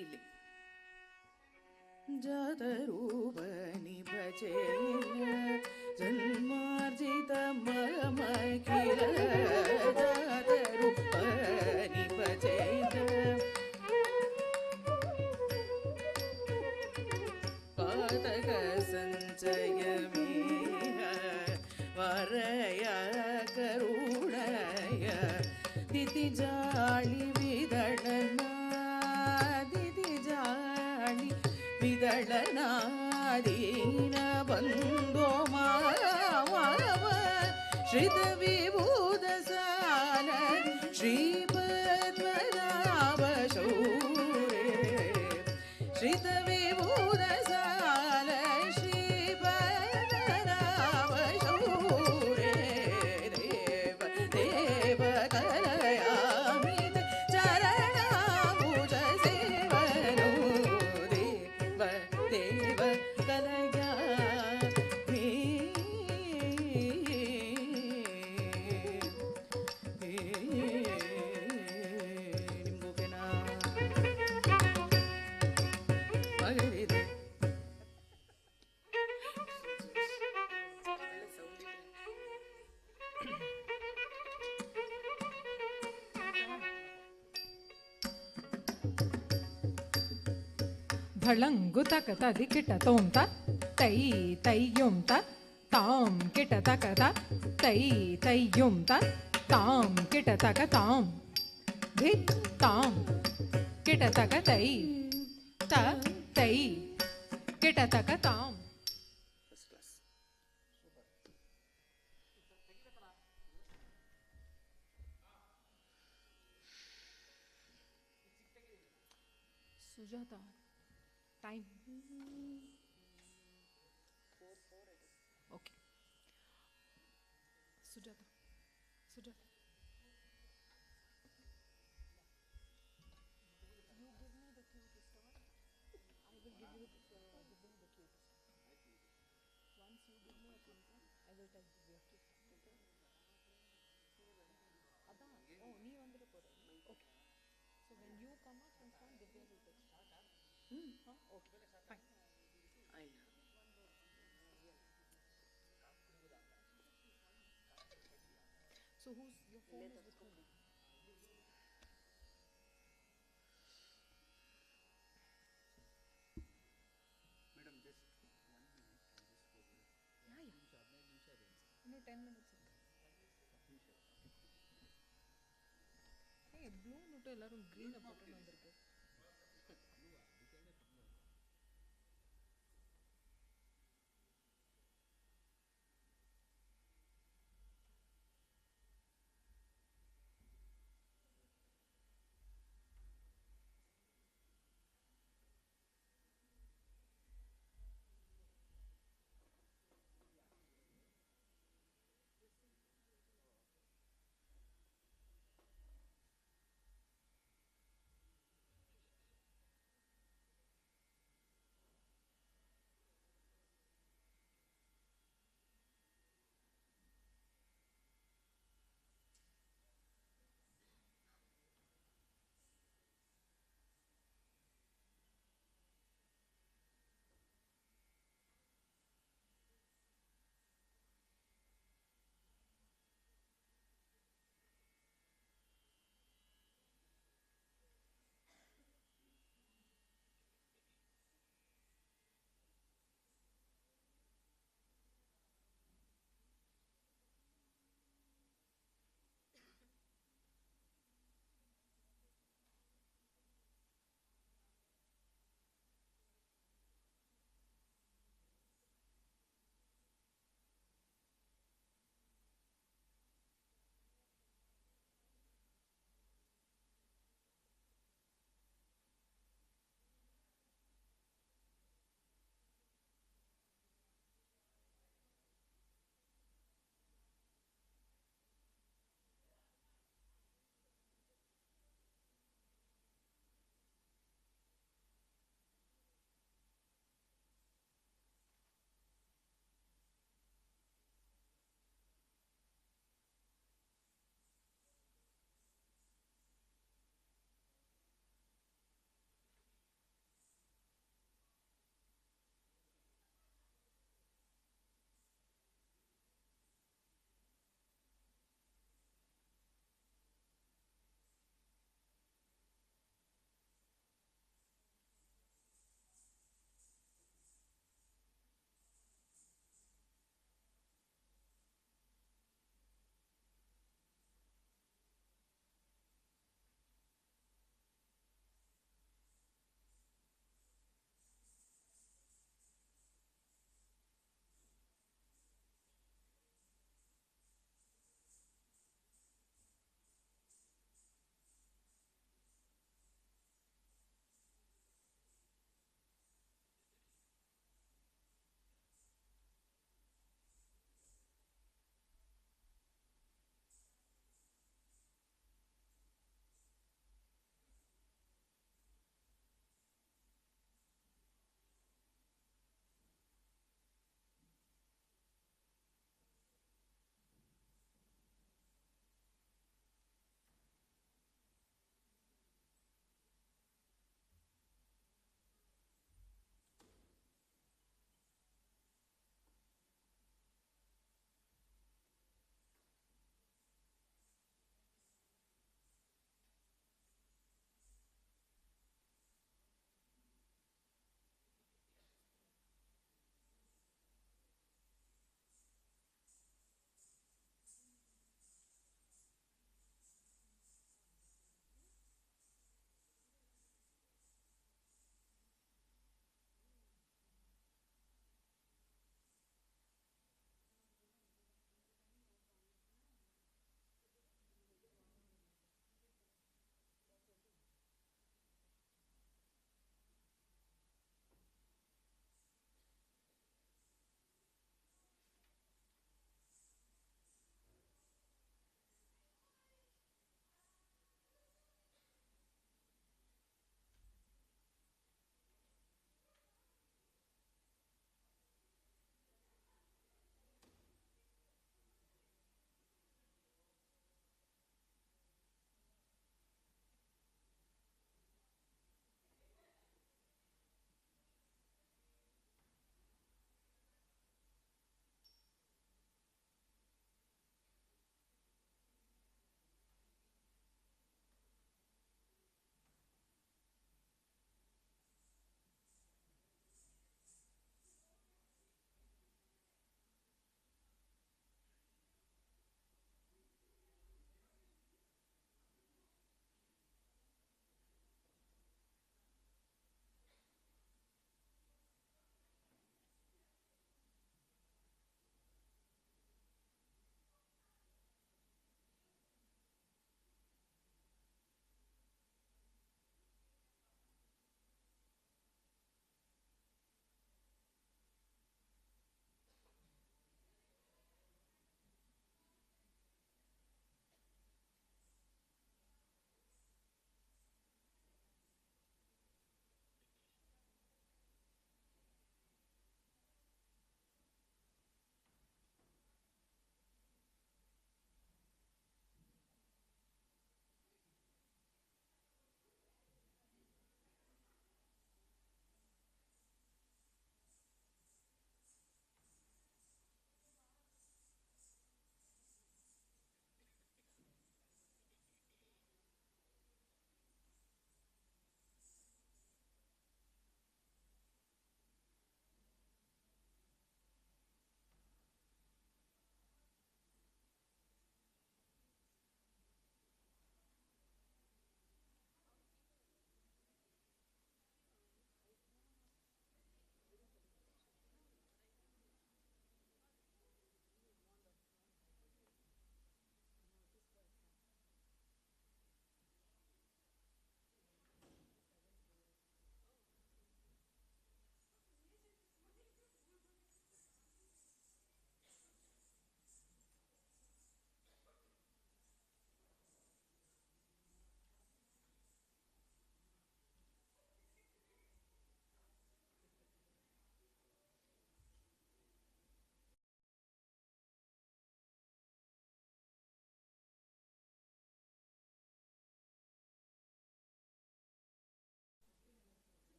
ಇಲ್ಲಿ ಜಾತರೂಪನಿ ಭಜೇಯ ಜನ್ಮಾರ್ಜಿತ ಮಮಕಿಲ ಜಾತರೂಪನಿ ಭಜೇಯ ಪಾತಕ ಸಂಚಯಮೇಹ ವರಯ ಕರುಣಯ ದಿತಿ ಜಾಳಿ ವಿದಳನ ದಿತಿ ಜಾಳಿ ವಿದಳನಾದೀನ ಬಂದೋ ಮಾವ ಶ್ರಿತ ವಿಭೂತ ಸಾಲ ಶ್ರೀಪದ್ಮನಾಭ ಶೌರೇ ಶ್ರಿತ ವಿಭೂತ ಸಾಲ ಶ್ರೀಪದ್ಮನಾಭ ಶೌರೇ ದೇವ ದೇವ ಕಲಯಾಮಿ ಚರಣಾಂಬುಜ ಸೇವನೋ ದೇವ ದೇವ ಕಲಯಾಮಿ ನಿಂಬುಕೆನಾ ಮಗರಿದೆ ಧಳಂಗುತ ಕತದಿ ಕಿಟ ತೋಂತ ತೈ ತೈಯುಂತ ತಾಂ ಕಿಟ ತಕತ ತೈ ತೈಯುಂತ ತಾಂ ಕಿಟ ತಕ ತಾಂ ಧಿತ್ ತಾಂ ಕಿಟ ತಕ ತೈ ತ ತೈ ಕಿಟ ತಕ ತಾಂ. Sujatha time okay. Sujatha Sujatha So who's your phone is with whom? Madam, just 1 minute and just forward. Yeah. No, 10 minutes. Hey, blue note ellarum green button vandirukku.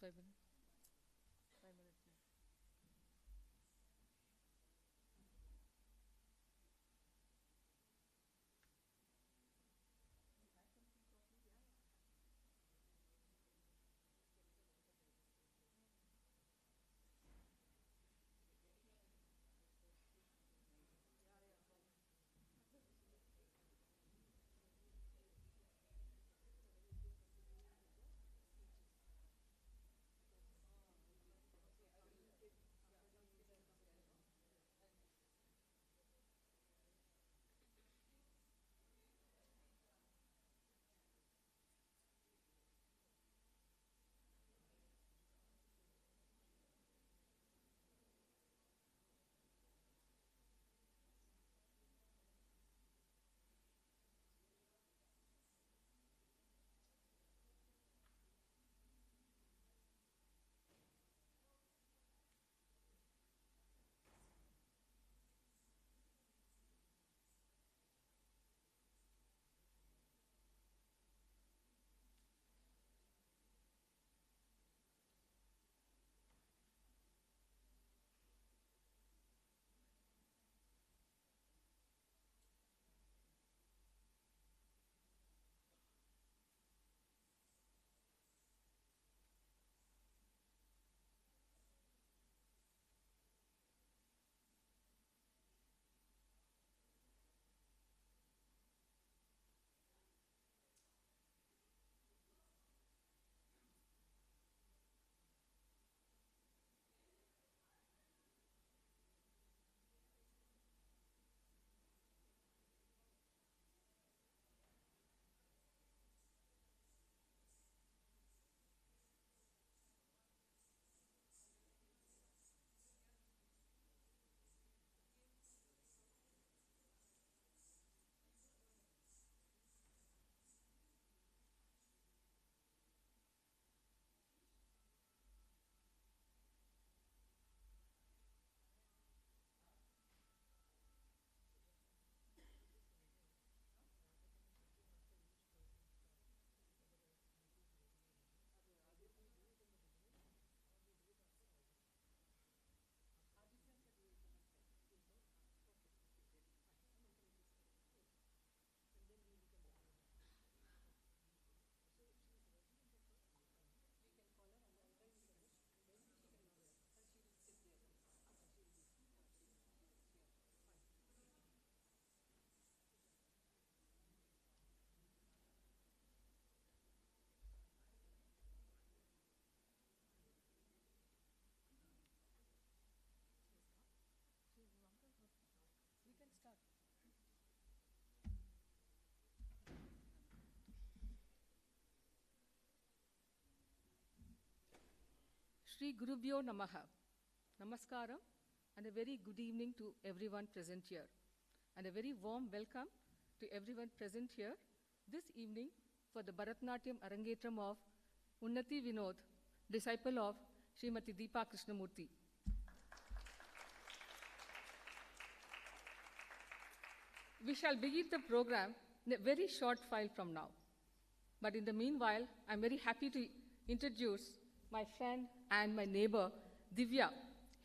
5 minutes. 5 minutes. We can start. Shri Gurubhyo Namaha. Namaskaram and a very good evening to everyone present here. And a very warm welcome to everyone present here this evening for the Bharatanatyam Arangetram of UNNATHI Vinod, disciple of Smt.Deepa Krishnamurthy. We shall begin the program in a very short while from now. But in the meanwhile, I'm very happy to introduce my friend and my neighbor, Divya.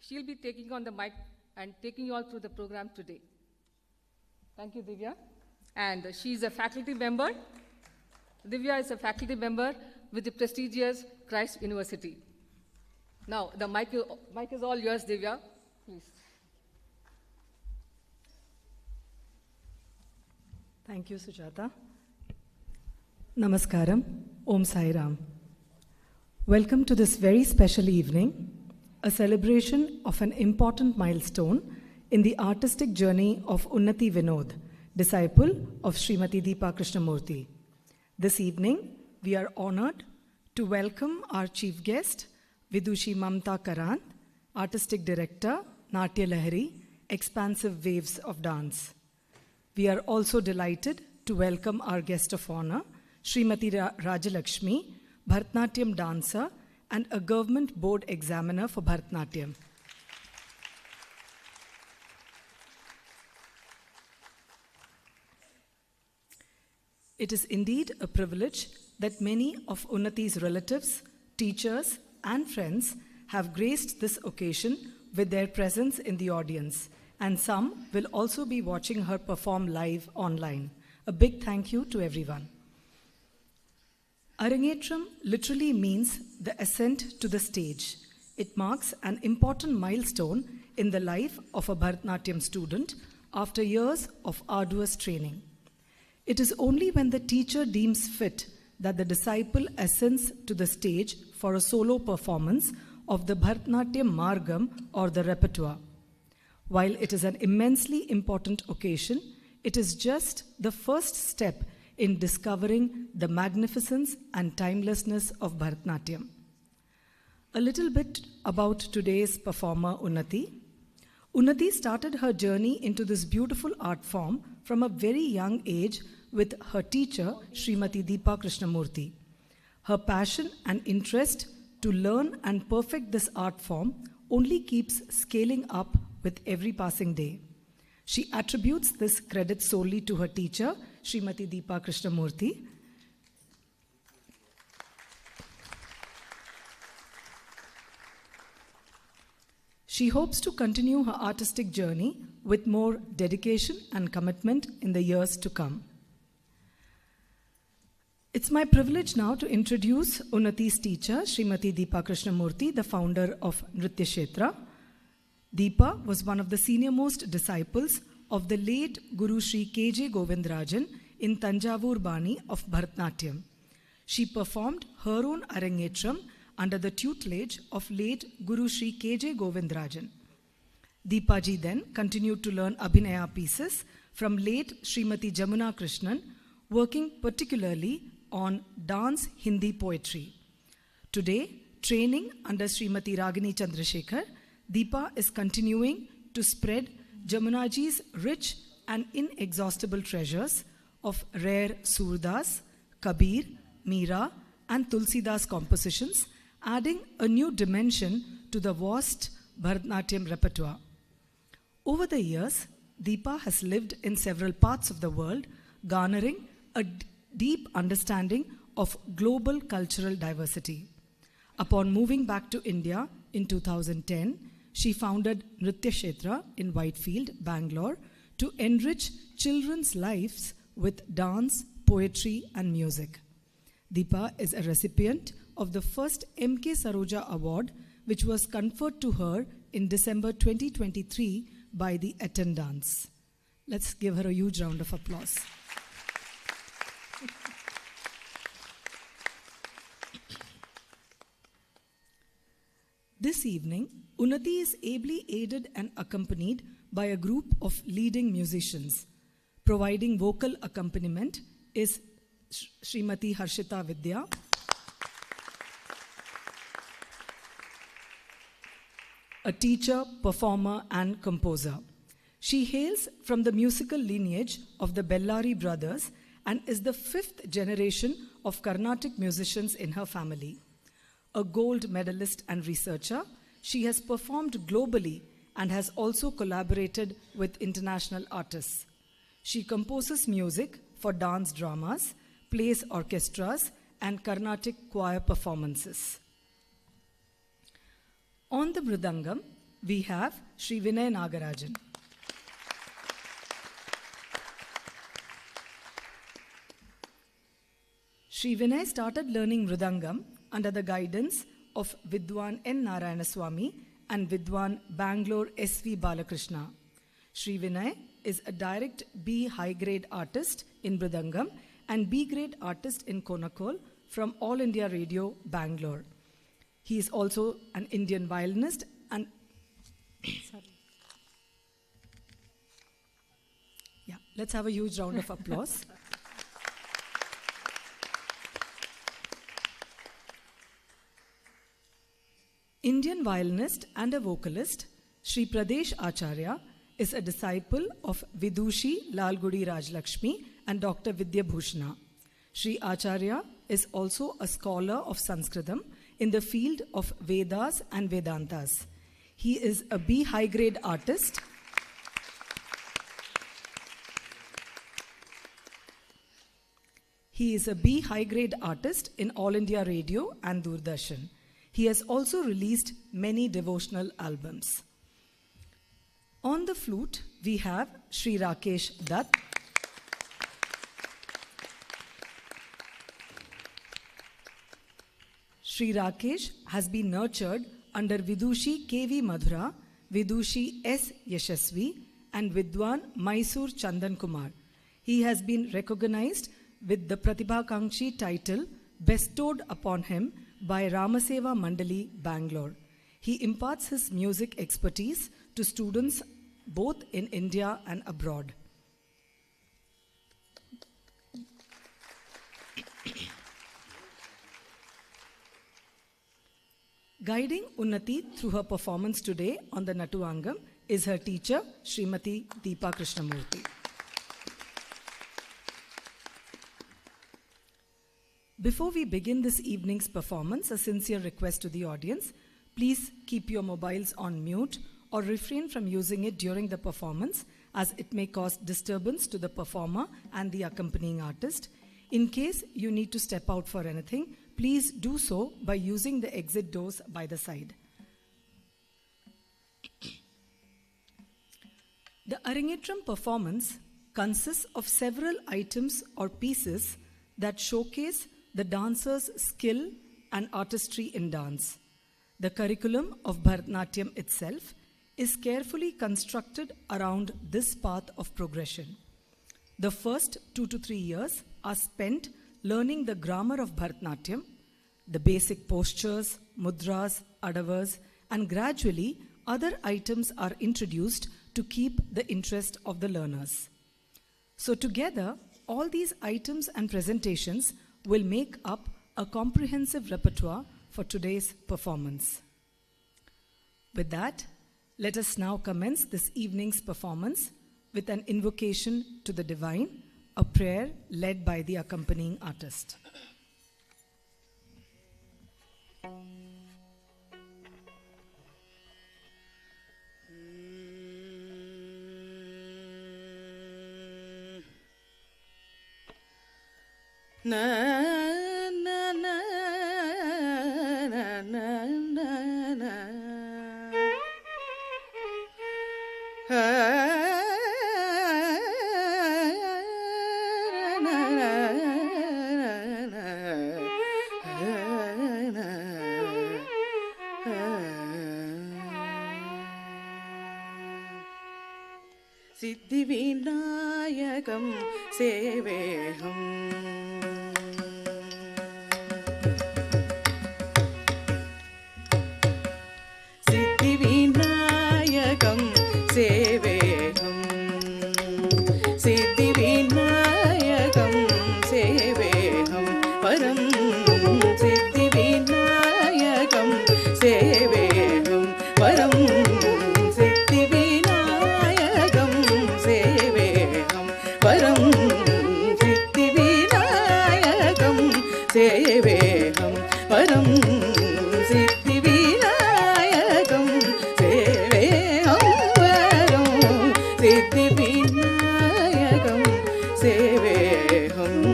She'll be taking on the mic and taking you all through the program today. Thank you, Divya. And she's a faculty member. Divya is a faculty member with the prestigious Christ University. Now, the mic is all yours, Divya. Please. Thank you, Sujata. Namaskaram. Om Sai Ram. Welcome to this very special evening, a celebration of an important milestone in the artistic journey of UNNATHI Vinod, disciple of Smt.Deepa Krishnamurthy. This evening, we are honored to welcome our chief guest, Vidushi Mamta Karant, Artistic Director, Natya Lahari, Expansive Waves of Dance. We are also delighted to welcome our guest of honor, Srimati Rajalakshmi, Bharatanatyam dancer and a government board examiner for Bharatanatyam. It is indeed a privilege that many of UNNATHI's relatives, teachers, and friends have graced this occasion with their presence in the audience, and some will also be watching her perform live online. A big thank you to everyone. Arangetram literally means the ascent to the stage. It marks an important milestone in the life of a Bharatanatyam student after years of arduous training. It is only when the teacher deems fit that the disciple ascends to the stage for a solo performance of the Bharatanatyam Margam or the repertoire. While it is an immensely important occasion, it is just the first step in discovering the magnificence and timelessness of Bharatanatyam. A little bit about today's performer, Unnathi. Unnathi started her journey into this beautiful art form from a very young age with her teacher, Smt.Deepa Krishnamurthy. Her passion and interest to learn and perfect this art form only keeps scaling up with every passing day. She attributes this credit solely to her teacher, Smt.Deepa Krishnamurthy. She hopes to continue her artistic journey with more dedication and commitment in the years to come. It's my privilege now to introduce Unnathi's teacher, Smt.Deepa Krishnamurthy, the founder of NRITYAKSHETRA. Deepa was one of the senior-most disciples of the late Guru Sri K.J. Govindarajan in Tanjavur Bani of Bharatanatyam. She performed her own Arangetram under the tutelage of late Guru Sri K.J. Govindarajan. Deepa ji then continued to learn Abhinaya pieces from late Srimati Jamuna Krishnan, working particularly on dance Hindi poetry. Today, training under Srimati Ragini Chandrasekhar, Deepa is continuing to spread Jamunaji's rich and inexhaustible treasures of rare Surdas, Kabir, Meera, and Tulsidas compositions, adding a new dimension to the vast Bharatanatyam repertoire. Over the years, Deepa has lived in several parts of the world, garnering a deep understanding of global cultural diversity. Upon moving back to India in 2010, she founded NRITYAKSHETRA in Whitefield, Bangalore, to enrich children's lives with dance, poetry, and music. Deepa is a recipient of the first M.K. Saroja Award, which was conferred to her in December 2023 by the Attendants. Let's give her a huge round of applause. This evening, Unnathi is ably aided and accompanied by a group of leading musicians. Providing vocal accompaniment is Srimati Harshita Vidya, a teacher, performer, and composer. She hails from the musical lineage of the Bellari brothers and is the 5th generation of Carnatic musicians in her family. A gold medalist and researcher, she has performed globally and has also collaborated with international artists. She composes music for dance dramas, plays orchestras, and Carnatic choir performances. On the Mridangam, we have Sri Vinay Nagarajan. Sri Vinay started learning Mridangam under the guidance of Vidwan N. Narayanaswamy and Vidwan Bangalore S.V. Balakrishna. Sri Vinay is a direct B high-grade artist in Mridangam and B-grade artist in Konakol from All India Radio, Bangalore. He is also an Indian violinist and let's have a huge round of applause. Indian violinist and a vocalist, Sri Pradesh Acharya is a disciple of Vidushi Lalgudi Rajlakshmi and Dr. Vidya Bhushana. Sri Acharya is also a scholar of Sanskritam in the field of Vedas and Vedantas. He is a B high-grade artist. He is a B high-grade artist in All India Radio and Doordarshan. He has also released many devotional albums. On the flute, we have Sri Rakesh Dutt. Sri Rakesh has been nurtured under Vidushi K.V. Madhura, Vidushi S. Yashasvi, and Vidwan Mysore Chandan Kumar. He has been recognized with the Pratibhakankshi title bestowed upon him by Ramaseva Mandali, Bangalore. He imparts his music expertise to students both in India and abroad. Guiding Unnati through her performance today on the Nattuangam is her teacher, Smt.Deepa Krishnamurthy. Before we begin this evening's performance, a sincere request to the audience. Please keep your mobiles on mute or refrain from using it during the performance, as it may cause disturbance to the performer and the accompanying artist. In case you need to step out for anything, please do so by using the exit doors by the side. The Arangetram performance consists of several items or pieces that showcase the dancer's skill and artistry in dance. The curriculum of Bharatanatyam itself is carefully constructed around this path of progression. The first 2 to 3 years are spent learning the grammar of Bharatanatyam, the basic postures, mudras, adavas, and gradually other items are introduced to keep the interest of the learners. So together, all these items and presentations will make up a comprehensive repertoire for today's performance. With that, let us now commence this evening's performance with an invocation to the divine, a prayer led by the accompanying artist. सिद्धिविनायकं सेवेऽहम् सिद्धिविनायकं सेवेऽहम् सिद्धिविनायकं सेवेऽहं परं सिद्धिविनायकं सेवेऽहं परं सिद्धिविनायकं सेवेऽहं परं सिद्धिविनायकं सेवेऽहं परं सिद्धिविनायकं सेवेऽहं परं सिद्धिविनायकं सेवेऽहम्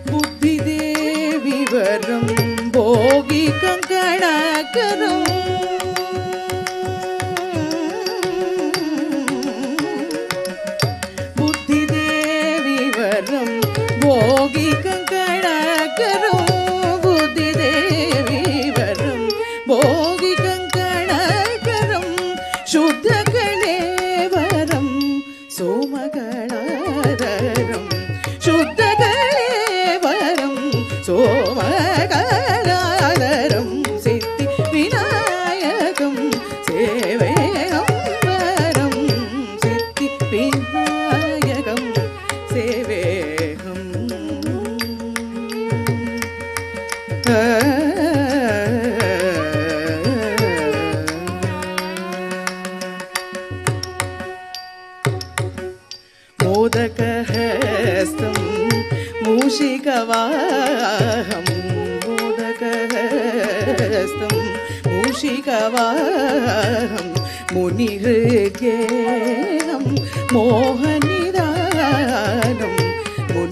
बुद्धिदेवी वरं भोगी कंकणाकरं बुद्धिदेवी वरं भोगी कंकणाकरं बुद्धिदेवी वरं भोगी कंकणाकरं शुद्ध कलेवरं सोमकणाररं शुद्ध कलेवरं सोमकणाररं सिद्धिविनायकं सेवेऽहं परं सिद्धिविनायकं सेवेऽहम् मोदकहस्तं मूषिकवाहं मोदकहस्तं मूषिकवाहं मुनिहृद्येहं मोहनिदानं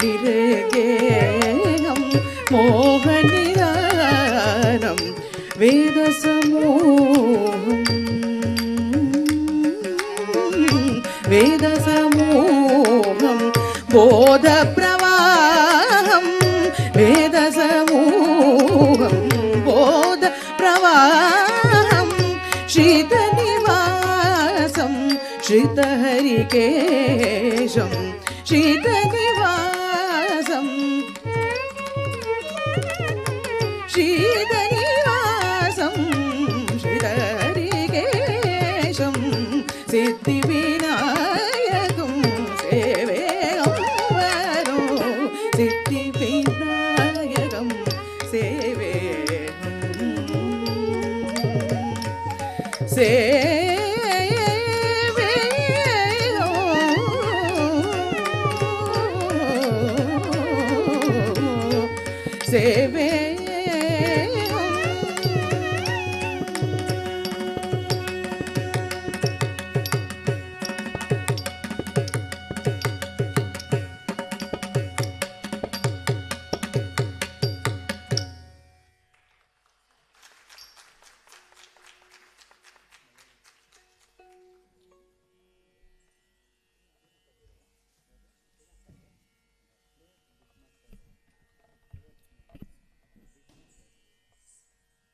निर्गेयं मोहनिदानं वेदसमूहं बोधप्रवाहं वेदसमूहं बोधप्रवाहं शीतनिवासं श्रितहरिकेशं शीतनिवासं शीतनिवासं श्रितहरिकेशं सिद्धिविनायकं सेवेयं वरो सिद्धिविनायकं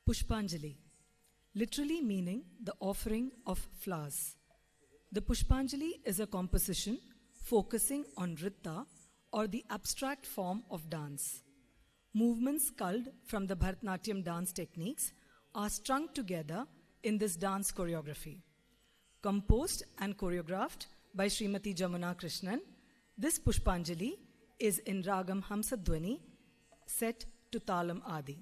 Pushpanjali, literally meaning the offering of flowers. The Pushpanjali is a composition focusing on Nritta or the abstract form of dance. Movements culled from the Bharatanatyam dance techniques are strung together in this dance choreography. Composed and choreographed by Smt. Deepa Krishnamurthy, this Pushpanjali is in Ragam Hamsadhwani set to Talam Adi.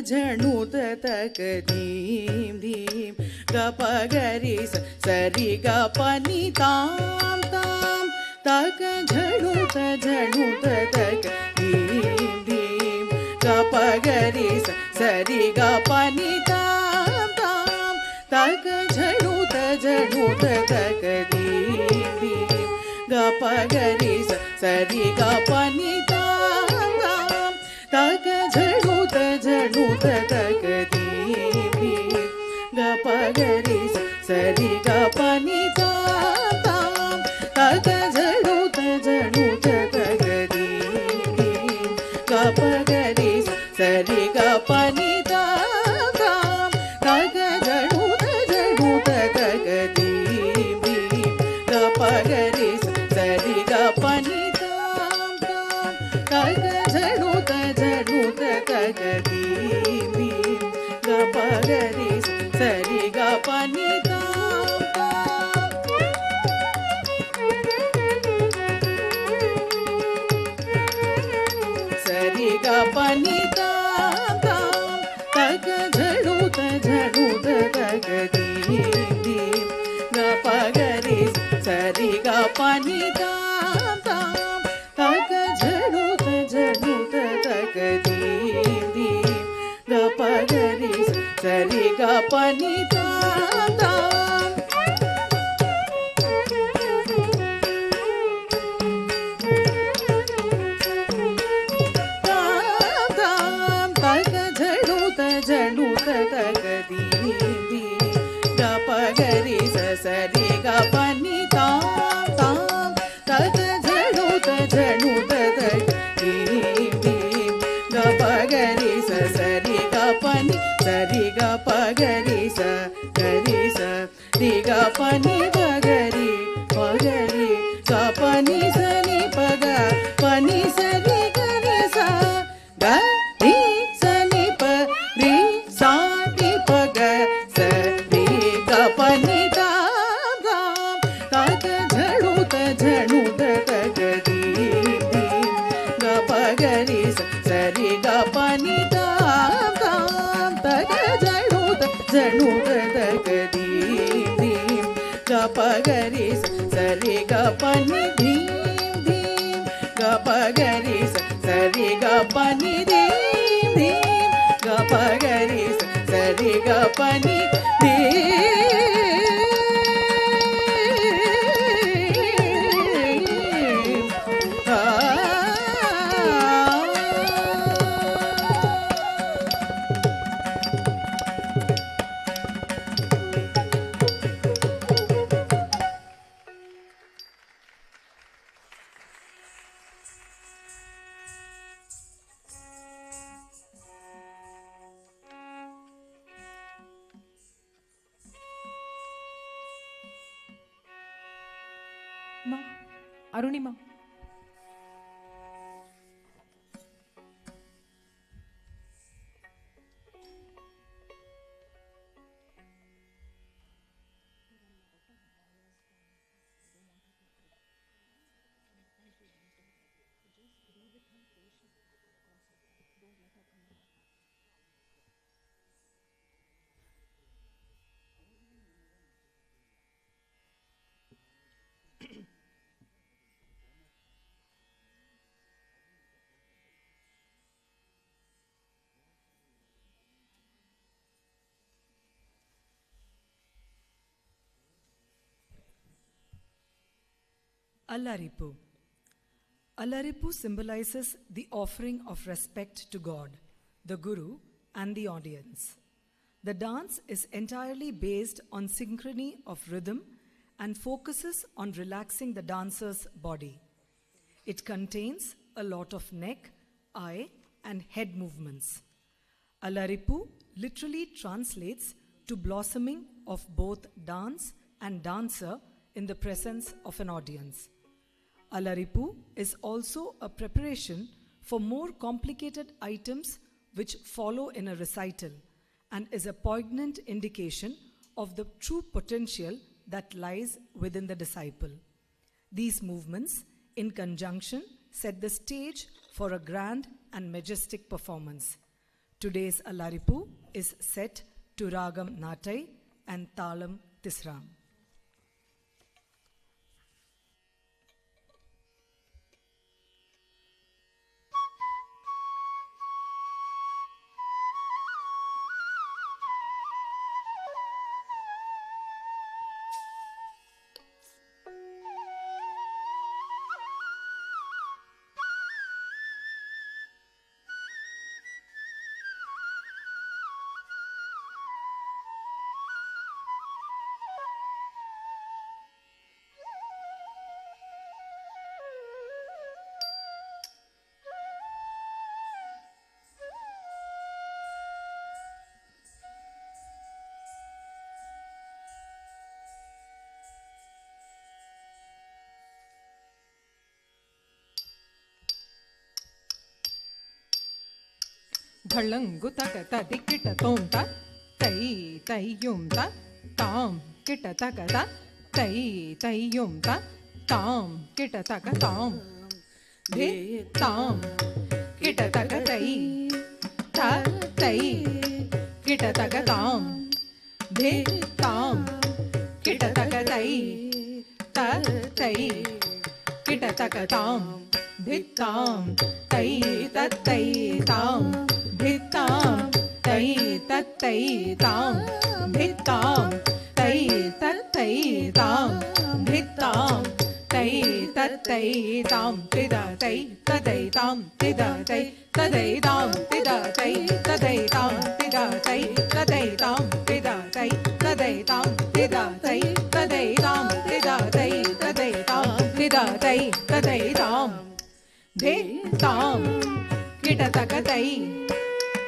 झणुत तक धीम धीम गप गरि सरि गप नि ताम ताम तक झणुत तक धीम धीम गप गरि सरि गप नि ताम ताम तक झणुत तक धीम धीम गप गरि सरि गप नि ताम ताम तक झणुत तक धीम धीम गप गरि सरि गप नि ताम ताम तक झणुत तक धीम धीम गप गरि सरि गप नि ताम ताम तक झणुत तक धीम धीम गप गरि सरि गप नि ताम ताम तक झणुत तक धीम धीम गप गरि सरि गप नि ताम ताम सरि गप नि ताम ताम तक झणुत तक धीम धीम गप गरि सरि गप नि ताम ताम तक झणुत तक धीम धीम गप गरि सरि गप नि ताम ताम sari ga pani tam tam ta ga janu ta dim dim ga pa ga ri sa sari ga pani sari ga pa ga ri sa ri ga pani ga ga ri ga pani sa ni pa ga pani sa ri ga ri sa ga ri sa ni pa ri sa ni pa ga sa ri ga pani da ga ta ga janu ta ga di ga pa ga ri sa ri ga pani da ga ta ga janu ta ga di ga pa ga ri sa ri ga pani dim dim ga pa ga ri sa ri ga pani dim dim ga pa ga ri sa ri ga pani Ma, Arunima. Allaripu. Allaripu symbolizes the offering of respect to God, the Guru, and the audience. The dance is entirely based on synchrony of rhythm and focuses on relaxing the dancer's body. It contains a lot of neck, eye, and head movements. Allaripu literally translates to blossoming of both dance and dancer in the presence of an audience. Allaripu is also a preparation for more complicated items which follow in a recital and is a poignant indication of the true potential that lies within the disciple. These movements, in conjunction, set the stage for a grand and majestic performance. Today's Allaripu is set to Ragam Natai and Talam Tisram. Dhalangu taka tadikita tonta, tai tai yumta, tam kita taka ta, tai tai yumta, tam kita taka tam, de tam kita taka tai, ta tai kita taka tam, de tam kita taka tai, ta tai kita taka tam, de tam tai ta tai tam. Bhitam, tai tat tai tam, bhitam, tai tat tai tam, bhitam, tai tat tai tam, tida tai, tadai tam, tida tai, tadai tam, tida tai, tadai tam, tida tai, tadai tam, tida tai, tadai tam, tida tai, tadai tai tadai tam de tam kita taka tai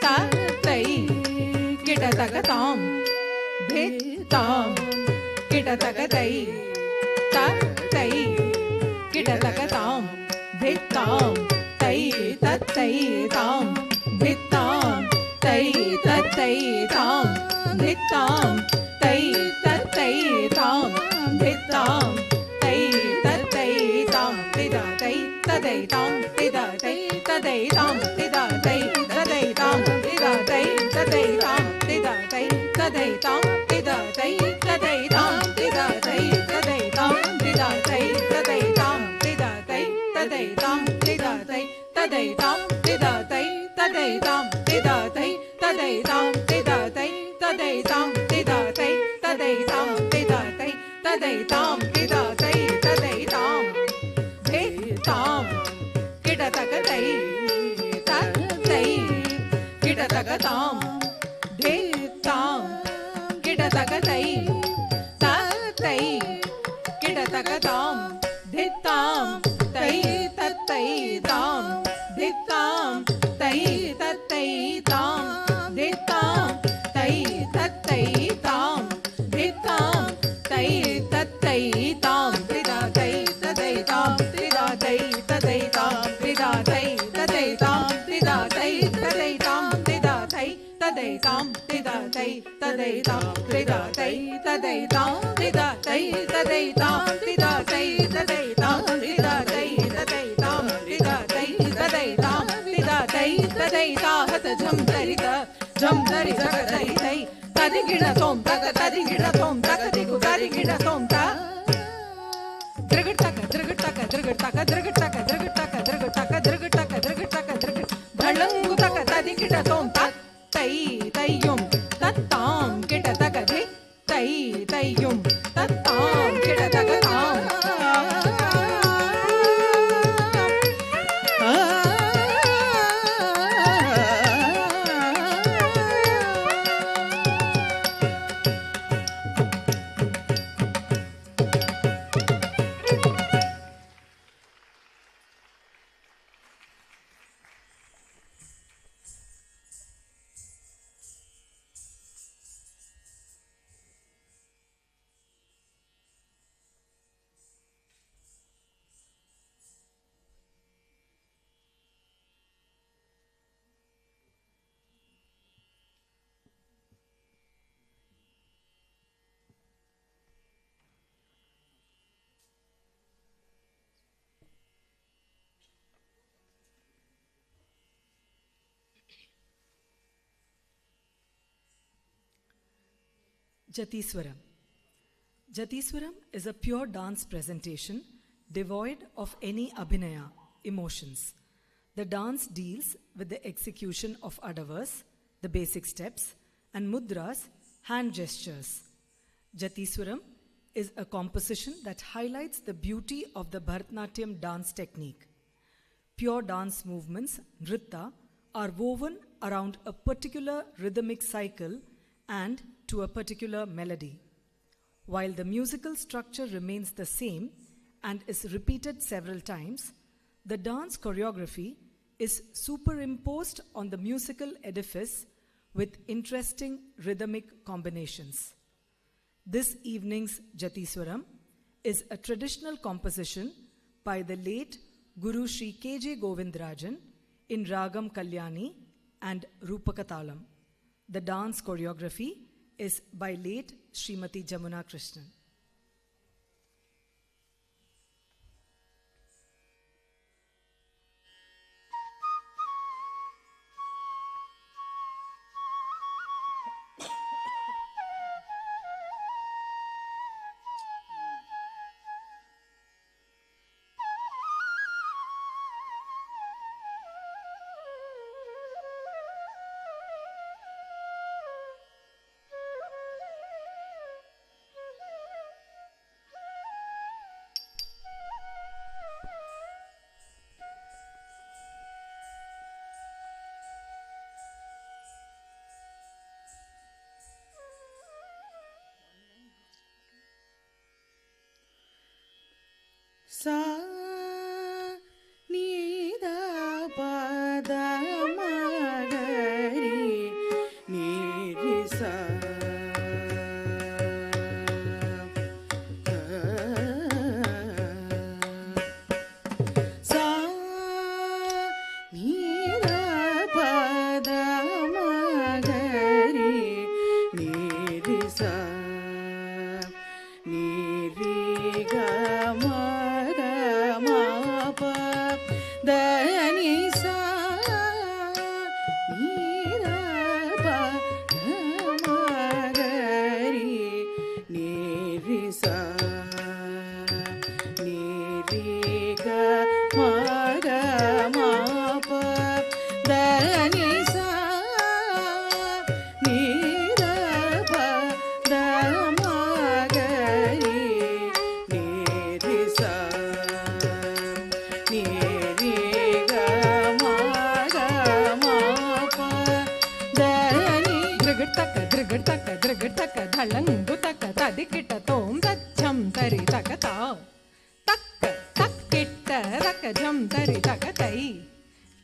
ta tai kita taka tam de tam kita taka tai ta tai kita taka tam de tam tai tat tai tam de tam tai tat tai tam de tam tai tat tai tam de tam tai tat tai tam de da tai tadai tam de da tai tadai tam de da tai tadai tam de da tai tadai tam de da tai tadai tam de da tai tadai tam de da tai tadai tam de da tai tadai tam de da tai tadai tam de da tai tadai tam de da tai tadai tam de da tai tadai tam de da tai tadai tam de da tai tadai tam de da tai tadai tam de da tai tadai tam de tam kita taka tai ta tai kita taka tam de tam kita taka tai ta tai kita taka tam de tam tai tat tai tam de tam tai tat tai tam de tam tai tat tai tam de tam tai tat tai tam trida tai tadai tam trida tai tadai tam trida tai tadai tam trida tai tadai tam trida tai tadai tam trida tai tadai tam trida tai tadai tam trida tai tadai tam trida tai tadai tam trida tai tadai tam trida tai tadai tam trida tai tadai ta hat jam darita jam dari jagadari tai tadi gida tom tak tadi gida tom tak diku tadi gida tom ta drigtaka drigtaka drigtaka drigtaka drigtaka drigtaka drigtaka drigtaka drigtaka dhalangu tak tadi gida tom tak tai taiyum tattam gida tak de tai taiyum tattam gida tak tam Jatiswaram. Jatiswaram is a pure dance presentation devoid of any abhinaya, emotions. The dance deals with the execution of adavas, the basic steps, and mudras, hand gestures. Jatiswaram is a composition that highlights the beauty of the Bharatanatyam dance technique. Pure dance movements, nritta, are woven around a particular rhythmic cycle and to a particular melody. While the musical structure remains the same and is repeated several times, the dance choreography is superimposed on the musical edifice with interesting rhythmic combinations. This evening's Jatiswaram is a traditional composition by the late Guru Sri K.J. Govindarajan in Ragam Kalyani and Rupakatalam. The dance choreography is by late Smt. Jamuna Krishnan. நீத பத மகரி நீரிசா நீரிக மகமாப தனிசா நீத பத மகரி நீரிசா நீரிக மகமாப தனிசா நீத பத மகரி நீரிசா நீரிக மகமாப தனி திருகிட்டக்க திருகிட்டக்க திருகிட்டக்க தளங்குதக்க ததிக்கிட்ட தோம் தச்சம் தரி தகதா தக்க தக்கிட்ட தக்கஜம் தரி தகதை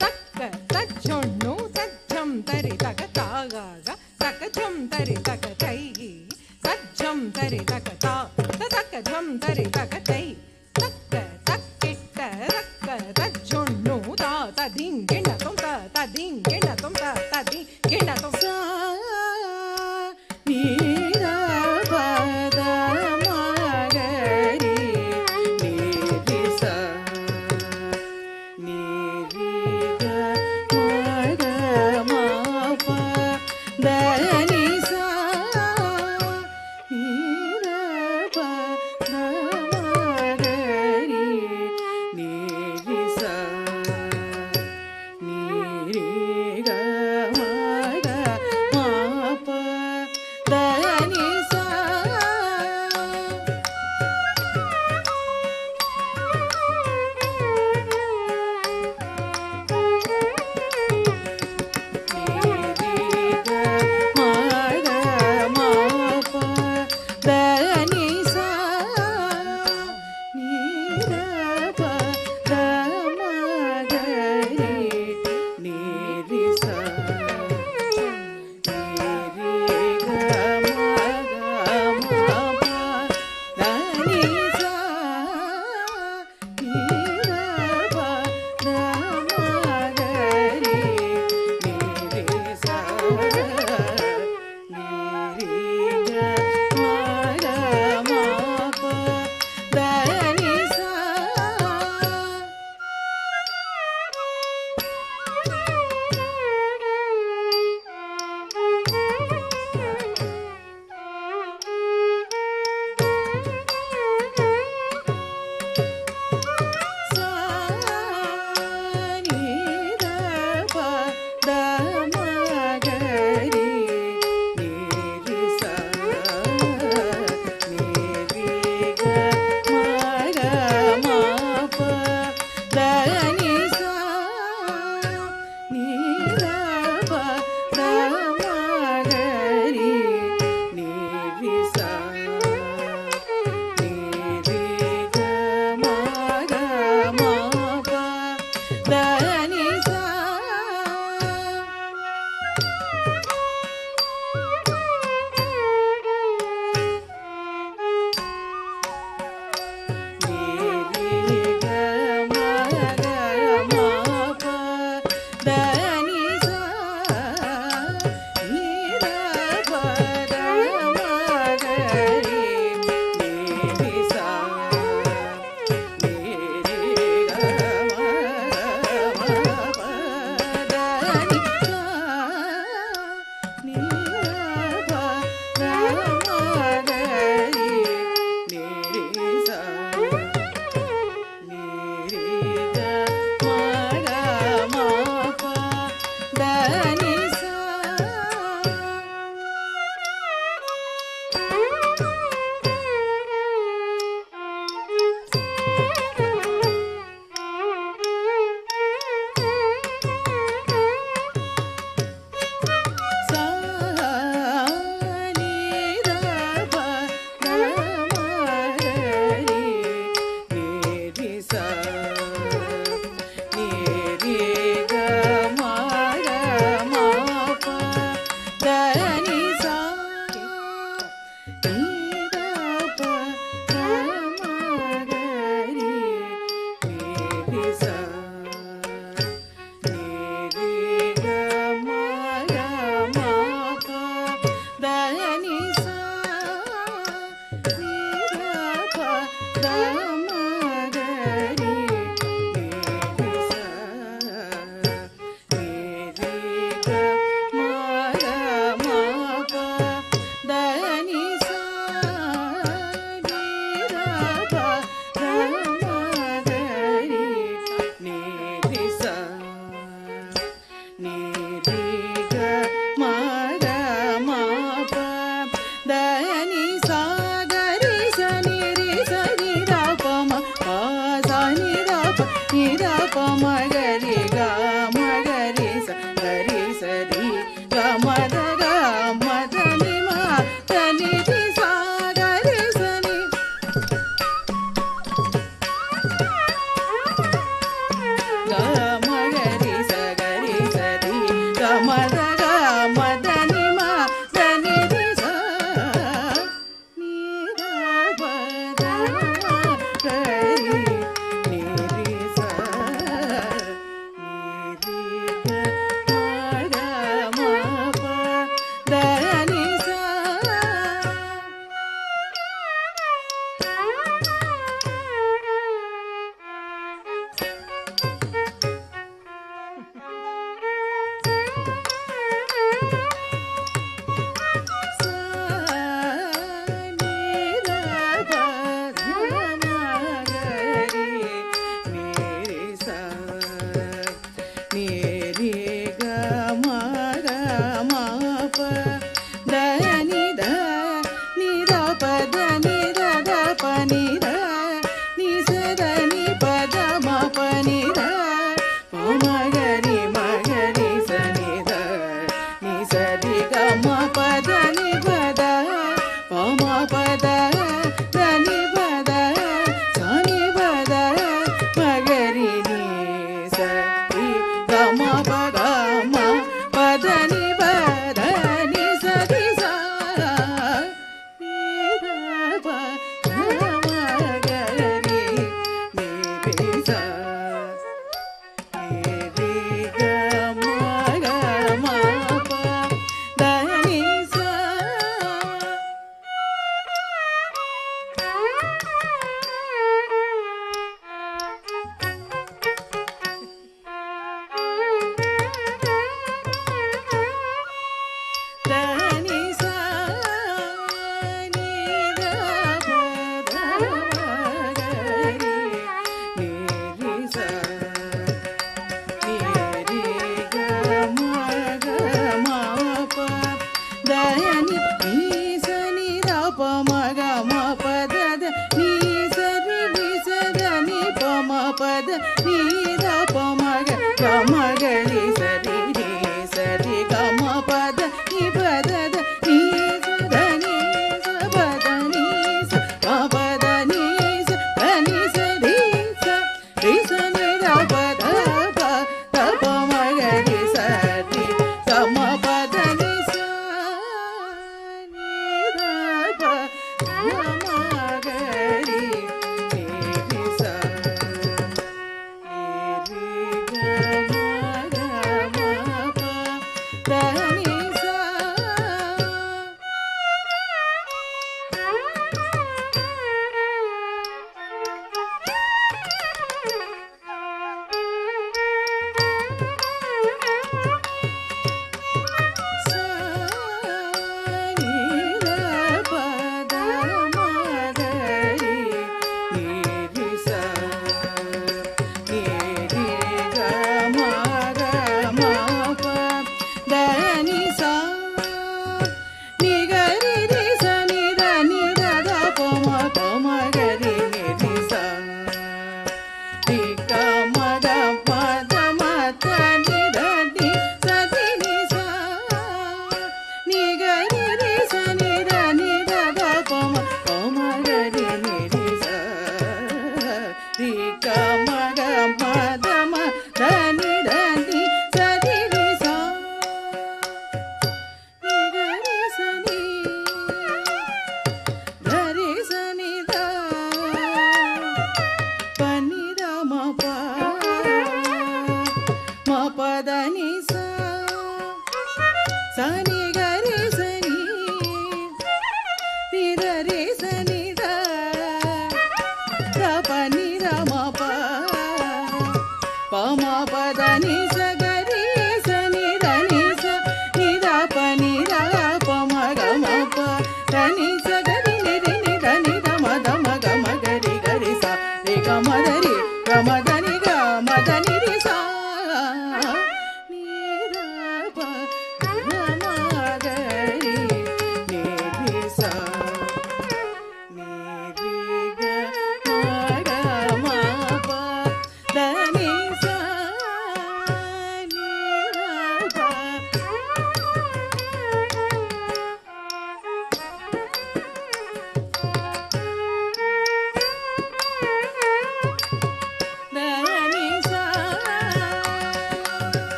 தக்க தச்சொண்ணு தச்சம் தரி தகதாக தக்கஜம் தரி தகதை தச்சம் தரி தகதா தக்கஜம் தரி தகதை தக்க தக்கிட்ட தக்க தச்சொண்ணு தா ததிங்கிணதும் ததிங்கிணதும் ததிங்கிணதும் சா நீத பத மகரி நீரிசா நீரிக மகமாப தனிசா நீத பத மகரி நீரிசா நீரிக மகமாப தனிசா நீரிக மகமாப தனிசா நீத பத மகரி நீரிசா நீரிக மகமாப தனிசா நீத பத மகரி நீரிசா நீரிக மகமாப தனிசா சா நீத பத மகரி நீரிசா நீரிக மகமாப தனிசா ma pa ga ma pa da ni pa da ni sa ri sa ni da pa ga ma ga ri ni ri sa ni ri ga ma pa da ni sa.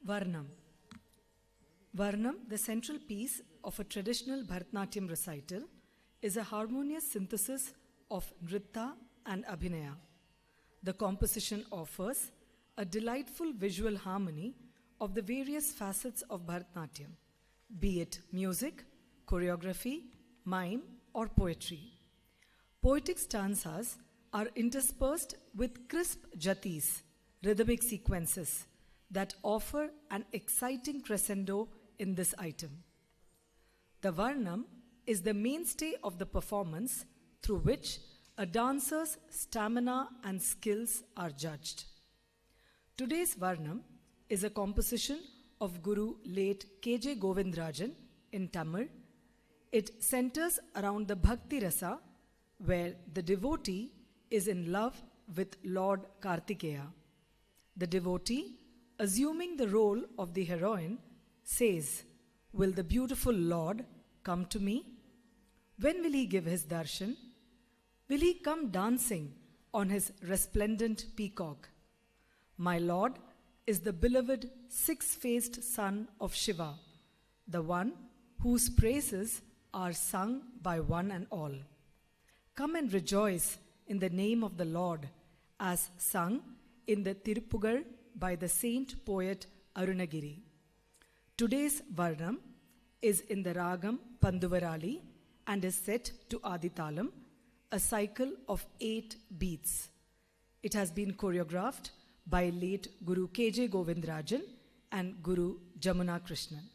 Varnam. Varnam, the central piece of a traditional Bharatanatyam recital, is a harmonious synthesis of Nritta and Abhinaya. The composition offers a delightful visual harmony of the various facets of Bharatanatyam, be it music, choreography, mime, or poetry. Poetic stanzas are interspersed with crisp jatis, rhythmic sequences, that offer an exciting crescendo in this item. The Varnam is the mainstay of the performance through which a dancer's stamina and skills are judged. Today's Varnam is a composition of Guru late K.J. Govindrajan in Tamil. It centers around the Bhakti Rasa, where the devotee is in love with Lord Kartikeya. The devotee, assuming the role of the heroine, says, "Will the beautiful Lord come to me? When will he give his darshan? Will he come dancing on his resplendent peacock? My Lord is the beloved six-faced son of Shiva, the one whose praises are sung by one and all. Come and rejoice in the name of the Lord, as sung in the Tirupugal by the saint poet Arunagiri." Today's Varnam is in the Ragam Panduvarali and is set to Aditalam, a cycle of 8 beats. It has been choreographed by late Guru K.J. Govindrajan and Guru Jamuna Krishnan.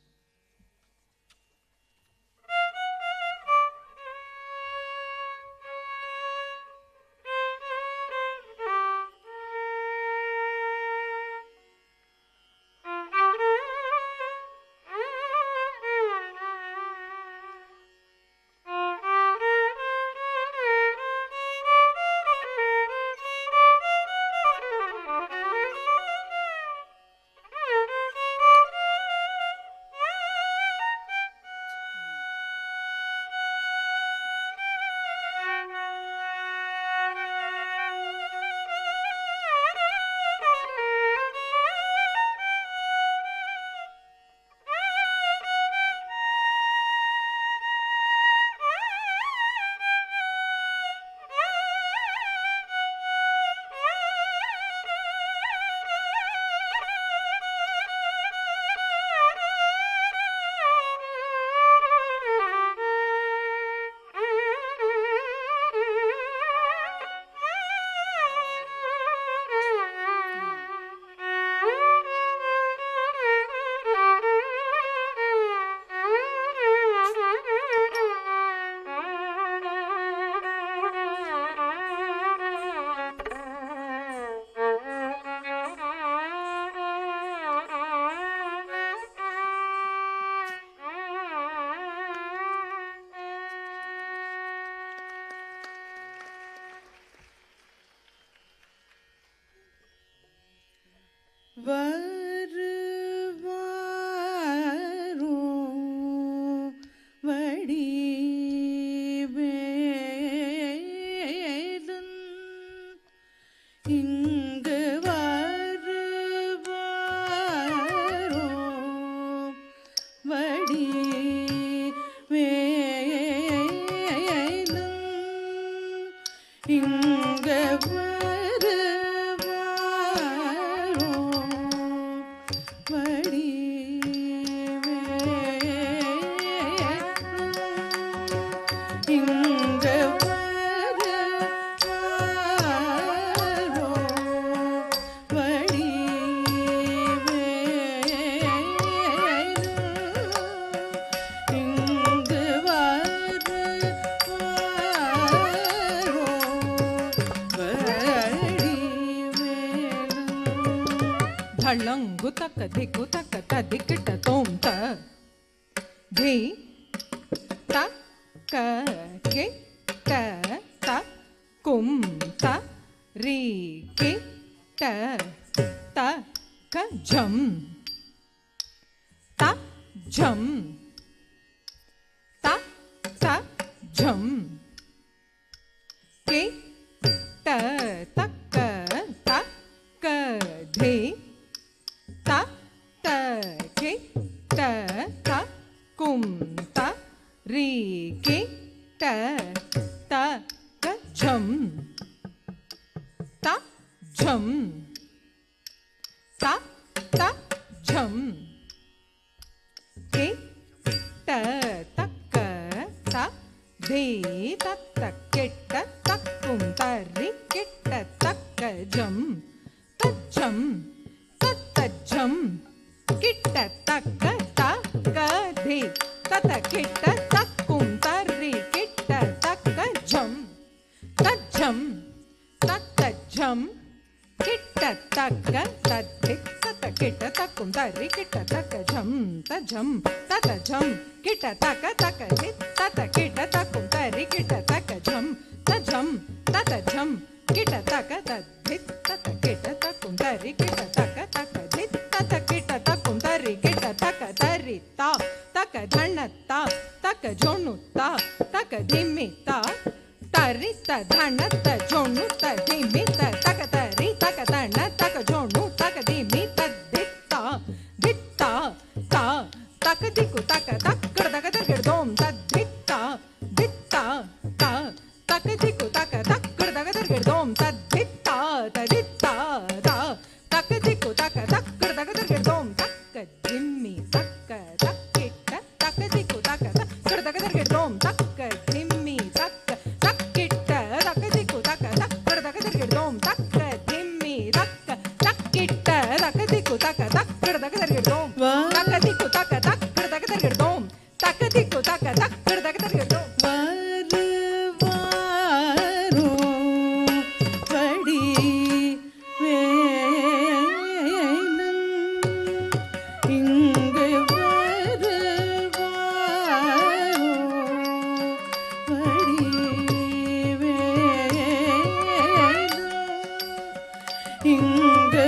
ரி கி ட த க ஜம் த ஜம் த த ஜம் கி ட தக்க த தே தத்த கெட்ட தக்கும் தரி கெட்ட தக்க ஜம் தஜம் தத்தஜம் கிட்ட தக்க தக்க தே தத்த கிட்ட தக்கும் தரி கிட்ட தக்க ஜம் தஜம் தத்தஜம் கிட்ட தக்க தத்தி தத்த கிட்ட தக்கும் தரி கிட்ட தக்க ஜம் தஜம் தத்தஜம் கிட்ட தக்க தக்க தி தத்த கிட்ட தக்கும் தரி கிட்ட தக்க ஜம் தஜம் தத்தஜம் கிட்ட தக்க தத்தி தத்த கிட்ட தக்கும் தரி கிட்ட தக்க தக்க தி தத்த கிட்ட தக்கும் தரி கிட்ட தக்க தரி தா தக்க தண்ண தா தக்க ஜோனு தா தக்க திம்மி தா தரி த தண்ண த ஜோனு த திம்மி த தக்க தரி தக்க தண்ண தக்க ஜோனு தக்க திம்மி த தித்தா தித்தா தா தக்க திக்கு தக்க தக்கட தக்க தக்க தோம் த தித்தா தித்தா தா தக்க திக்கு தக்க தக்கட தக்க தக்க தோம் த தித்தா த தித்தா தா தக்க திக்கு தக்க தக்கட தக்க தக்க தோம் தக்க திம்மி தக்க தக்கிட்ட தக்க திக்கு தக்க தக்கட தக்க தக்க தோம் தக்க திம்மி தக்க தக்கிட்ட தக்க திக்கு தக்க தக்கட தக்க தக்க தோம் தக்க திம்மி தக்க தக்கிட்ட தக்க திக்கு தக்க தக்கட தக்க தக்க தோம் தக்க திக்கு தக்க தக்கட தக்க தக்க தோம் தக்க திக்கு தக்க தக்கட தக்க தக்க தோம் வருவாரோ வடி வேலன் இங்கு வருவாரோ வடி வேலன் இங்கு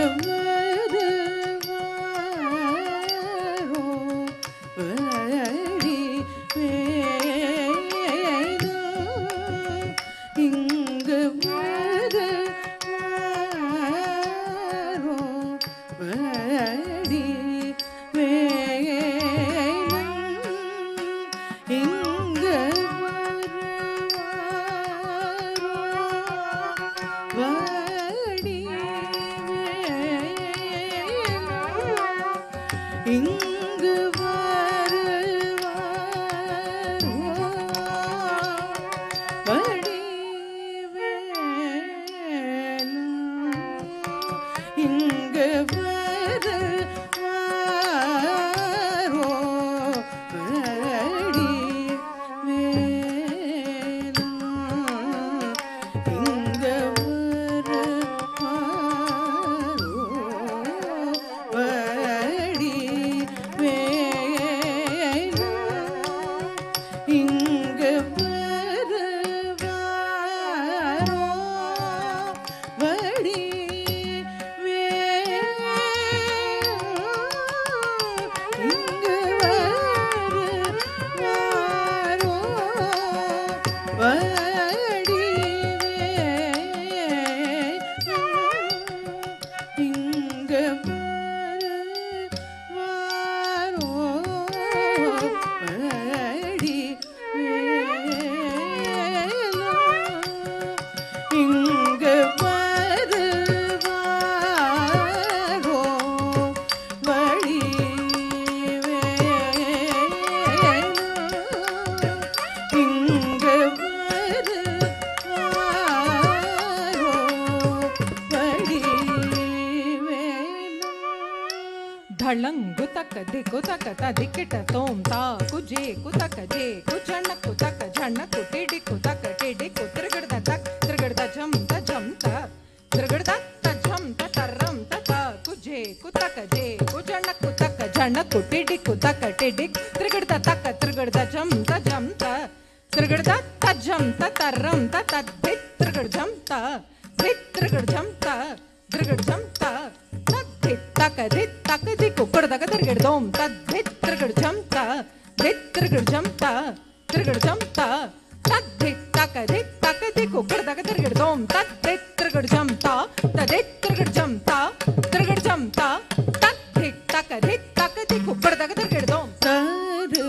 வருவாரோ வடி வேலன் இங்கு வருவாரோ வடி வேலன் இங்கு வருவாரோ வடி வேலன் இங்கு வருவாரோ வடி வேலன் இங்கு வருவாரோ வடி வேலன் இங்கு வருவாரோ வடி வேலன் இங்கு வருவாரோ வடி இங்கு வருவாரோ வடி வேலன் இங்கு வருவாரோ வடி வேலன் இங்கு வருவாரோ வடி வேலன் ಧಳಂಗು ತಕ್ಕ ದಿಕ್ಕು ತಕ್ಕ ತ ದಿಕ್ಕಿಟ ತೋಂ ತಾ ಕುಜೆ ಕುತಕ ಜೆ ಕುಚಣ್ಣ ಕುತಕ ಝಣ್ಣ ಕುಟಿಡಿ ಕುತಕ ಟಿಡಿ ಕುತ್ರಗಡ್ದ ತಕ್ ತ್ರಗಡ್ದ ಝಂ ತ ತ್ರಗಡ್ದ ತ ಝಂ ತ ತರ್ರಂ ತ ತ ಕುಜೆ ಕುತಕ ಜೆ ಕುಚಣ್ಣ ಕುತಕ ಝಣ್ಣ ಕುಟಿಡಿ ಕುತಕ ಟಿಡಿ ತ್ರಗಡ್ದ ತಕ್ಕ ತ್ರಗಡ್ದ ಝಂ ತ ತ್ರಗಡ್ದ ತ ಝಂ ತ ತರ್ರಂ ತ ತ ತ್ರಗಡ್ ಝಂ ತ ತ್ರಗಡ್ ಝಂ ತ ತ್ರಗಡ್ ಝಂ ತ ತಕ್ಕ ತಕ್ಕ ದಿಕ್ಕು ಕೊಡದಾಗ ತಿರ್ಗಡ್ ದೋಂ ತದ್ ತಿರ್ಗಡ್ ಜಂತ ತಿರ್ಗಡ್ ಜಂತ ತಿರ್ಗಡ್ ಜಂತ ತದ್ ತಕ್ಕ ದಿಕ್ಕು ಕೊಡದಾಗ ತಿರ್ಗಡ್ ದೋಂ ತದ್ ತಿರ್ಗಡ್ ಜಂತ ತದ್ ತಿರ್ಗಡ್ ಜಂತ ತಿರ್ಗಡ್ ಜಂತ ತದ್ ತಕ್ಕ ದಿಕ್ಕು ಕೊಡದಾಗ ತಿರ್ಗಡ್ ದೋಂ தருவாரோ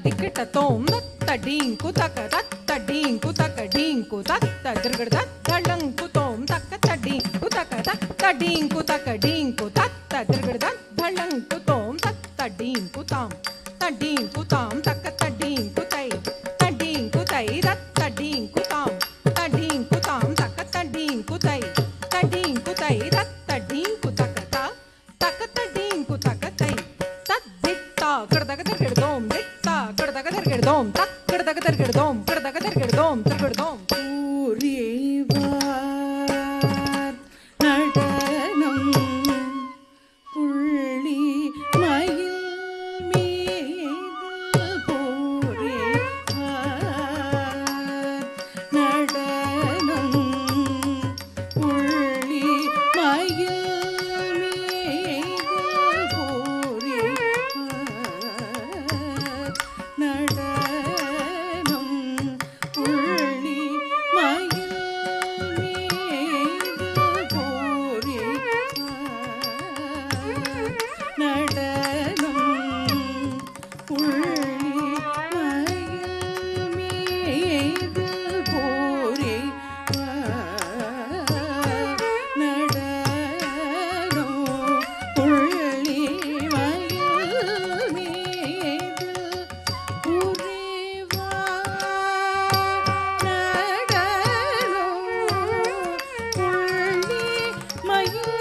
திக்கிட்ட தோம் தடீங்கு தக்க தடீங்கு தக்க டீங்கு தத்த திருகட தளங்கு தோம் தக்க தடீங்கு தக்க தடீங்கு தக்க டீங்கு தத்த திருகட தளங்கு தோம் தடீங்கு தாம் தக்க தடீங்கு தை தடீங்கு தை தடீங்கு தாம் தக்க தடீங்கு தை தடீங்கு தை தடீங்கு தக்க தக்க தடீங்கு தக்க தை தத்தித்தா கடதக திருகடோம் தித்தா கடதக திருகடோம் தக் கடதக திருகடோம் திருகடோம் புரிவார் நடனம் புள்ளி மயில் மீது புரிவார் நடனம் புள்ளி மயில் மீது புரிவார் நடனம் புள்ளி மயில் மீது புரிவார் நடனம் புள்ளி மயில் மீது புரிவார் நடனம் புள்ளி மயில் மீது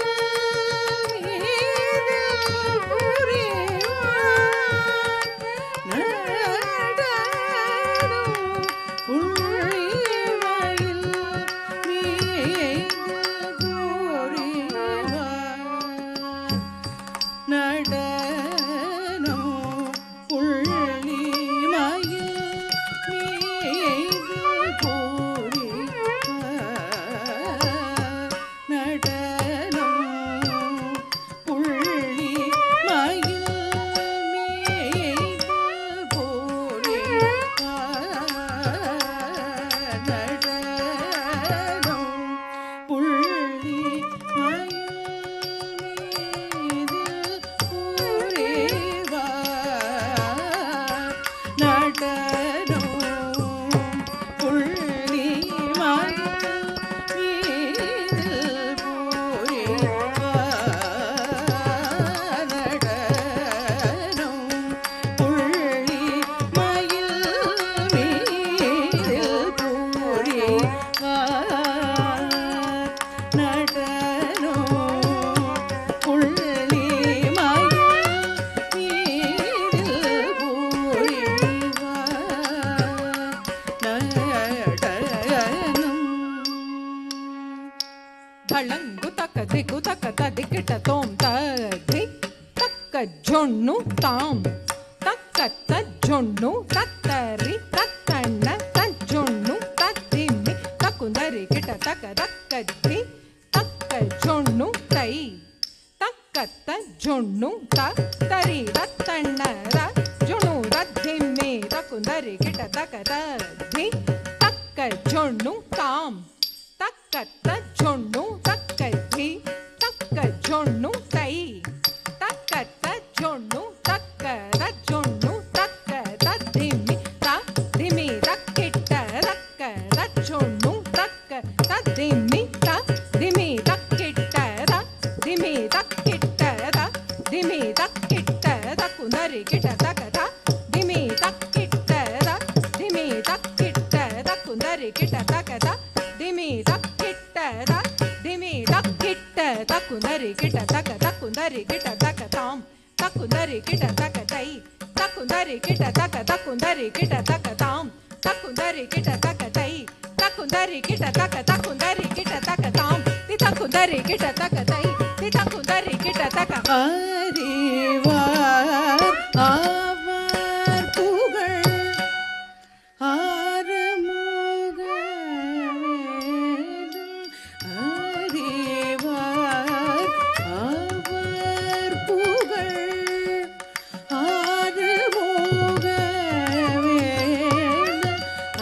நடனம் புள்ளி மயில் மீது புரிவார் நடனம் புள்ளி மயில் மீது புரிவார் நடனம் புள்ளி மயில் மீது புரிவார் நடனம் புள்ளி மயில் மீது புரிவார் நடனம் புள்ளி மயில் மீது புரிவார் நடனம் புள்ளி மயில் தளங்கு தக்க திக்கு தக்க ததிக்கிட்ட தோம் ததி தக்க ஜொன்னு தாம் தக்க தஜொன்னு தத்தரி தத்தண்ண தஜொன்னு தத்திமி தக்குந்தரி கிட்ட தக்க தக்கத்தி தக்க ஜொன்னு தை தக்க தஜொன்னு தத்தரி தத்தண்ண ஜொன்னு தத்திமி தக்குந்தரி கிட்ட தக்க ததி தக்க ஜொன்னு தாம் தக்க ஜொன்னு தக்கத்தி தக்க ஜொன்னு தை தக்க ஜொன்னு தக்க ஜொன்னு தக்க ததிமி ததிமி தக்கிட்ட தக்க ஜொன்னு தக்க ததிமி ததிமி தக்கிட்ட திமி தக்கிட்ட திமி தக்கிட்ட தக்குந்தரி கிட்ட தக்க திமி தக்கிட்ட திமி தக்கிட்ட தக்குந்தரி கிட்ட தக்க திமி தக்கிட்ட திமி தக்கிட்ட தக்குந்தரி கிட்ட தக்க தக்குந்தரி கிட்ட தக்க தாம் தக்குந்தரி கிட்ட தக்க தை தக்குந்தரி கிட்ட தக்க தக்குந்தரி கிட்ட தக்க தாம் தக்குந்தரி கிட்ட தக்க தை தக்குந்தரி கிட்ட தக்க தக்குந்தரி கிட்ட தக்க தாம் தி தக்குந்தரி கிட்ட தக்க தை தி தக்குந்தரி கிட்ட தக்க அறிவார் ஆவார் புகழ் ஆறுமுகவேலும் அறிவார் ஆவார் புகழ் ஆறுமுகவேலும்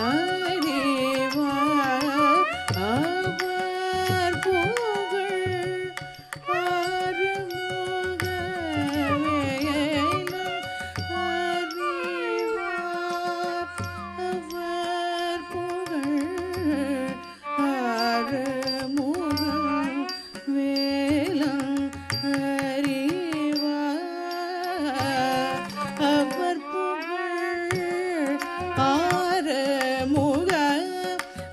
அறிவார் ஆவார் புகழ் ஆறுமுகவேலும் ஆறுமுக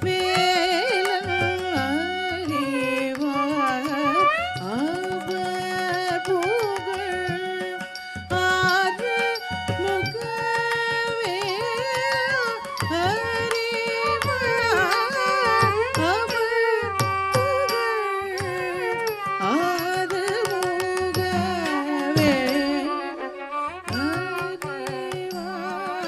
வேலன் அறிவார் அவர் புகழ். ஆறுமுக வேலன் அறிவார் அவர் புகழ். ஆறுமுக வேலன் அறிவார்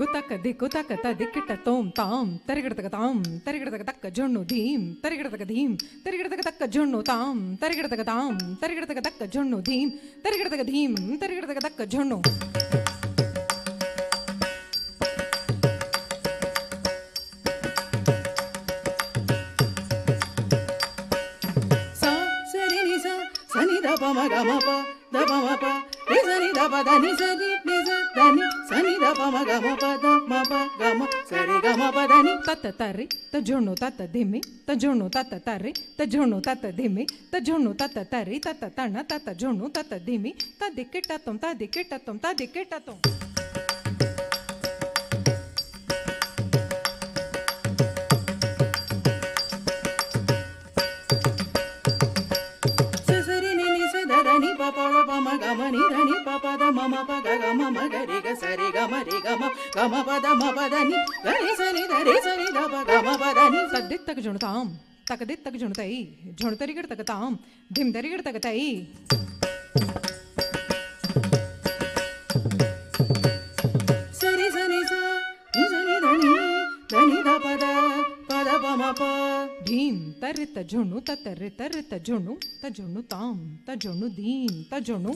ದಿಗುತಕ ದಿಗುತಕ ತದಿಕ್ಕಿಟ ತೋಂ ತಾಂ ತರಿಗಿಡತಕ ತಾಂ ತರಿಗಿಡತಕ ತಕ್ಕ ಜೊಣ್ಣು ಧೀಂ ತರಿಗಿಡತಕ ಧೀಂ ತರಿಗಿಡತಕ ತಕ್ಕ ಜೊಣ್ಣು ತಾಂ ತರಿಗಿಡತಕ ತಾಂ ತರಿಗಿಡತಕ ತಕ್ಕ ಜೊಣ್ಣು ಧೀಂ ತರಿಗಿಡತಕ ಧೀಂ ತರಿಗಿಡತಕ ತಕ್ಕ ಜೊಣ್ಣು ತತ್ತ ತರ್ರಿ ತಜೊಣ್ಣು ತತ್ತ ಧಿಮ್ಮಿ ತಜೊಣ್ಣು ತತ್ತ ತರ್ರಿ ತಜೊಣ್ಣು ತತ್ತ ಧಿಮ್ಮಿ ತಜೊಣ್ಣು ತತ್ತ ತರ್ರಿ ತತ್ತ ತಣ್ಣ ತತ್ತ ಜೊಣ್ಣು ತತ್ತ ಧಿಮ್ಮಿ ತದಿಕ್ಕಿಟ್ಟತ್ತೊಂ ತದಿಕ್ಕಿಟ್ಟತ್ತೊಂ ತದಿಕ್ಕಿಟ್ಟತ್ತೊಂ ತದ್ದಿತ್ತಕ ಜುಣತಾಂ ತಕದಿತ್ತಕ ಜುಣತೈ ಜುಣತರಿಗಿಡ ತಗತಾಂ ಧಿಮ್ದರಿಗಿಡ ತಗತೈ ಸರಿ ಸನಿ ಸ ಸನಿ ಧನಿ ಧನಿ ದ ಪದ ಪದ ಪಮ ಪ ಧೀಂ ತರಿತ ಜುಣು ತತ್ತರಿ ತರಿತ ಜುಣು ತಜುಣು ತಾಂ ತಜುಣು ಧೀಂ ತಜುಣು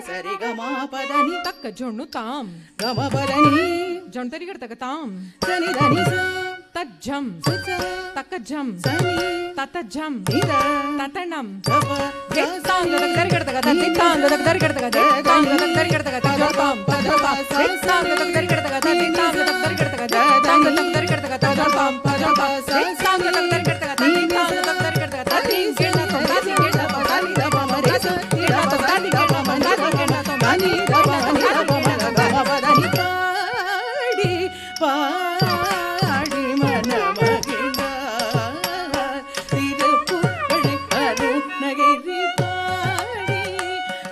ಸರಿ ಗಮ ಪದನಿ ತಕ್ಕ ಜೊಣ್ಣು ತಾಂ ಗಮ ಪದನಿ ಜೊಣ್ತರಿಗಿಡ ತಗತಾಂ ಸನಿ ಧನಿ ಸ ತಜ್ಜಂ ತಕ್ಕ ಜಂ ಸನಿ ತತ ಜಂ ನಿದ ತತಣಂ ಗಪ ದಿತ್ತಾಂಗದ ದರಿಗಿಡ ತಗದ ದಿತ್ತಾಂಗದ ದರಿಗಿಡ ತಗದ ದಿತ್ತಾಂಗದ ದರಿಗಿಡ ತಗದ ಜೊಪಾಂ ಪದಪಾಂ ದಿತ್ತಾಂಗದ ದರಿಗಿಡ ತಗದ ದಿತ್ತಾಂಗದ ದರಿಗಿಡ ತಗದ ದಿತ್ತಾಂಗದ ದರಿಗಿಡ ತಗದ ಜೊಪಾಂ ಪದಪಾಂ ದಿತ್ತಾಂಗದ ದರಿಗಿಡ ತಗದ ದಿತ್ತಾಂಗದ ದರಿಗಿಡ ತಗದ ದಿಂಗಿಡ ತಗದ ದಿಂಗಿಡ ಪದನಿ ದಪ ಮರಿಸ ಗಿಡ ತಗದ ಗಿಡ ಮನದ ಗಿಡ ತಗನಿ ದಪ ಮನಿದ ಪಮದ ಗಮ ಪದನಿ பாடி மன மகிழ திருப்புகழ் அருணகிரி பாடி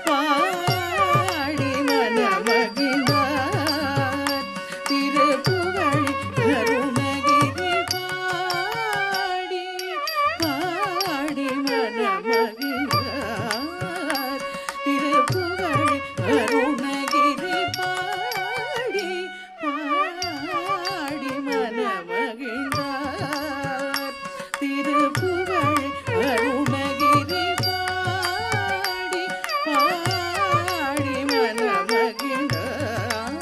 பாடி மன மகிழ திருப்புகழ் அருணகிரி பாடி பாடி மன மகிழ திருப்புகழ் அருணகிரி பாடி பாடி மன மகிழ்ந்தார் திருப்புகழ் அருணகிரி பாடி பாடி மன மகிழ்ந்தார்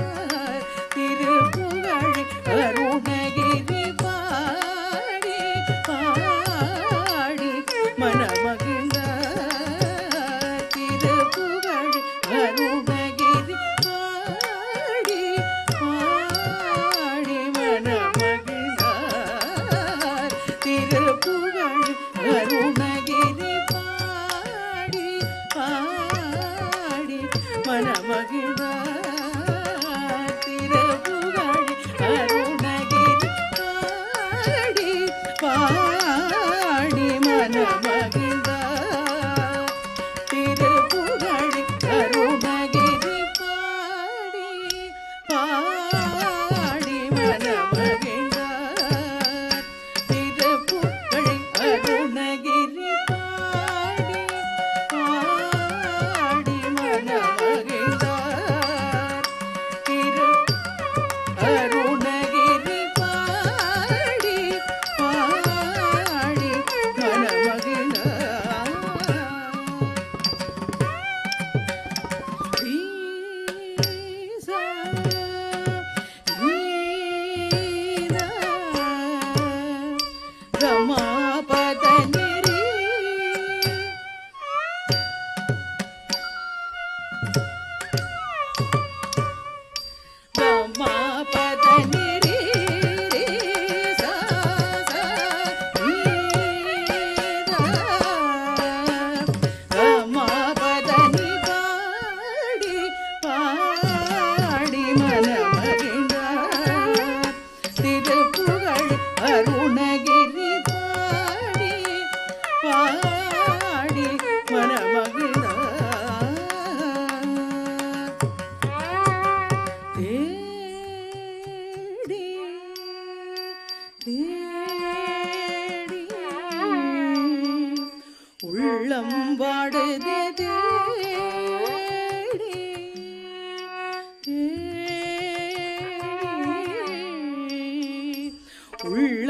திருப்புகழ் அருணகிரி பாடி பாடி மன மகிழ்ந்தார் திருப்புகழ் அருணகிரி பாடி பாடி மன மகிழ்ந்தார் திருப்புகழ் அருணகிரி பாடி பாடி மன மகிழ்ந்தார் திருப்புகழ் அருணகிரி பாடி பாடி மன மகிழ்ந்தார் திருப்புகழ் அருணகிரி பாடி பாடி மன மகிழ்ந்தார் திருப்புகழ் அருணகிரி பாடி பாடி மன மகிழ்ந்தார் திரு அருணகிரி பாடி பாடி மன மகிழ்ந்தார் ஈசா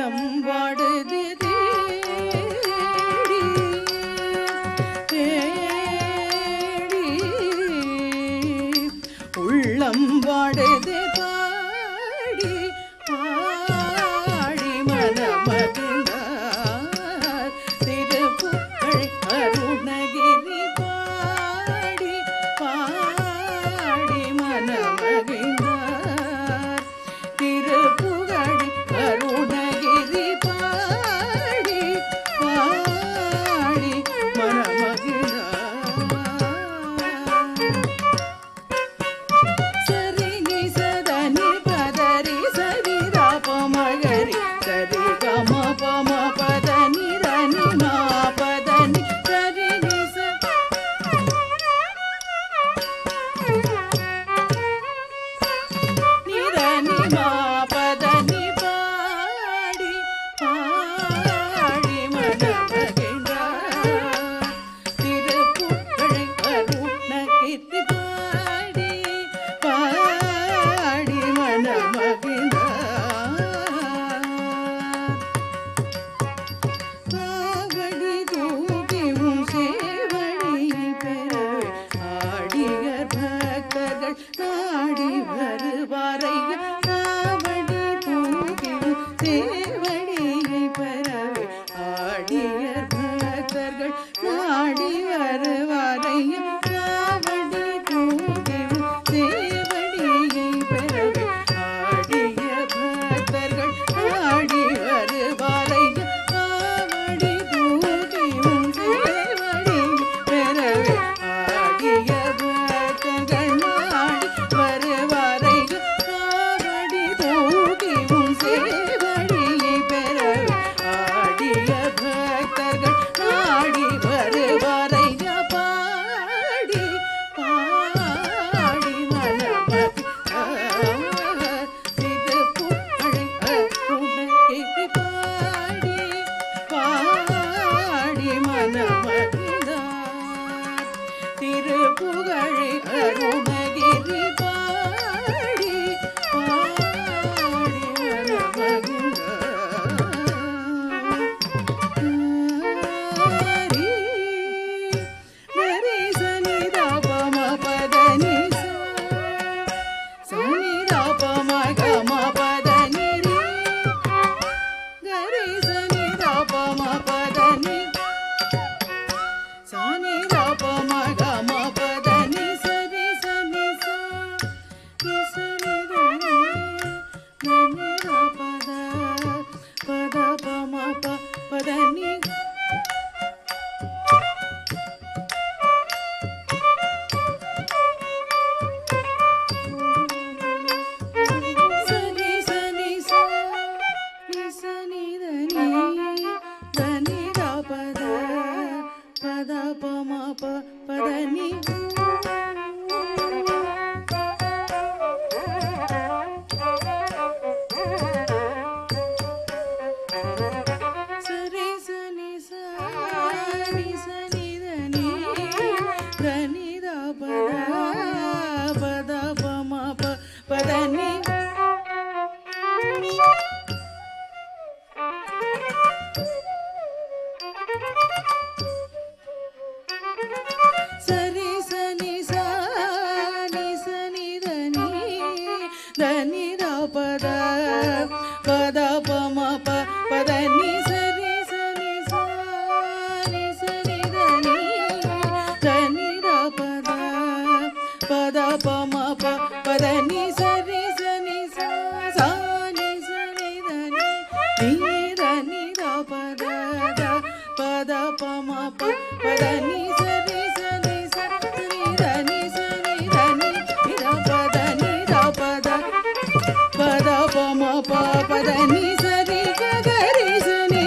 உள்ளம் வாடுது தேடி தேடி உள்ளம் வாடுது பாடி பாடி மனமகிழ்ந்தார் திருப்புகழ் அருணகிரி பாடி பாடி மனமகிழ்ந்தார் திருப்புகழ் அருணகிரி பாடி பாடி மனமகிழ்ந்தார் சரி நி சதனி பதரி சரி ராப மகரி சரி கம பம பதனி ரனி மா பதனி சரி நி நிரனி மா பதனி பாடி பாடி மனமகிழ்ந்தார் திருப்புகழ் அருணகிரி பாடி பாடி மனமகிழ்ந்தார் காவடி தூக்கியும் சேவடி பெறவே ஆடிய பக்தர்கள் நாடி வருவாரைய காவடி தூக்கியும் சேவடியை பெறவே ஆடிய பக்தர்கள் நாடி வருவாரைய காவடி தூக்கியும் சேவடியை பெறவே ஆடிய பக்தர்கள் நாடி வருவாரைய காவடி தூக்கியும் சேவடியை பெறவே ஆடிய பக்தர்கள் நாடி வருவாரைய காவடி தூக்கியும் சேவடியை பெறவே ஆடிய பக்தர்கள் நாடி வருவாரைய பாடி பாடி மனமகிழ்ந்தார் திருப்புகழ் அருணகிரி பாடி பாடி மனமகிழ்ந்தார் திருப்புகழ் அருணகிரி பாடி பாடி பதனி சனி சனி சனி சனி தனி பத பத பம பதனி சரி சனி சனி சனி தனி பத பத பம பதனி சரி சனி சனி சனி தனி பத பத பம பதனி சரி சனி சனி சனி தனி பத பத பம பதனி சரி சனி சனி சனி தனி பத பத பம பதனி சரி சனி சனி தனி பதனி பத பம பதனி சரி கரி சனி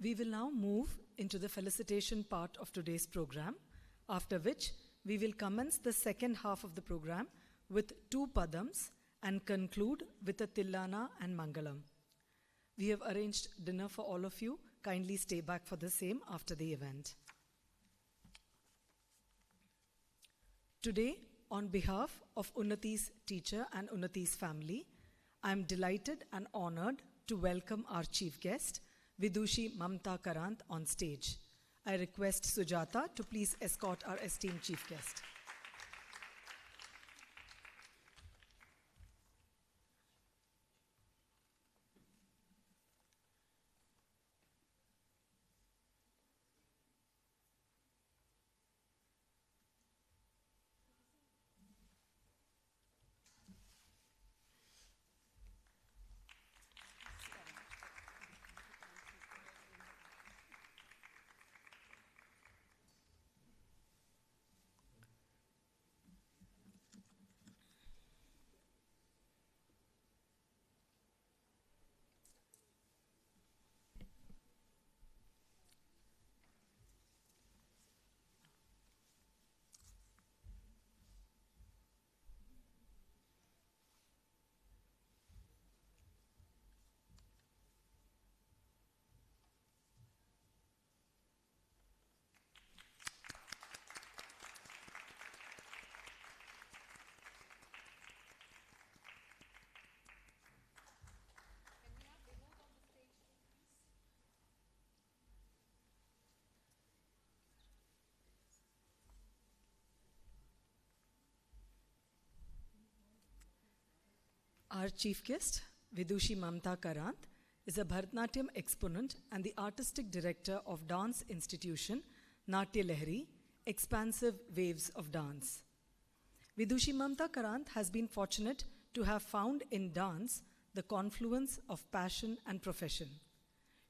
We will now move into the felicitation part of today's program, after which we will commence the second half of the program with 2 padams and conclude with a Tillana and Mangalam. We have arranged dinner for all of you. Kindly stay back for the same after the event. Today, on behalf of Unnathi's teacher and Unnathi's family, I am delighted and honored to welcome our chief guest, Vidushi Mamta Karant, on stage. I request Sujata to please escort our esteemed chief guest. Our chief guest, Vidushi Mamta Karant, is a Bharatanatyam exponent and the artistic director of dance institution Natya Lahari, Expansive Waves of Dance. Vidushi Mamta Karant has been fortunate to have found in dance the confluence of passion and profession.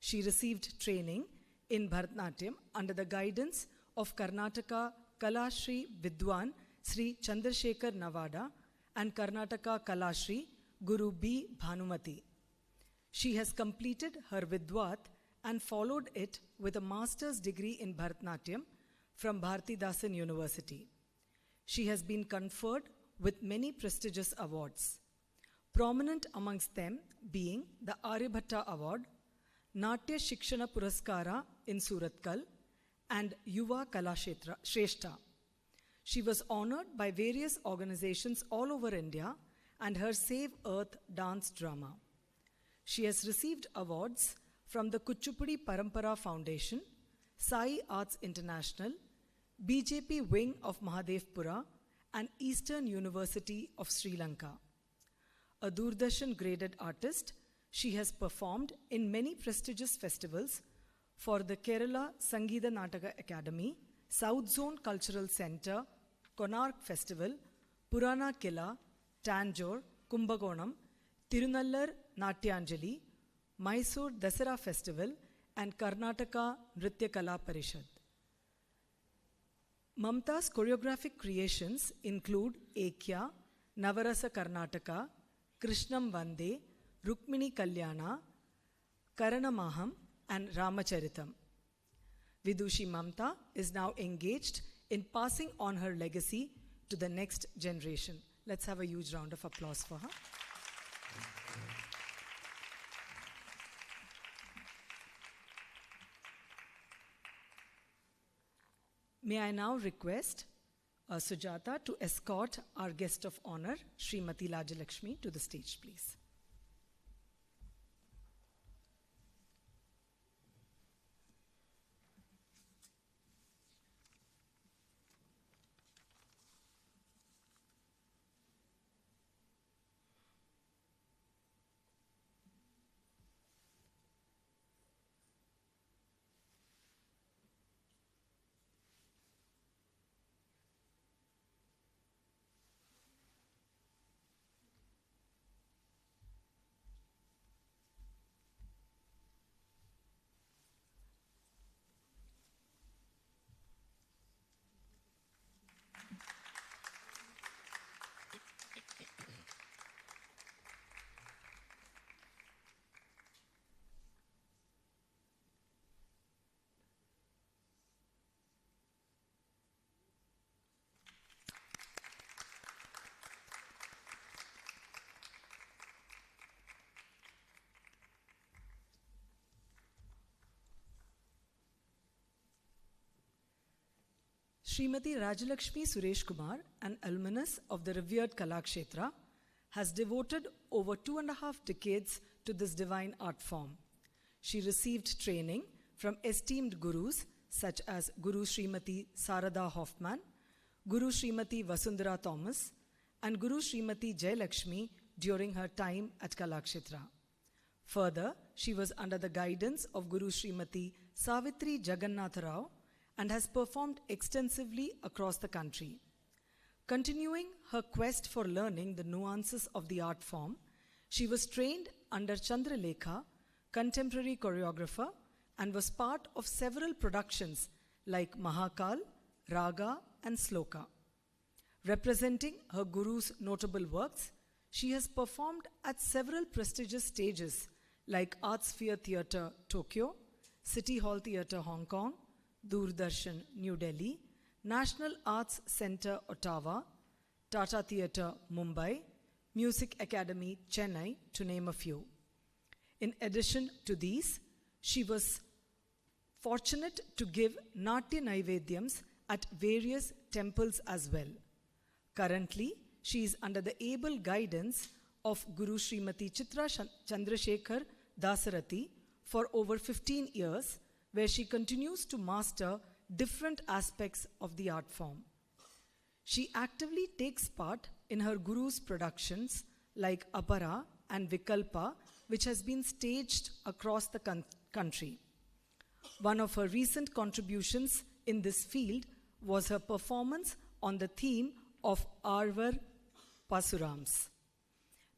She received training in Bharatanatyam under the guidance of Karnataka Kalashri Vidwan Sri Chandrasekhar Navada and Karnataka Kalashri Guru B. Bhanumati. She has completed her Vidwat and followed it with a master's degree in Bharatanatyam from Bharatidasan University. She has been conferred with many prestigious awards, prominent amongst them being the Aryabhatta Award, Natya Shikshana Puraskara in Suratkal, and Yuva Kalashetra Shrestha. She was honored by various organizations all over India and her Save Earth dance drama. She has received awards from the Kuchipudi Parampara Foundation, Sai Arts International, BJP wing of Mahadevpura, and Eastern University of Sri Lanka. A Doordarshan graded artist, she has performed in many prestigious festivals for the Kerala Sangeeta Nataka Academy, South Zone Cultural Center, Konark Festival, Purana Killa, Tanjore, Kumbakonam, Tirunallar Natyanjali, Mysore Dasara Festival, and Karnataka Nrityakala Parishad. Mamta's choreographic creations include Ekya, Navarasa Karnataka, Krishnam Vande, Rukmini Kalyana, Karanamaham, and Ramacharitam. Vidushi Mamta is now engaged in passing on her legacy to the next generation. Let's have a huge round of applause for her. May I now request Sujata to escort our guest of honor, Srimati Lajalakshmi, to the stage, please. Srimati Rajalakshmi Suresh Kumar, an alumnus of the revered Kalakshetra, has devoted over 2.5 decades to this divine art form. She received training from esteemed gurus such as Guru Srimati Sarada Hoffman, Guru Srimati Vasundhara Thomas, and Guru Srimati Jayalakshmi during her time at Kalakshetra. Further, she was under the guidance of Guru Srimati Savitri Jagannatha Rao and has performed extensively across the country. Continuing her quest for learning the nuances of the art form, she was trained under Chandralekha, contemporary choreographer, and was part of several productions like Mahakal, Raga, and Sloka. Representing her guru's notable works, she has performed at several prestigious stages like Artsphere Theatre, Tokyo, City Hall Theatre, Hong Kong, Doordarshan, New Delhi, National Arts Centre, Ottawa, Tata Theatre, Mumbai, Music Academy, Chennai, to name a few. In addition to these, she was fortunate to give Natya Naivedyams at various temples as well. Currently, she is under the able guidance of Guru Srimati Chitra Chandrasekhar Dasarathi for over 15 years, where she continues to master different aspects of the art form. She actively takes part in her guru's productions like Apara and Vikalpa, which has been staged across the country. One of her recent contributions in this field was her performance on the theme of Arvar Pasurams.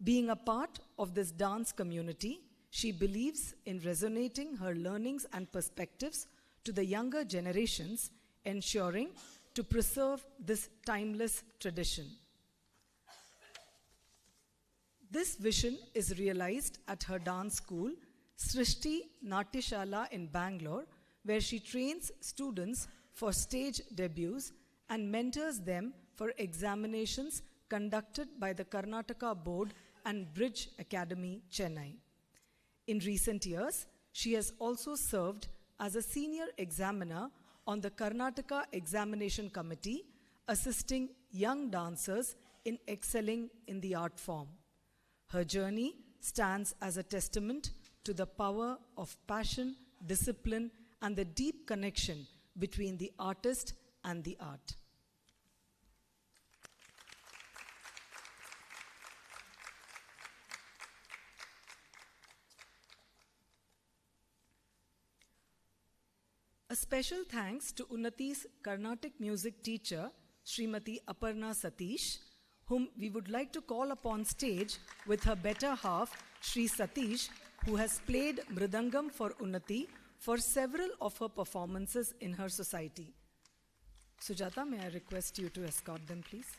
Being a part of this dance community, she believes in resonating her learnings and perspectives to the younger generations, ensuring to preserve this timeless tradition. This vision is realized at her dance school, Srishti Natyashala in Bangalore, where she trains students for stage debuts and mentors them for examinations conducted by the Karnataka Board and Bridge Academy, Chennai. In recent years, she has also served as a senior examiner on the Karnataka Examination Committee, assisting young dancers in excelling in the art form. Her journey stands as a testament to the power of passion, discipline, and the deep connection between the artist and the art. A special thanks to Unnathi's Carnatic music teacher, Srimati Aparna Satish, whom we would like to call upon stage with her better half, Sri Satish, who has played Mridangam for Unnathi for several of her performances in her society. Sujata, may I request you to escort them, please?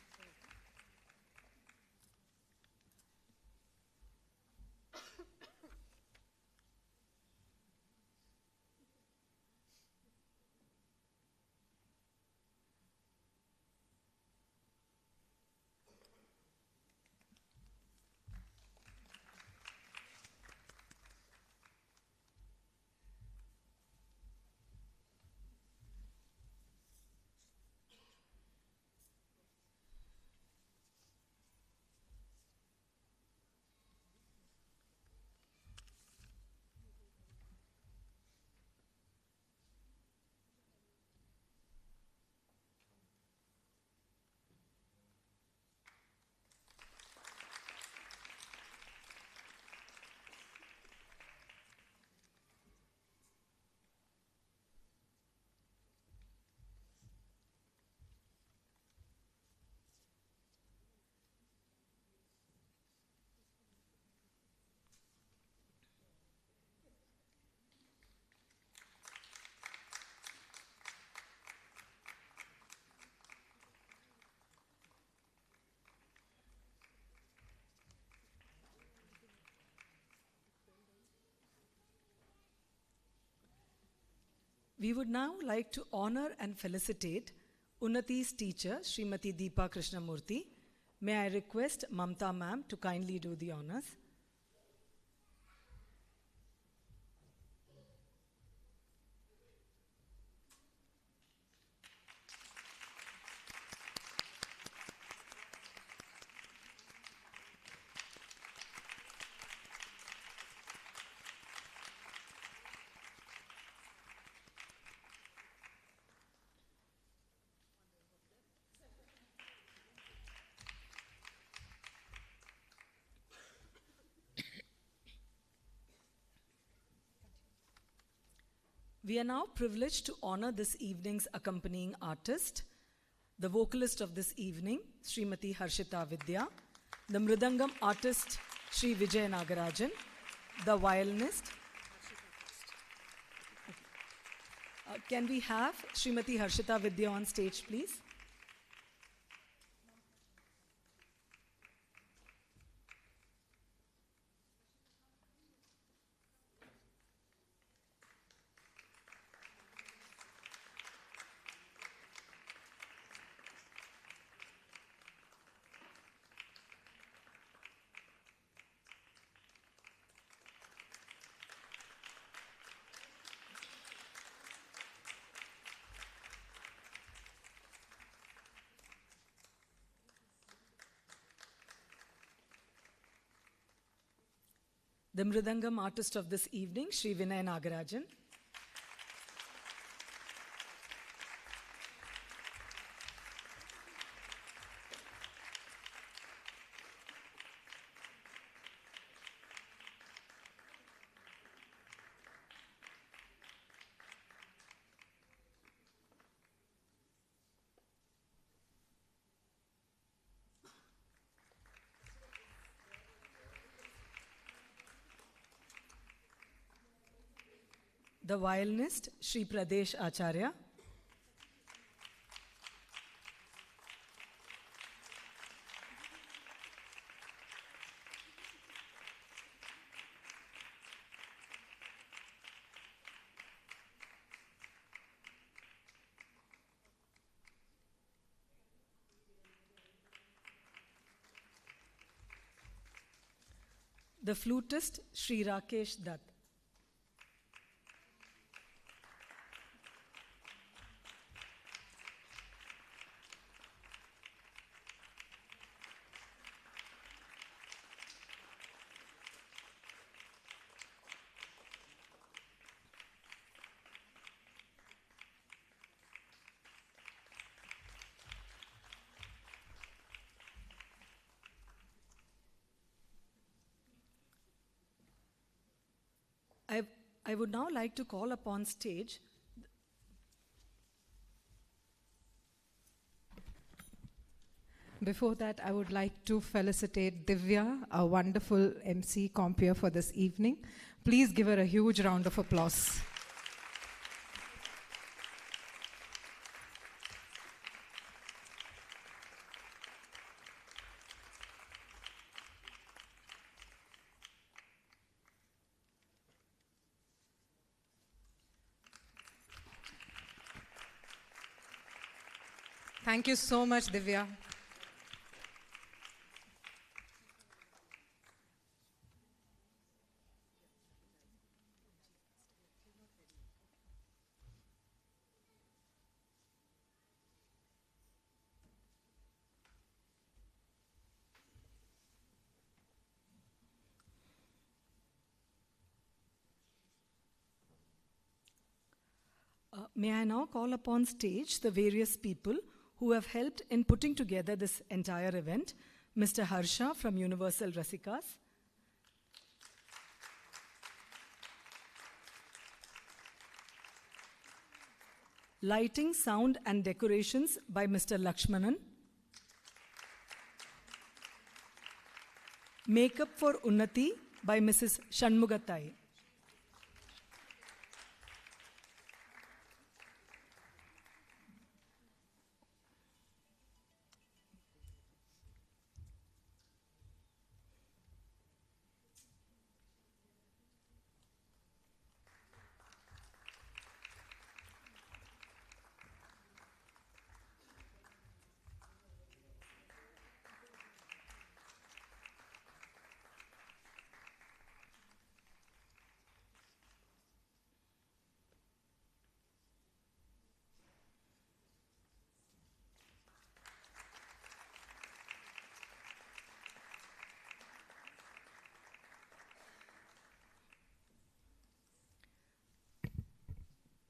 We would now like to honor and felicitate Unnathi's teacher, Smt.Deepa Krishnamurthy. May I request Mamta ma'am to kindly do the honors. We are now privileged to honor this evening's accompanying artist, the vocalist of this evening, Srimati Harshita Vidya, the Mridangam artist, Sri Vijay Nagarajan, the violinist. Can we have Srimati Harshita Vidya on stage, please? The Mridangam artist of this evening, Sri Vinay Nagarajan. The violinist, Sri Pradesh Acharya. The flutist, Sri Rakesh Dutt. I would now like to call upon stage Before that, I would like to felicitate Divya, a wonderful MC compeer for this evening. Please give her a huge round of applause. Thank you so much, Divya. May I now call upon stage the various people who have helped in putting together this entire event. Mr. Harsha from Universal Rasikas, lighting, sound and decorations by Mr. Lakshmanan, makeup for Unnati by Mrs. Shanmugatai,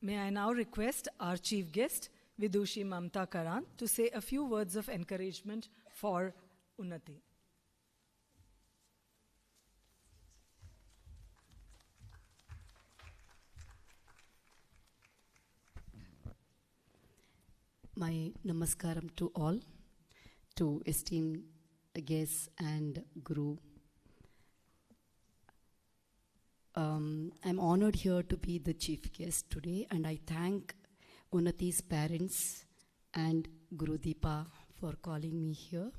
May I now request our chief guest, Vidushi Mamta Karan, to say a few words of encouragement for Unnati. My namaskaram to all, to esteemed guests and Guru. I'm honored here to be the chief guest today, and I thank Unnathi's parents and Guru Deepa for calling me here.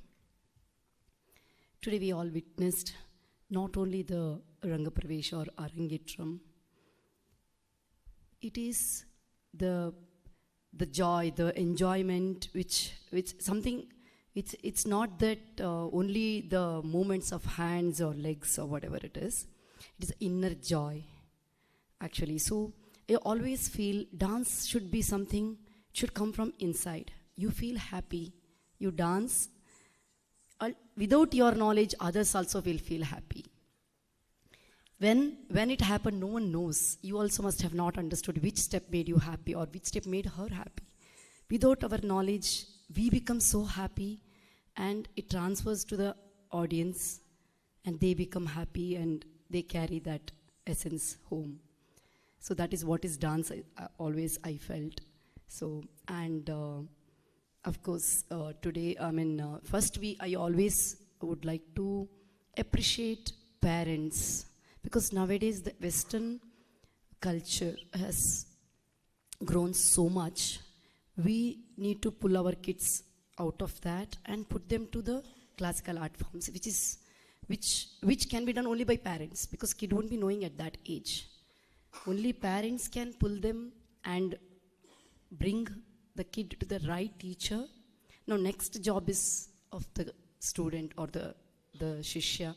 Today we all witnessed not only the Rangapravesh or Arangetram, it is the joy, the enjoyment, which something, it's not that only the movements of hands or legs or whatever it is inner joy, actually. So I always feel dance should be something, should come from inside. You feel happy, you dance. Without your knowledge, others also will feel happy. When it happened, no one knows. You also must have not understood which step made you happy or which step made her happy. Without our knowledge, we become so happy and it transfers to the audience and they become happy and they carry that essence home. So that is what is dance, I felt. So, and of course, today, first I always would like to appreciate parents, because nowadays the Western culture has grown so much. We need to pull our kids out of that and put them to the classical art forms, which can be done only by parents, because kid won't be knowing at that age. Only parents can pull them and bring the kid to the right teacher. Now next job is of the student or the shishya,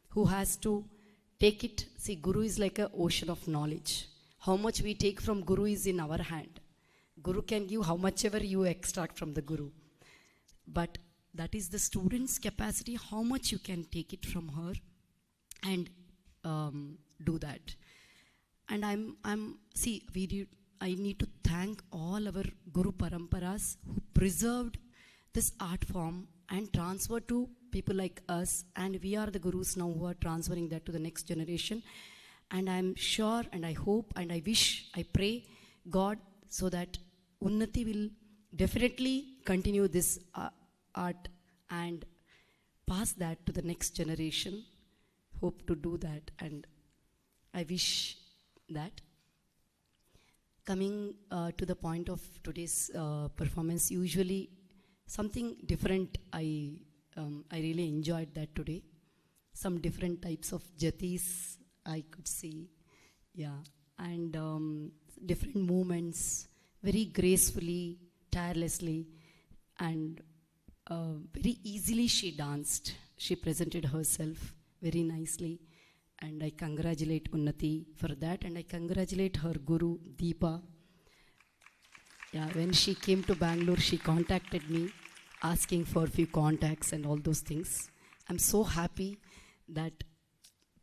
who has to take it. See, Guru is like an ocean of knowledge. How much we take from Guru is in our hand. Guru can give how much ever you extract from the Guru. But that is the student's capacity, how much you can take it from her and do that. And I need to thank all our Guru Paramparas who preserved this art form and transferred to people like us, and we are the Gurus now who are transferring that to the next generation. And I'm sure and I hope and I wish, I pray God so that Unnathi will definitely continue this art and pass that to the next generation. Hope to do that, and I wish that. Coming to the point of today's performance, usually something different, I really enjoyed that today. Some different types of jatis I could see, yeah, and different movements, very gracefully, tirelessly, and very easily she danced. She presented herself very nicely, and I congratulate Unnathi for that, and I congratulate her Guru Deepa. Yeah, when she came to Bangalore, she contacted me, asking for a few contacts and all those things. I'm so happy that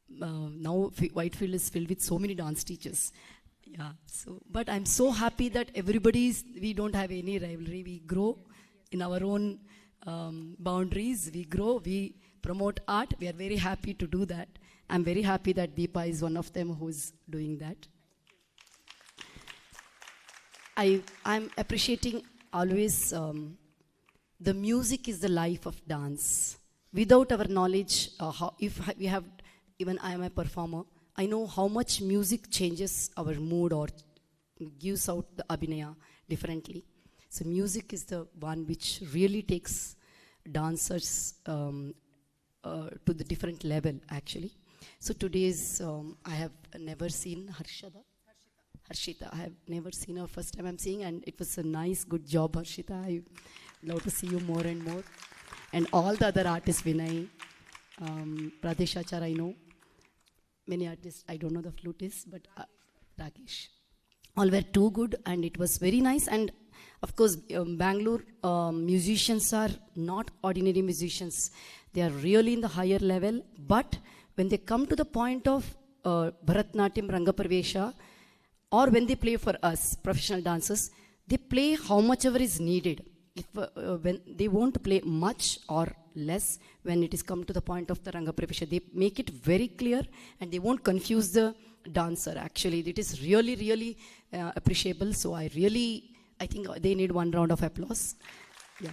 now Whitefield is filled with so many dance teachers. Yeah, so, but I'm so happy that we don't have any rivalry. We grow in our own boundaries. We grow, we promote art. We are very happy to do that. I'm very happy that Deepa is one of them who's doing that. I'm appreciating always the music is the life of dance. Without our knowledge, even I am a performer, I know how much music changes our mood or gives out the abhinaya differently. So music is the one which really takes dancers to the different level, actually. So today's, I have never seen Harshita. I have never seen her, first time I'm seeing, and it was a nice, good job, Harshita. I love to see you more and more. And all the other artists, Vinay, Pradesh Achar, I know. Many artists, I don't know the flutist, but Rakesh. All were too good, and it was very nice. And of course, Bangalore musicians are not ordinary musicians. They are really in the higher level, but when they come to the point of Bharatanatyam Rangapravesha, or when they play for us, professional dancers, they play how much ever is needed. When they won't play much or less when it is come to the point of the Rangapravesha. They make it very clear and they won't confuse the dancer, actually. It is really, really appreciable. So I really I think they need one round of applause. Yeah.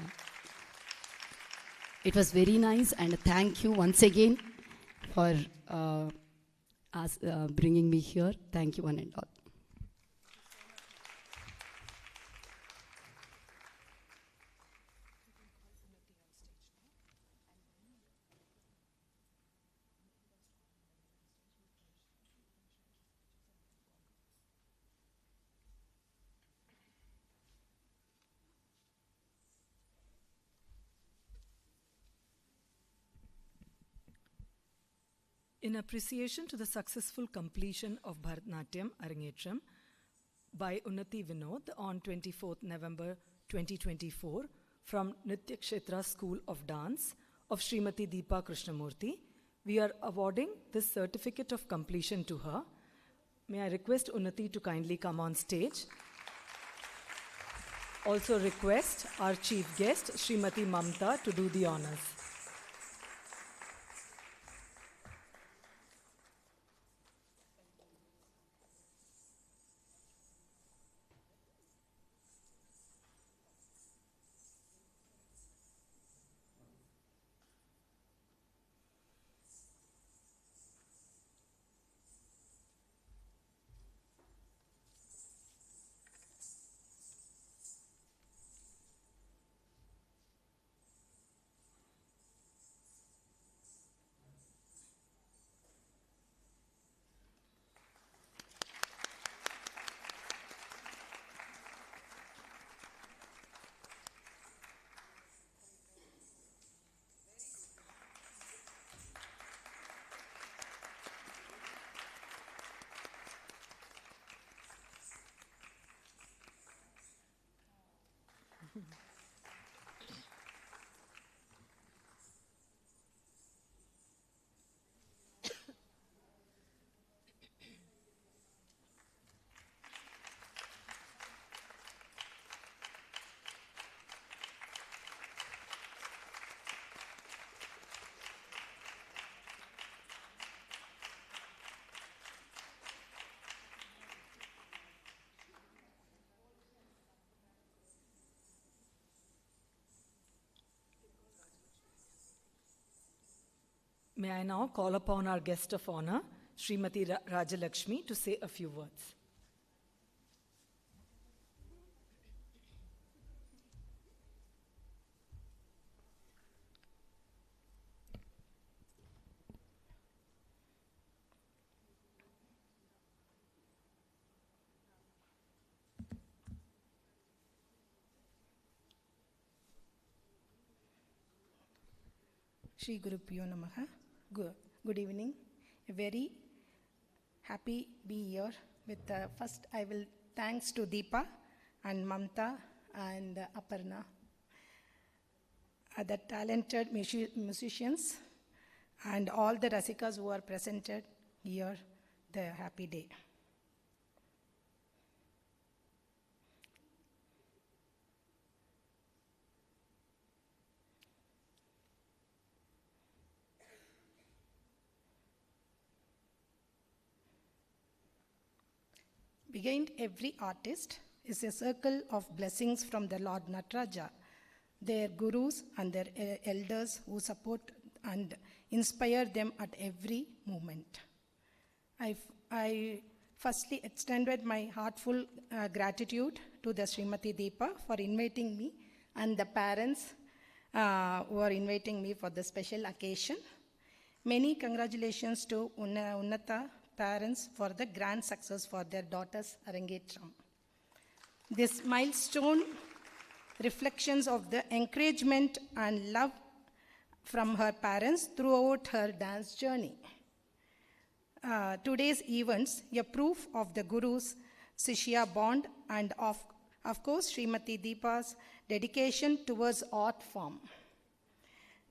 It was very nice, and thank you once again for bringing me here. Thank you one and all. In appreciation to the successful completion of Bharatanatyam Arangetram by Unnathi Vinod on 24th November 2024 from NRITYAKSHETRA School of Dance of Smt.Deepa Krishnamurthy, we are awarding this certificate of completion to her. May I request Unnathi to kindly come on stage. Also request our chief guest, Srimati Mamta, to do the honors. May I now call upon our guest of honor, Srimati Rajalakshmi, to say a few words. Shri Guru Pyo Namaha. Good evening. A very happy be here with first I will thanks to Deepa and Mamta and Aparna, the talented musicians and all the Rasikas who are presented here the happy day. Behind every artist is a circle of blessings from the Lord Nataraja, their gurus and their elders who support and inspire them at every moment. I firstly extended my heartful gratitude to the Srimati Deepa for inviting me and the parents who are inviting me for the special occasion. Many congratulations to Unnatha parents for the grand success for their daughter's Arangetram. This milestone reflections of the encouragement and love from her parents throughout her dance journey. Today's events are proof of the Guru's Shishya bond and of course Srimati Deepa's dedication towards art form.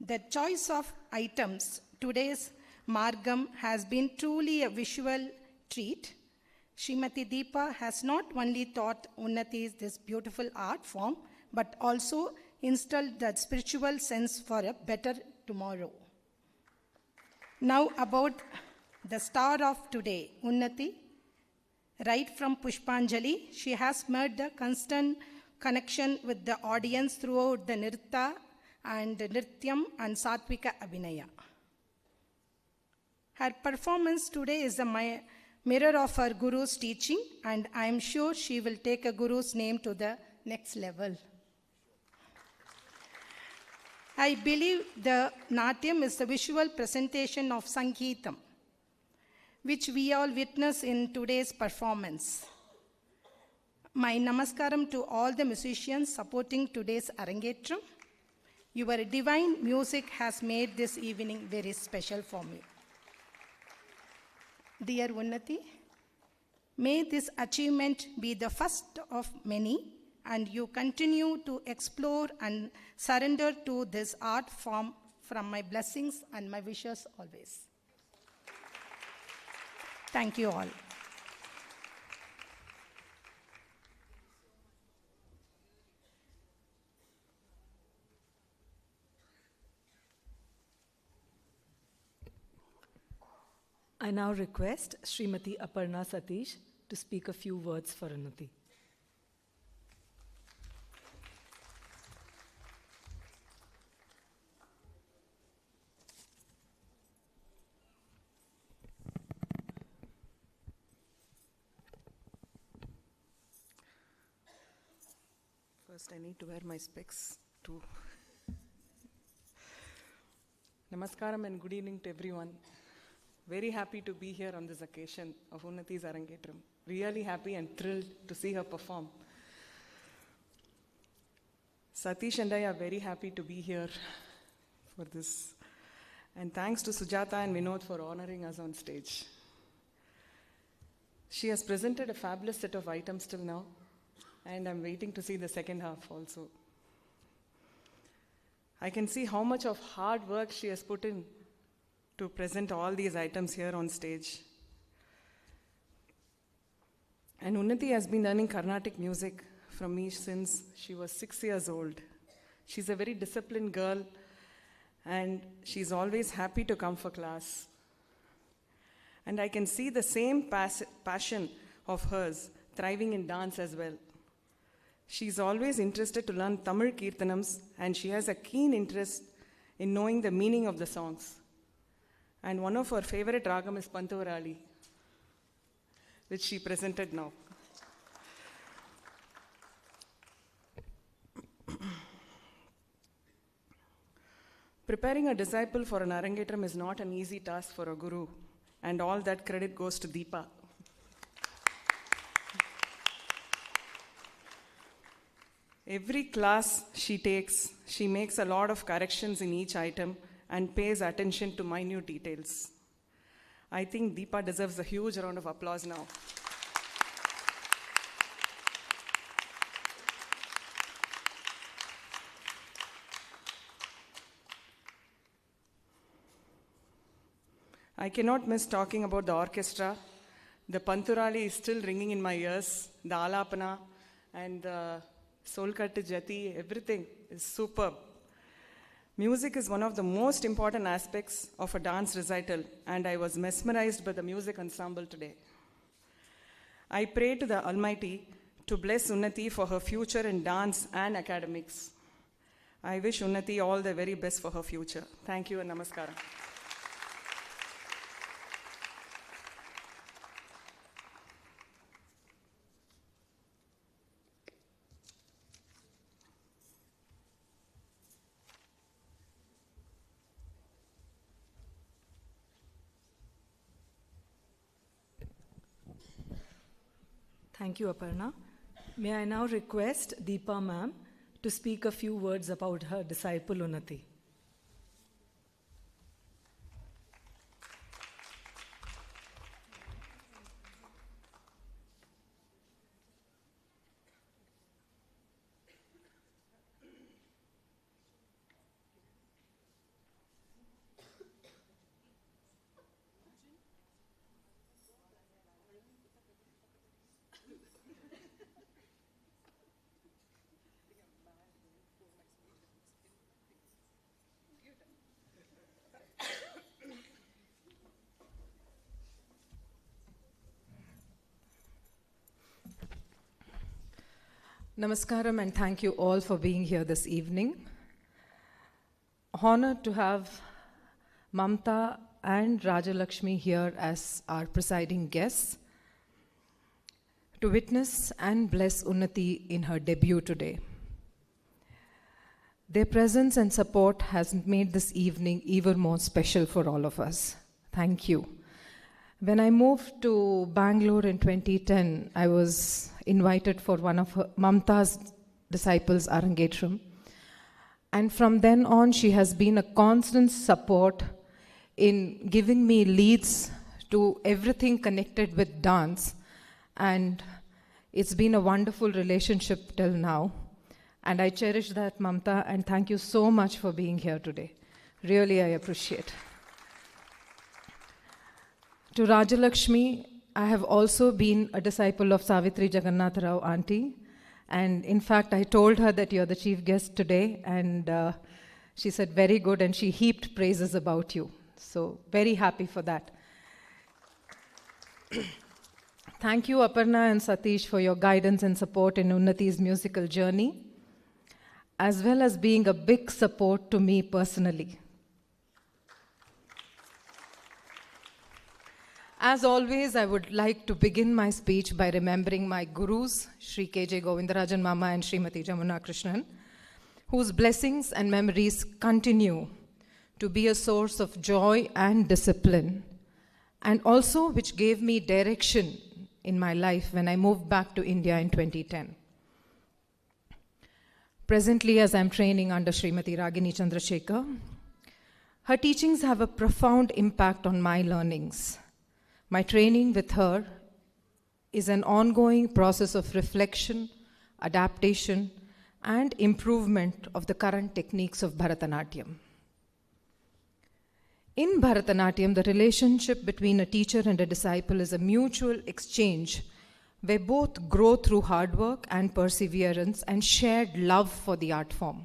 The choice of items today's Margam has been truly a visual treat. Srimati Deepa has not only taught Unnathi this beautiful art form, but also instilled that spiritual sense for a better tomorrow. Now about the star of today, Unnathi. Right from Pushpanjali, she has made the constant connection with the audience throughout the Nirta and Nrityam and Satvika Abhinaya. Her performance today is a mirror of her Guru's teaching, and I am sure she will take a Guru's name to the next level. I believe the Natyam is the visual presentation of Sangeetam, which we all witness in today's performance. My namaskaram to all the musicians supporting today's Arangetram. Your divine music has made this evening very special for me. Dear Unnati, may this achievement be the first of many, and you continue to explore and surrender to this art form. From my blessings and my wishes always. Thank you all. I now request Srimati Aparna Satish to speak a few words for Unnati. First, I need to wear my specs too. Namaskaram and good evening to everyone. Very happy to be here on this occasion of Unnathi's Arangetram. Really happy and thrilled to see her perform. Satish and I are very happy to be here for this. And thanks to Sujata and Vinod for honoring us on stage. She has presented a fabulous set of items till now, and I'm waiting to see the second half also. I can see how much of hard work she has put in to present all these items here on stage. And Unnathi has been learning Carnatic music from me since she was 6 years old. She's a very disciplined girl, and she's always happy to come for class. And I can see the same passion of hers thriving in dance as well. She's always interested to learn Tamil Kirtanams, and she has a keen interest in knowing the meaning of the songs. And one of her favorite ragam is Pantuvarali, which she presented now. Preparing a disciple for an Arangetram is not an easy task for a guru, and all that credit goes to Deepa. Every class she takes, she makes a lot of corrections in each item and pays attention to minute details. I think Deepa deserves a huge round of applause now. I cannot miss talking about the orchestra. The Panturali is still ringing in my ears. The Alapana and the Solkattu Jati, everything is superb. Music is one of the most important aspects of a dance recital, and I was mesmerized by the music ensemble today. I pray to the Almighty to bless Unnathi for her future in dance and academics. I wish Unnathi all the very best for her future. Thank you and namaskaram. Thank you, Aparna. May I now request Deepa ma'am to speak a few words about her disciple Unnati. Namaskaram and thank you all for being here this evening. Honored to have Mamta and Rajalakshmi here as our presiding guests to witness and bless Unnati in her debut today. Their presence and support has made this evening even more special for all of us. Thank you. When I moved to Bangalore in 2010, I was invited for one of Mamta's disciples' Arangetram. And from then on, she has been a constant support in giving me leads to everything connected with dance. And it's been a wonderful relationship till now. And I cherish that, Mamta, and thank you so much for being here today. Really, I appreciate. To Rajalakshmi, I have also been a disciple of Savitri Jagannath Rao auntie. And in fact, I told her that you're the chief guest today. And she said, very good. And she heaped praises about you. So very happy for that. Thank you, Aparna and Satish, for your guidance and support in Unnati's musical journey, as well as being a big support to me personally. As always, I would like to begin my speech by remembering my gurus, Sri K.J. Govindarajan Mama and Srimati Jamuna Krishnan, whose blessings and memories continue to be a source of joy and discipline, and also which gave me direction in my life when I moved back to India in 2010. Presently, as I'm training under Srimati Ragini Chandrasekhar, her teachings have a profound impact on my learnings. My training with her is an ongoing process of reflection, adaptation, and improvement of the current techniques of Bharatanatyam. In Bharatanatyam, the relationship between a teacher and a disciple is a mutual exchange where both grow through hard work and perseverance and shared love for the art form.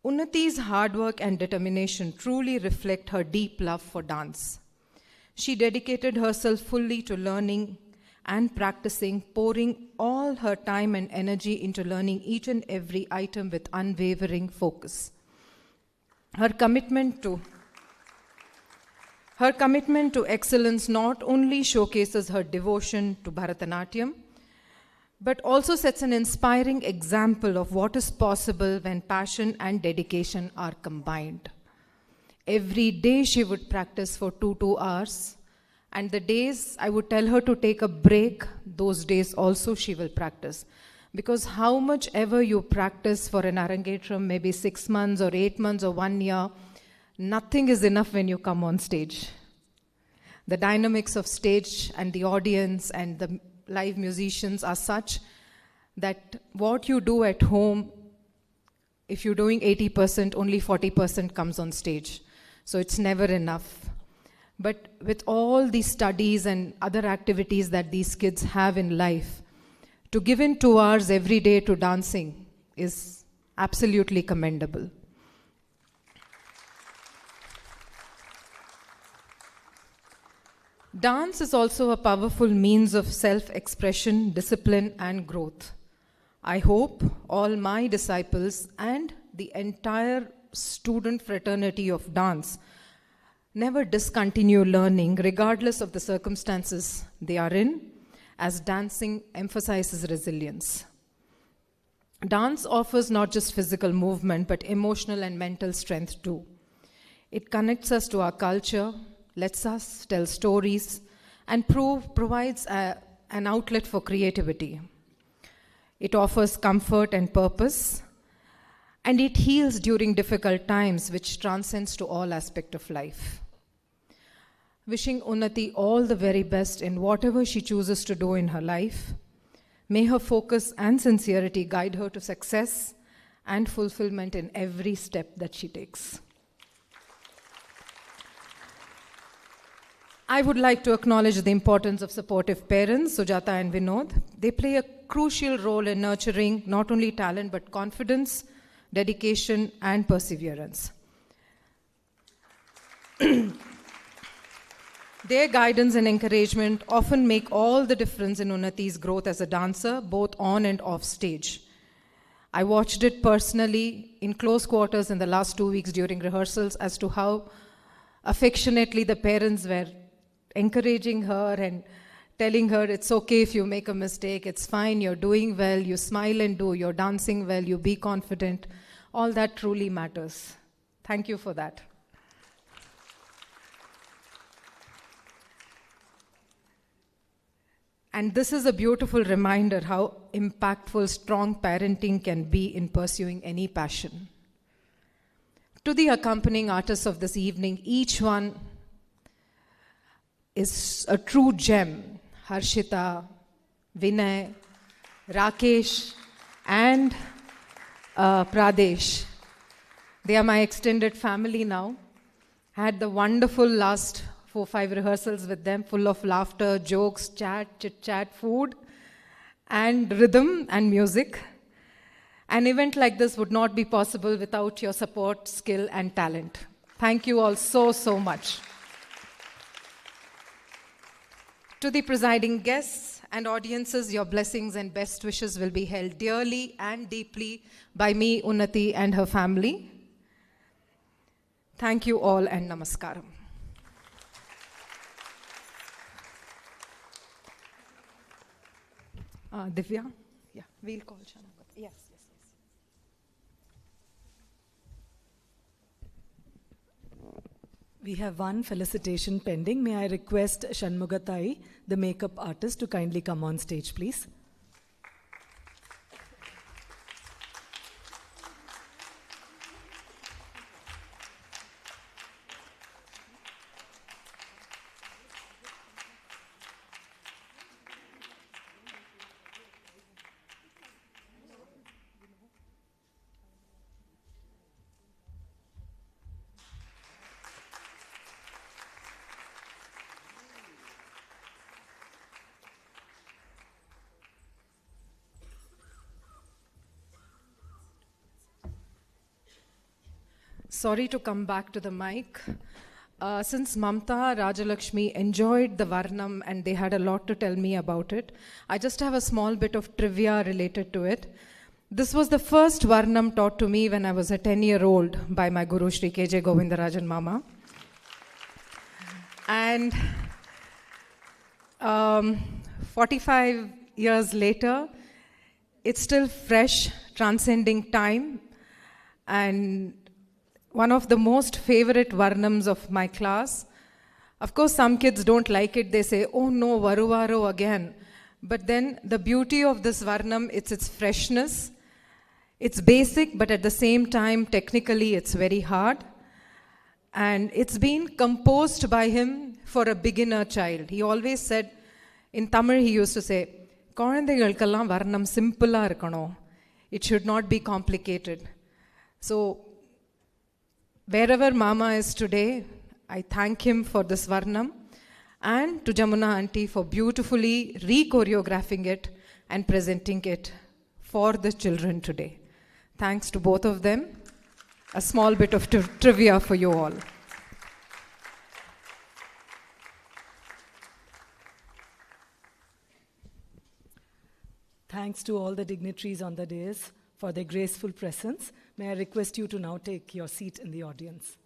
Unnati's hard work and determination truly reflect her deep love for dance. She dedicated herself fully to learning and practicing, pouring all her time and energy into learning each and every item with unwavering focus. Her commitment to excellence not only showcases her devotion to Bharatanatyam, but also sets an inspiring example of what is possible when passion and dedication are combined. Every day she would practice for 2 hours, and the days I would tell her to take a break, those days also she will practice. Because how much ever you practice for an Arangetram, maybe 6 months or 8 months or 1 year, nothing is enough when you come on stage. The dynamics of stage and the audience and the live musicians are such that what you do at home, if you're doing 80%, only 40% comes on stage. So it's never enough. But with all these studies and other activities that these kids have in life, to give in 2 hours every day to dancing is absolutely commendable. Dance is also a powerful means of self-expression, discipline, and growth. I hope all my disciples and the entire student fraternity of dance never discontinue learning, regardless of the circumstances they are in, as dancing emphasizes resilience. Dance offers not just physical movement, but emotional and mental strength too. It connects us to our culture, lets us tell stories, and provides an outlet for creativity. It offers comfort and purpose, and it heals during difficult times, which transcends to all aspects of life. Wishing Unnati all the very best in whatever she chooses to do in her life. May her focus and sincerity guide her to success and fulfillment in every step that she takes. I would like to acknowledge the importance of supportive parents, Sujata and Vinod. They play a crucial role in nurturing not only talent, but confidence, dedication, and perseverance. Their guidance and encouragement often make all the difference in Unnathi's growth as a dancer, both on and off stage. I watched it personally in close quarters in the last 2 weeks during rehearsals as to how affectionately the parents were encouraging her and telling her it's okay if you make a mistake, it's fine, you're doing well, you smile and do, you're dancing well, you be confident. All that truly matters. Thank you for that. And this is a beautiful reminder how impactful strong parenting can be in pursuing any passion. To the accompanying artists of this evening, each one is a true gem. Harshita, Vinay, Rakesh, and Pradesh. They are my extended family now. I had the wonderful last 4-5 rehearsals with them, full of laughter, jokes, chat, chit-chat, food, and rhythm and music. An event like this would not be possible without your support, skill, and talent. Thank you all so, so much. To the presiding guests and audiences, your blessings and best wishes will be held dearly and deeply by me, Unnathi, and her family. Thank you all and namaskaram. Divya? Yeah, we'll call Shana. Yes. We have one felicitation pending. May I request Shanmugatai, the makeup artist, to kindly come on stage, please. Sorry to come back to the mic. Since Mamta, Rajalakshmi enjoyed the Varnam and they had a lot to tell me about it, I just have a small bit of trivia related to it. This was the first Varnam taught to me when I was a 10-year-old by my Guru Shri K.J. Govindarajan Mama. And 45 years later, it's still fresh, transcending time, and one of the most favorite Varnams of my class. Of course, some kids don't like it. They say, oh no, Varu again. But then the beauty of this Varnam, it's its freshness. It's basic, but at the same time, technically, it's very hard. And it's been composed by him for a beginner child. He always said, in Tamil, he used to say, "Kolandigalkkallam Varnam simple ah irukano. It should not be complicated." So, wherever Mama is today, I thank him for this Varnam, and to Jamuna Auntie for beautifully re-choreographing it and presenting it for the children today. Thanks to both of them. A small bit of trivia for you all. Thanks to all the dignitaries on the dais for their graceful presence. May I request you to now take your seat in the audience.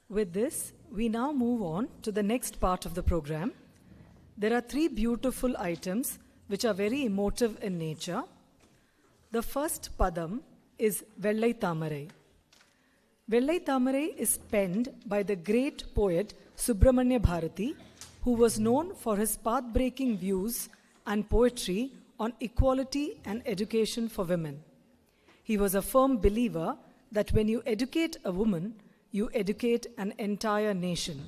With this, we now move on to the next part of the program. There are 3 beautiful items which are very emotive in nature. The first padam is Vellai Thamarai. Vellai Thamarai is penned by the great poet Subramanya Bharati, who was known for his path-breaking views and poetry on equality and education for women. He was a firm believer that when you educate a woman, you educate an entire nation.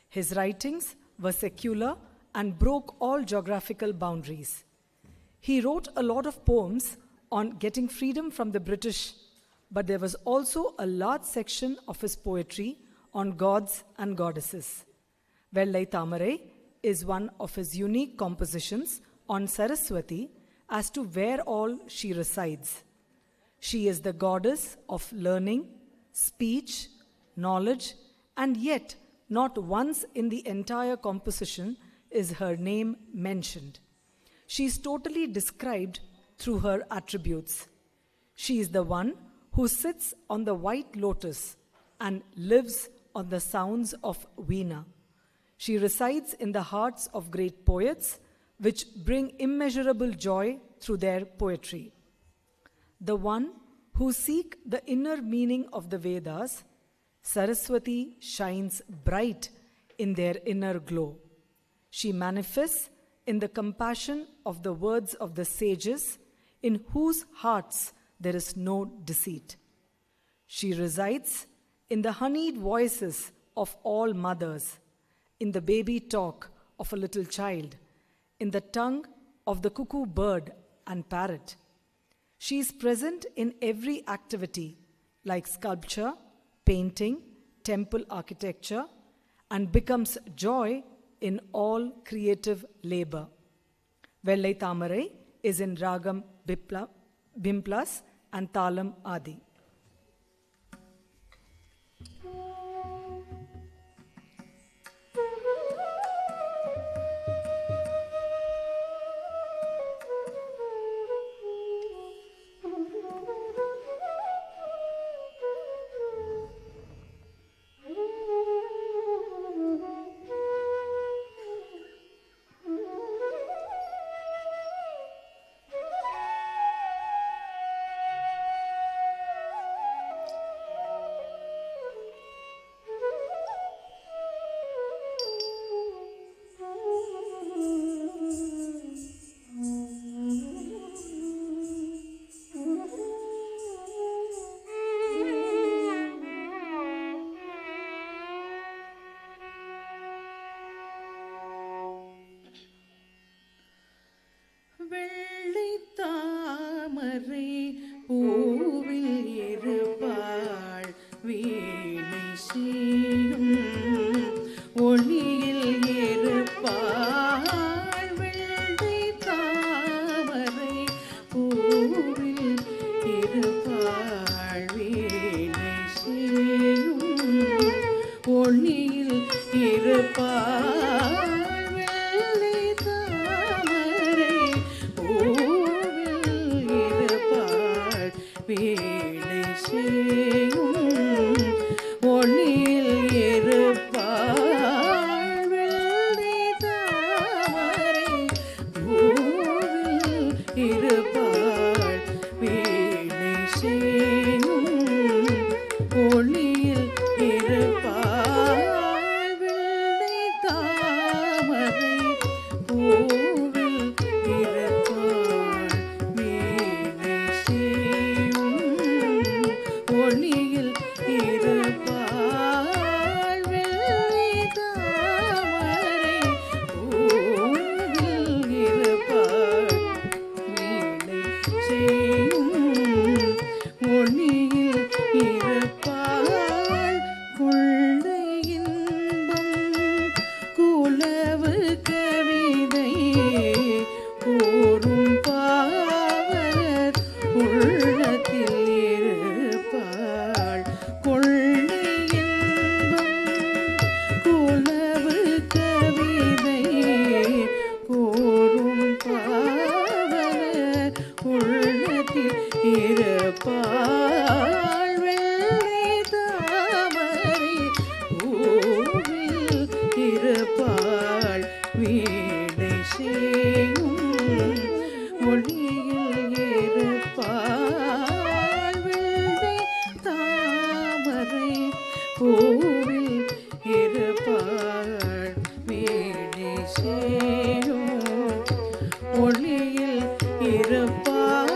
His writings were secular and broke all geographical boundaries. He wrote a lot of poems on getting freedom from the British, but there was also a large section of his poetry on gods and goddesses. Vellai Thamarai is one of his unique compositions on Saraswati as to where all she resides. She is the goddess of learning, speech, knowledge, and yet not once in the entire composition is her name mentioned. She is totally described through her attributes. She is the one who sits on the white lotus and lives on the sounds of veena. She resides in the hearts of great poets, which bring immeasurable joy through their poetry. The one who seek the inner meaning of the Vedas, Saraswati shines bright in their inner glow. She manifests in the compassion of the words of the sages, in whose hearts there is no deceit. She resides in the honeyed voices of all mothers, in the baby talk of a little child, in the tongue of the cuckoo bird and parrot. She is present in every activity, like sculpture, painting, temple architecture, and becomes joy in all creative labor. Vellai Thamarai is in Ragam Bimplas and Talam Adi. பூவில் இருப்பாள் வீணை செய்யும் ஒளியில் இருப்பாள்.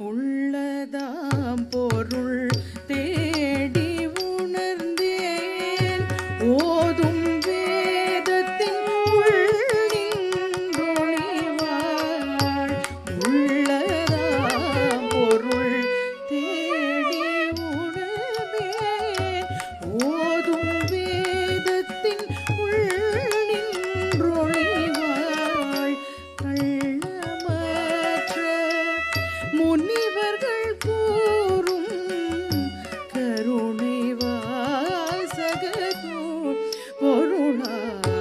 உள்ளதாம் பொருள் தேடி உணர்ந்தேன் ஓதும் வேதத்தின் உள்ளின்றொழிவாள். உள்ளதாம் பொருள் தேடி உணர்ந்தேன் ஓதும் வேதத்தின் உள்ளின்றொழிவாள். கள்ளமற்ற முனிவர்கள் கூறும் கருணை வாசகோ பொருளாவாள்.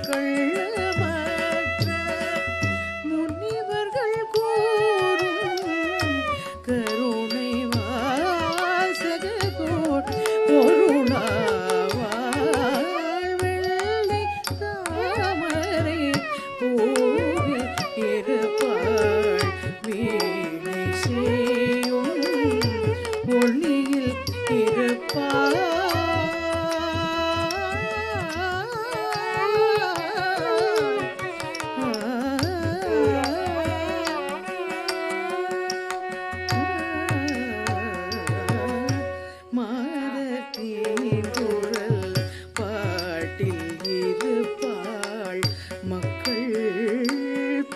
கள்ளமற்ற முனிவர்கள் கூறும் கருணை வாசகோ பொருளாவாள். வெள்ளை தாமரை பூவில் இருப்பாள் வீணை செய்யும் ஒளியில் இருப்பாள். மாதத்தின் குரல் பாட்டில் இருப்பாள் மக்கள்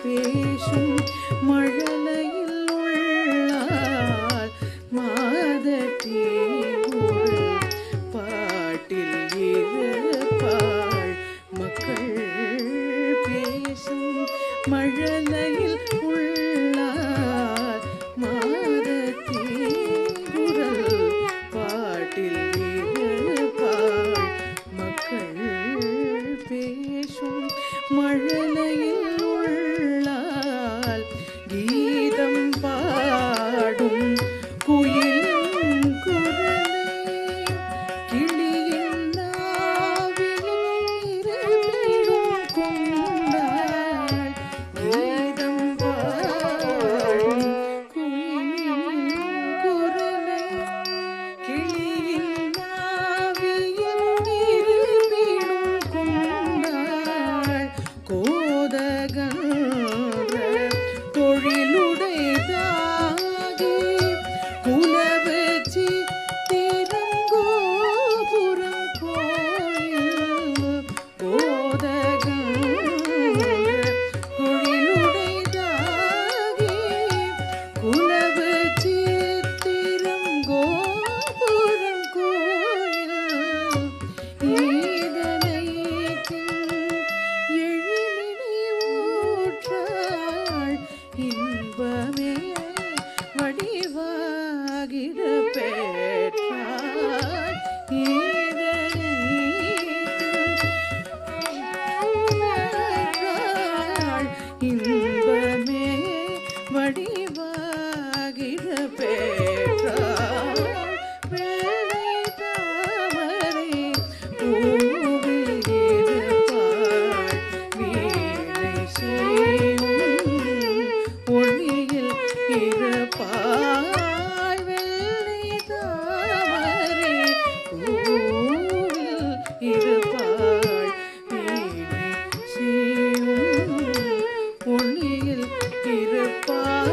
பேசும் மழலையில் உள்ளாள். மாதத்தின் குரல் பாட்டில் இருப்பாள் மக்கள் பேசும் மழலையில் உள்ளார். மாதத்தின் குரல் பாட்டில் இருப்பாள் மக்கள் பேசும் மழலையில் உள்ளாள். கீதம் பாடும் குயிலின் குரலை கிளியின் நாவில் இருப்பிடம் கொண்டாள். கீதம் பாடும் குயிலின் குரலை கிளியின் நாவில் இருப்பிடம் கொண்டாள். கோதகன்ற தொழிலுடைதாகி குலவு சித்திரங்கோபுரம் கோயில். கோதகன்ற தொழிலுடைதாகி குலவு சித்திரங்கோபுரம் கோயில். ஈதனைக்கும் எழிலினை ஊற்றாள் இன்பமே வடிவாகிட பெற்றாள். இன்பமே வடிவாகிட பெற்றாள். வெள்ளை தாமரை பூவில் இருப்பாள் வீணை செய்யும் ஒளியில் இருப்பாள். வெள்ளை தாமரை பூவில் இருப்பாள் வீணை செய்யும் ஒளியில் இருப்பாள்.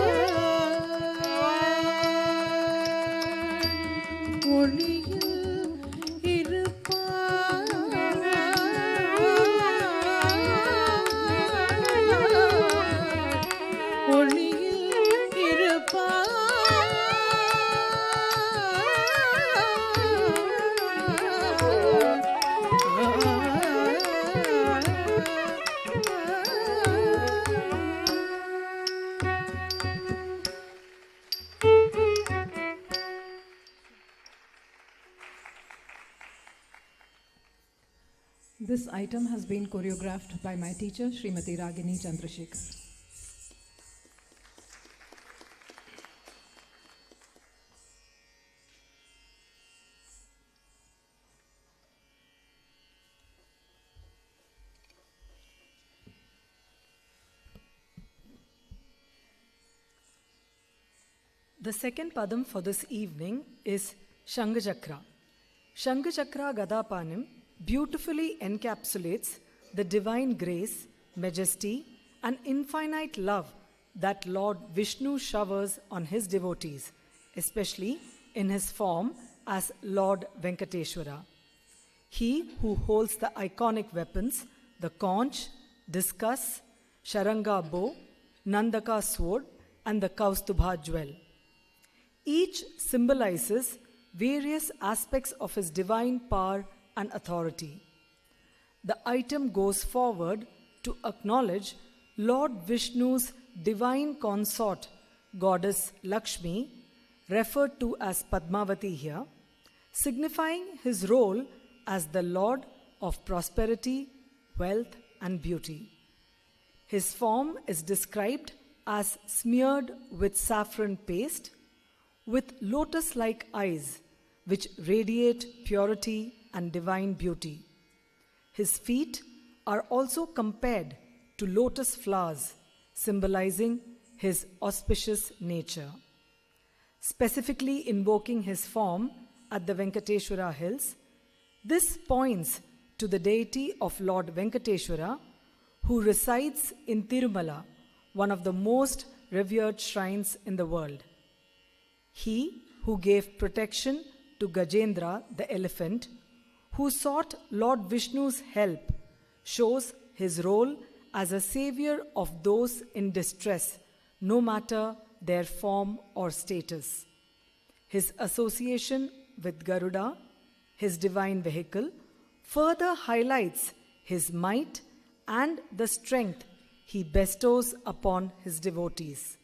ஒளியில் இருப்பாள். ஒளியில் இருப்பாள். This item has been choreographed by my teacher, Smt. Ragini Chandrasekhar. The second padam for this evening is Shangachakra. Shangachakra Gadapanim beautifully encapsulates the divine grace, majesty, and infinite love that Lord Vishnu showers on his devotees, especially in his form as Lord Venkateshwara. He who holds the iconic weapons, the conch, discus, Sharanga bow, Nandaka sword, and the Kaustubha jewel. Each symbolizes various aspects of his divine power and authority. The item goes forward to acknowledge Lord Vishnu's divine consort, goddess Lakshmi, referred to as Padmavati here, signifying his role as the Lord of prosperity, wealth, and beauty. His form is described as smeared with saffron paste, with lotus-like eyes which radiate purity and divine beauty. His feet are also compared to lotus flowers, symbolizing his auspicious nature. Specifically invoking his form at the Venkateshwara hills, this points to the deity of Lord Venkateshwara, who resides in Tirumala, one of the most revered shrines in the world. He who gave protection to Gajendra the elephant, who sought Lord Vishnu's help, shows his role as a savior of those in distress, no matter their form or status. His association with Garuda, his divine vehicle, further highlights his might and the strength he bestows upon his devotees,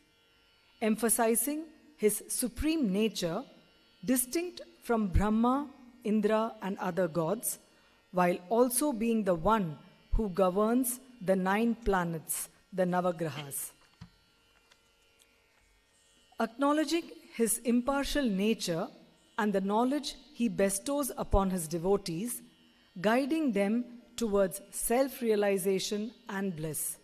emphasizing his supreme nature, distinct from Brahma, Indra, and other gods, while also being the one who governs the 9 planets, the Navagrahas. Acknowledging his impartial nature and the knowledge he bestows upon his devotees, guiding them towards self-realization and bliss.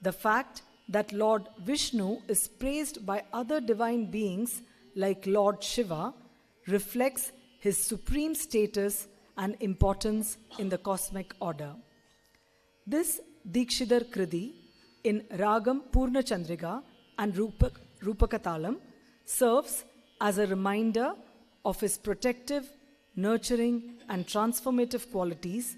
The fact that Lord Vishnu is praised by other divine beings like Lord Shiva reflects his supreme status and importance in the cosmic order. This Dikshidhar Kriti in Ragam Purna Chandrika and Rupakatalam serves as a reminder of his protective, nurturing, and transformative qualities,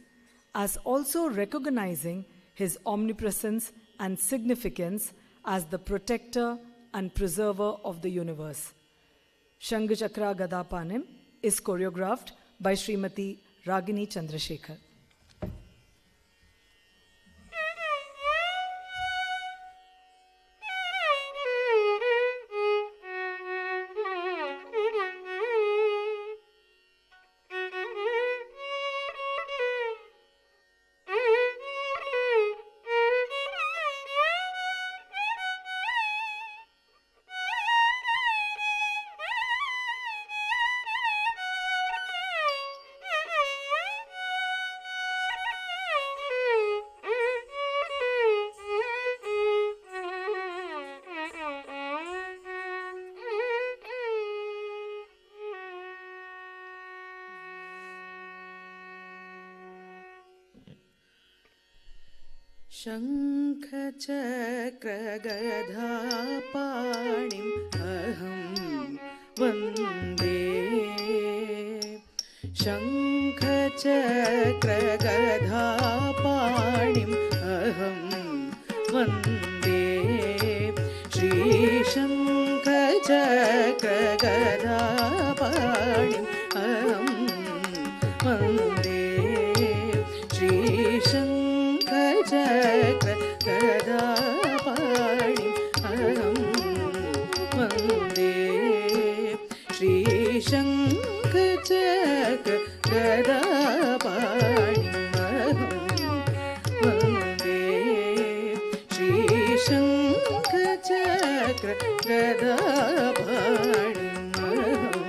as also recognizing his omnipresence and significance as the protector and preserver of the universe. Shangachakra Gadapanim is choreographed by Srimati Ragini Chandrasekhar. शङ्खचक्रगधापाणिम् अहं वन्दे शङ्खचक्रगधापाणिम् अहं वन्दे श्रीशङ्खचक्रगधापाणिम् अहं वन्दे श्रीशङ्खचक्रगधापाणिम् अहं वन्दे श्रीशङ्खचक्रगधापाणिम् अहं वन्दे श्रीशङ्खचक्रगधापाणिम् अहं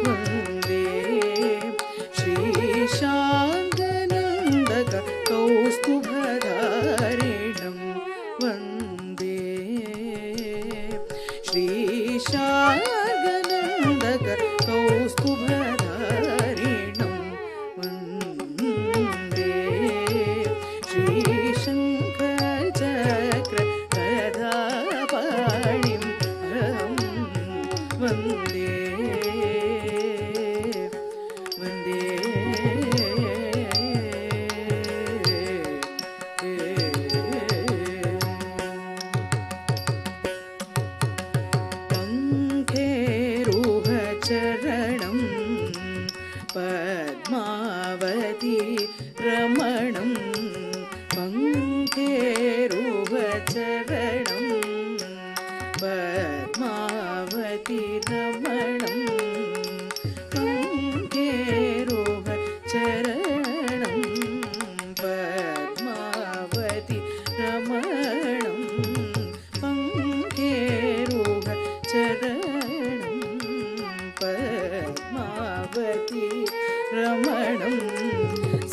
वन्दे श्रीशान्तनन्दक कौस्तुभधारिणं वन्दे श्रीशा पद्मावती रमणं पङ्केरुहचरणं पद्मावती रमणं पङ्केरुहचरणं पद्मावती रमणं पङ्केरुहचरणं पद्मावती रमणं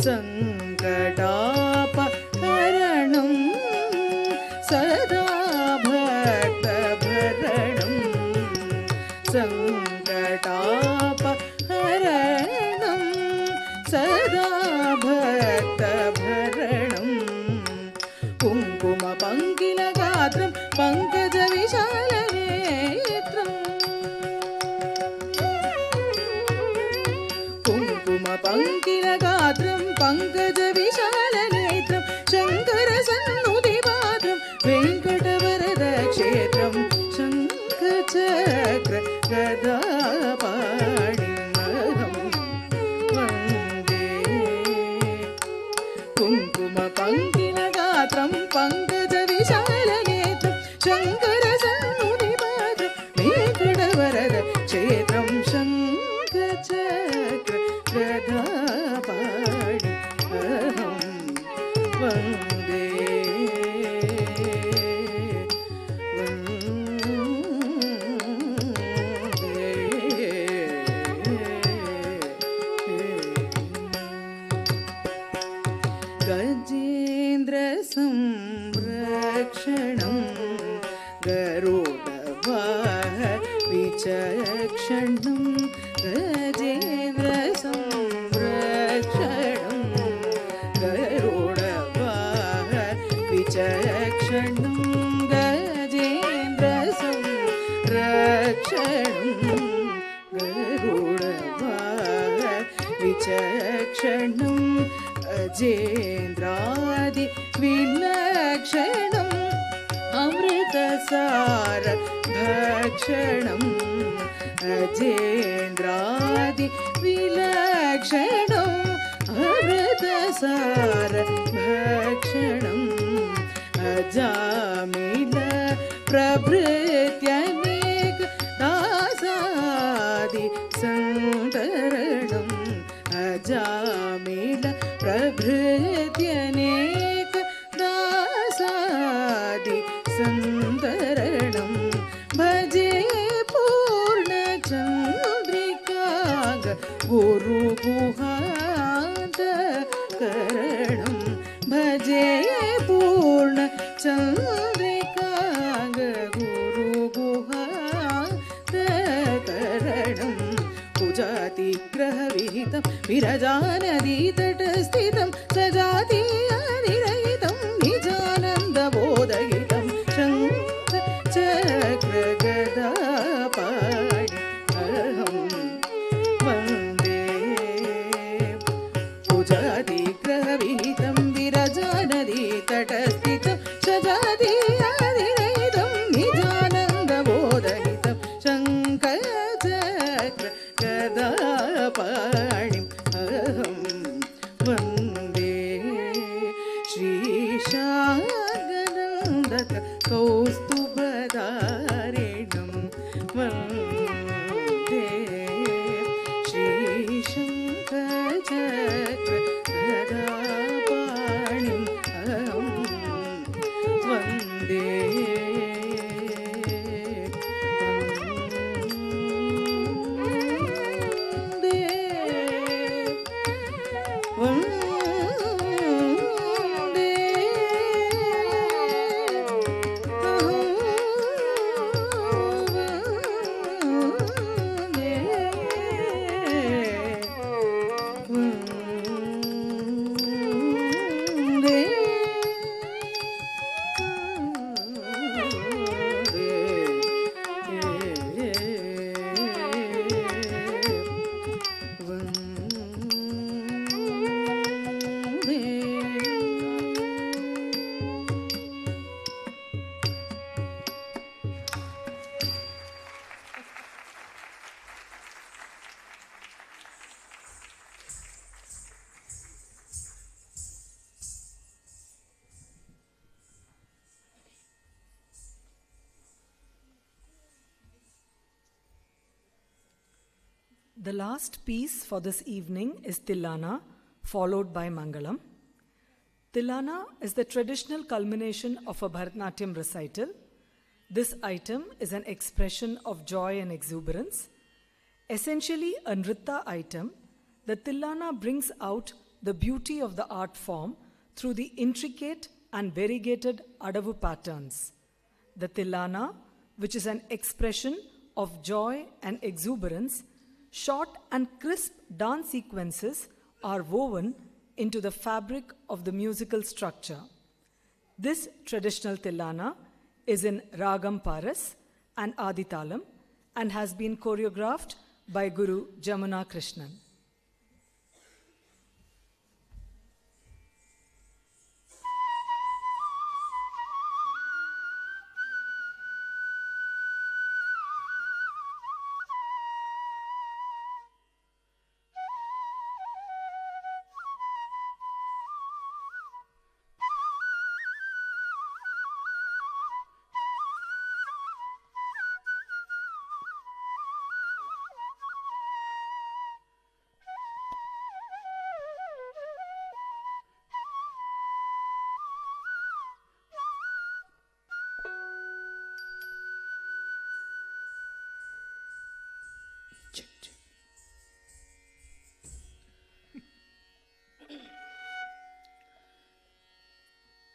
सङ्कटापहरणं सदा भक्तभरणं सङ्कटापहरणं सदा भक्तभरणं कुङ्कुमपङ्किलगात्रं पङ्कजविशालनेत्रम् कुङ्कुमपङ्किलगात्रं पङ्कजविशालनेत्रं शङ्करसन्नुतिपात्रं वेङ्कटवरदक्षेत्रं शङ्खचक्र गदापाणिमहं वन्दे कुङ्कुमपङ्किलगात्रं पङ्कजविशालनेत्रं शङ्करसन्नुतिपात्रं वेङ्कटवरदक्षेत्रं शङ्खचक्र गदापाणि अहं वन्दे गजेन्द्रसंरक्षणं गरुडवाहविचक्षणं गजेन्द्रसंरक्षणं गरुडवाहविचक्षणं गजेन्द्रसंरक्षणं गरुडवाहविचक्षणं अजेन्द्रादिविलक्षणम् अमृतसार भक्षणम् अजेन्द्रादिविलक्षणम् अमृतसार भक्षणम् अजामिल प्रभृत्यनेक दासादि सन्तरणम् अजामिल प्रभृत्यनेक दासादि सन्तरणं भजे पूर्णचन्द्रिकाग गुरुगुहान्तकरणं भजे पूर्णचन्द्रिकाग गुरुगुहान्तकरणं कुजातिग्रहविहितं विरजानदीतटस्थितं सजातीयनिरहितं निजानन्दबोधहितं शङ्खचक्रगदापाणि अहं वन्दे कुजातिग्रहविहितं विरजानदीतटस्थितं सजातीयनिरहितं निजानन्दबोधहितं शङ्खचक्रगदापाणिम् अहं वन्दे श्रीशार्गनन्दक कौस्तुभधारिणं वन्दे श्रीशङ्खचक्रगदापाणिम् अहं वन्दे वन्दे The last piece for this evening is Tillana, followed by Mangalam. Tillana is the traditional culmination of a Bharatanatyam recital. This item is an expression of joy and exuberance. Essentially a nritta item, the Tillana brings out the beauty of the art form through the intricate and variegated adavu patterns. The Tillana, which is an expression of joy and exuberance, short and crisp dance sequences are woven into the fabric of the musical structure. This traditional Tillana is in Ragam Paras and Aditalam and has been choreographed by Guru Jamuna Krishnan.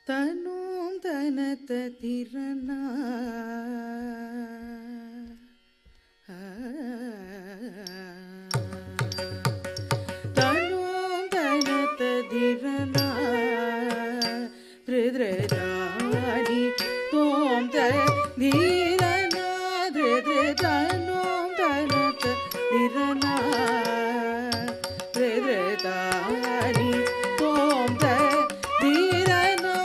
Tanum tanata tirana Tanum tanata tirana Dridridani Tom tirana Dridridanum tanata tirana Dridridani Tom tirana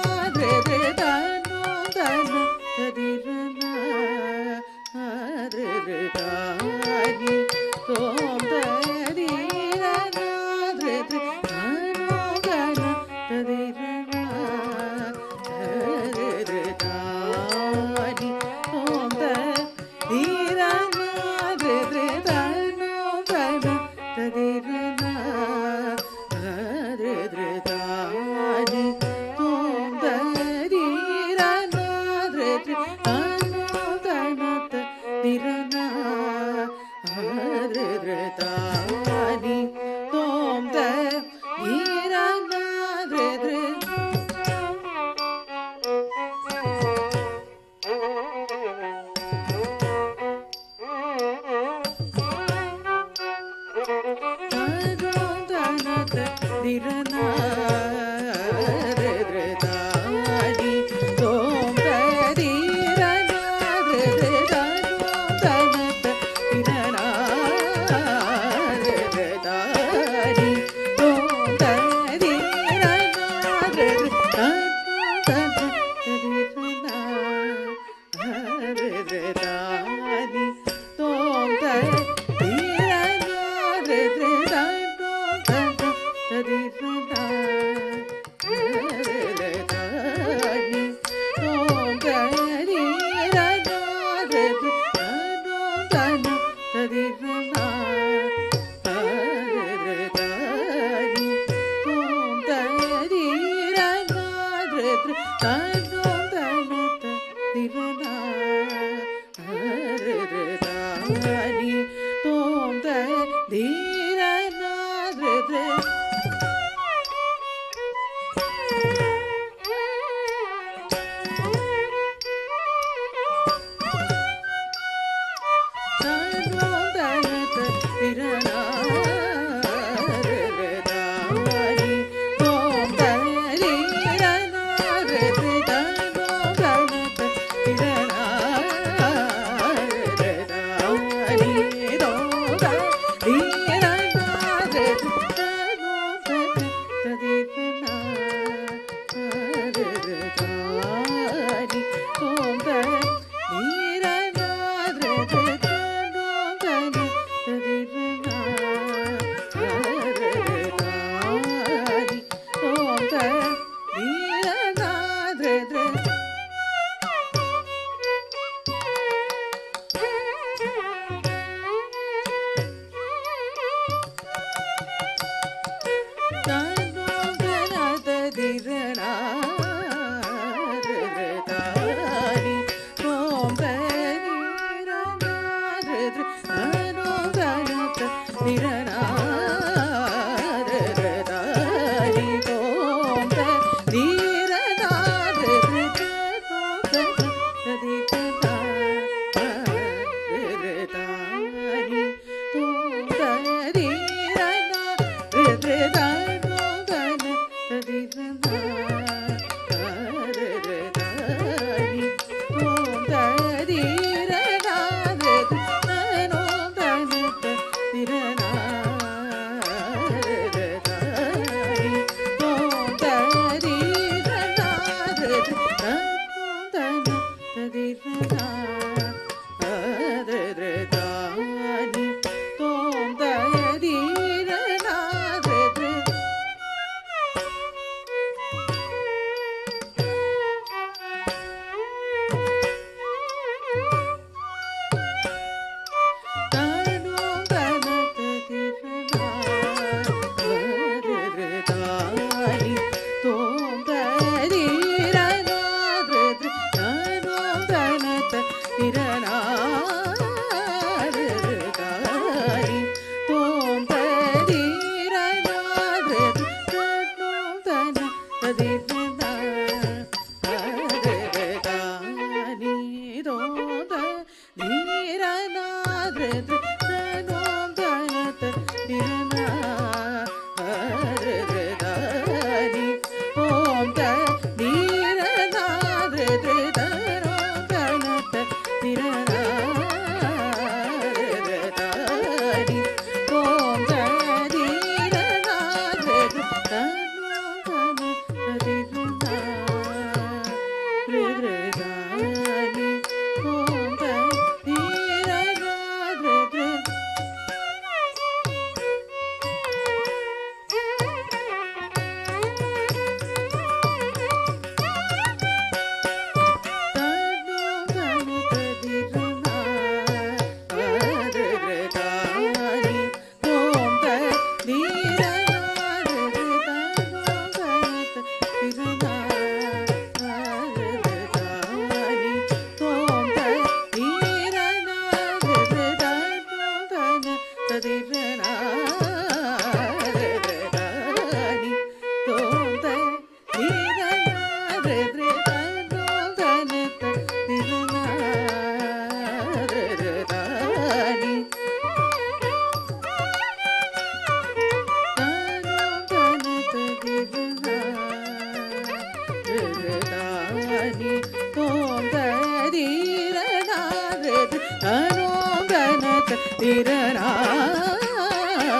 tirana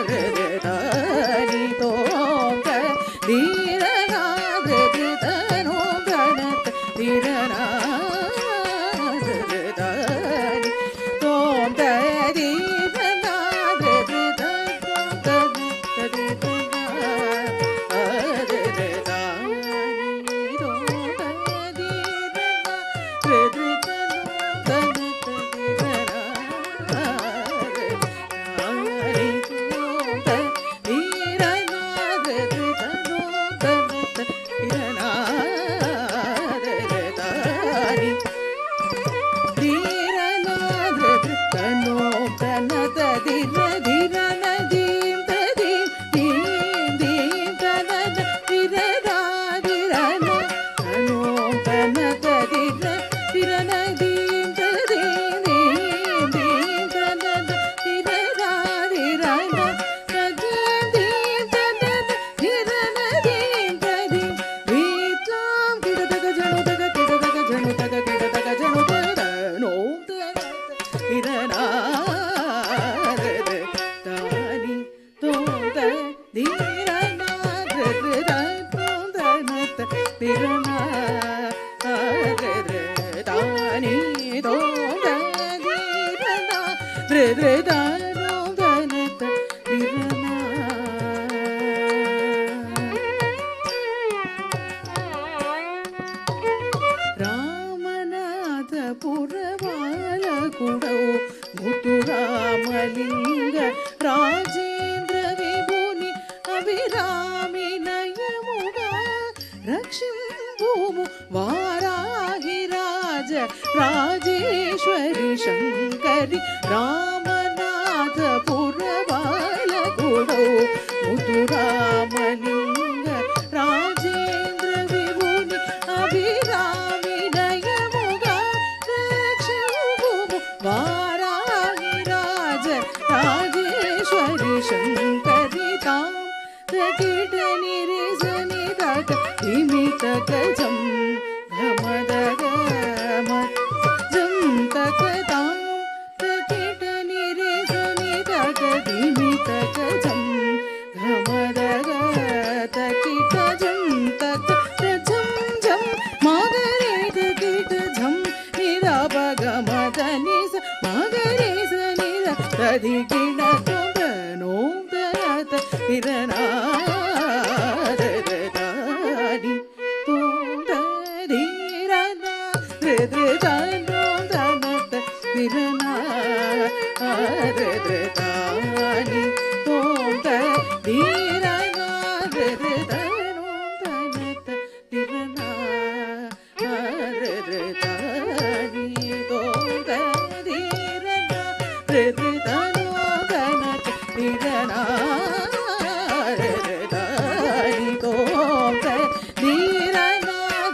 ridani tom ta tirana ridano ganat tirana ridani tom ta tirana Ramalinga Rajendra విభుని Abhirami నయముగా రక్షింపుము Varahi రాజ రాజేశ్వరి శంకరి రామనాథ పురబాలకుడౌ ముదురామలింగ రాజేంద్ర విభుని అభిరామి నయముగా రక్షింపుము వారాహి రాజ రాజేశ్వరి శంకరి తాం తకిట నిరిజని తక ఇమిత గజం గమదగ జం తక తాం తకిట నిరిజని తక ఇమిత గజం గమదగ తకిట జం తక జం జం మాగరే తకిట జం నిరప గమదని స మాగరే స నిర తది కిణ తోంబనో తరత నిరనాదదాని తోందీరన రిద్రదానో తనత నిరనాదదాని తోందీరన రిద్రదానో తనత నిరనాదదాని తోందీరన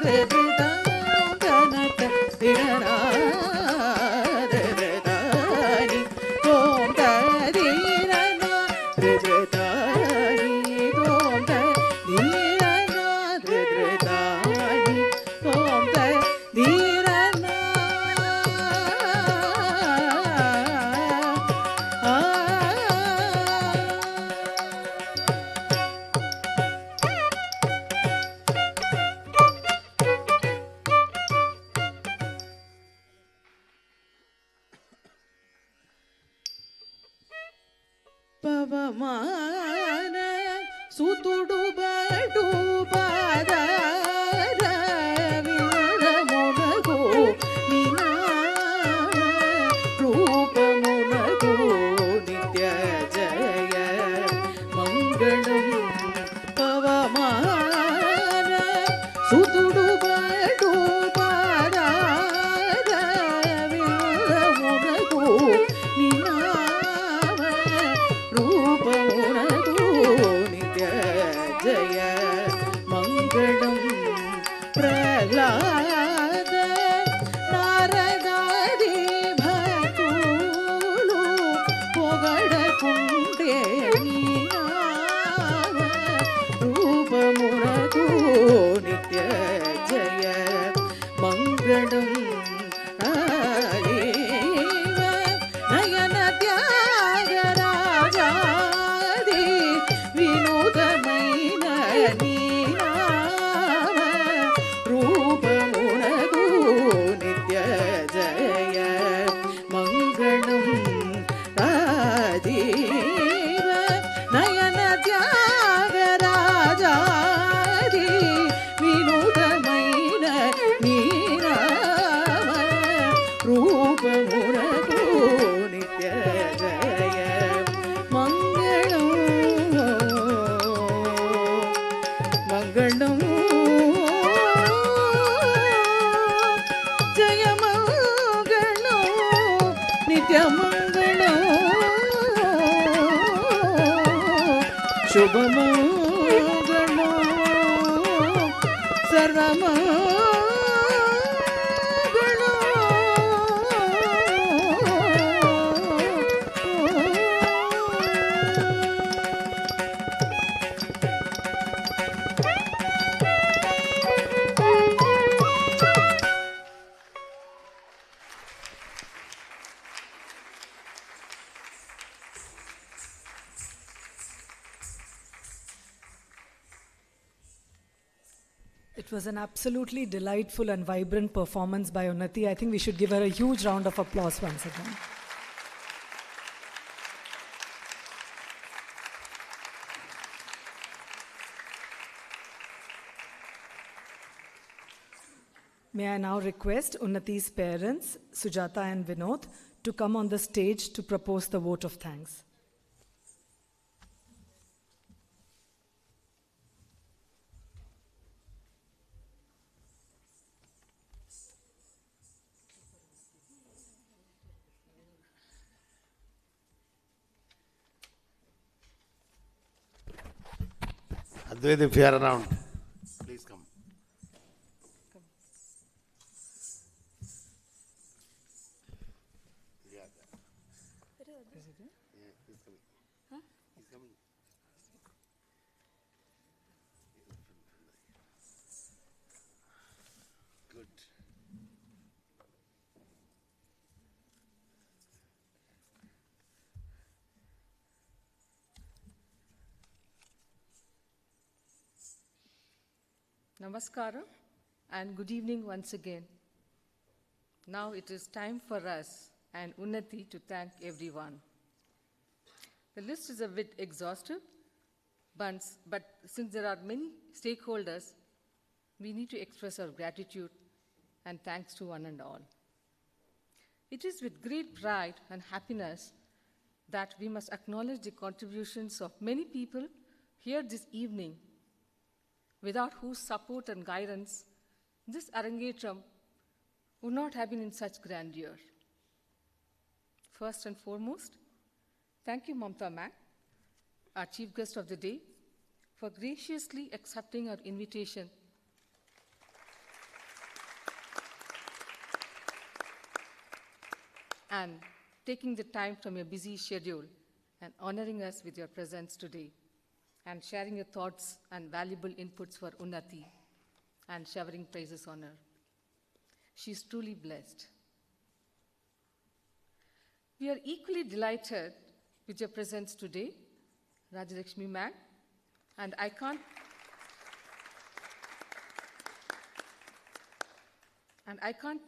రిద్రదానో తనత నిరనాదదాని తోందీరన రిద్రదానో పవమాన సుతుడు బడు పాదార విరమునకు నినామ రూపమునకు నిత్య జయ మంగళం పవమాన సుతుడు బడు పాదార విరమునకు నినామ రూపమునకు నిత్య జయ మంగళం ప్రహ్లాద నారదాది భక్తులు పొగడకుంటే నీ నామ రూపమునకు నిత్య జయ మంగళం నయన త్యాగ Mangalam Jaya Mangalam Nitya Mangalam Shubha Mangalam Sarva It was an absolutely delightful and vibrant performance by Unnathi. I think we should give her a huge round of applause once again. May I now request Unnathi's parents, Sujata and Vinod, to come on the stage to propose the vote of thanks. Advaita, if you are around, please come. Yeah, he's coming. Huh? He's coming. Good. Namaskaram and good evening once again. Now it is time for us and Unnathi to thank everyone. The list is a bit exhaustive, but since there are many stakeholders, we need to express our gratitude and thanks to one and all. It is with great pride and happiness that we must acknowledge the contributions of many people here this evening, without whose support and guidance, this Arangetram would not have been in such grandeur. First and foremost, thank you, Mamta Ma'am, our chief guest of the day, for graciously accepting our invitation and taking the time from your busy schedule and honoring us with your presence today, and sharing your thoughts and valuable inputs for Unnathi and showering praises on her. She is truly blessed. We are equally delighted with your presence today, Rajalakshmi Ma'am, and I can't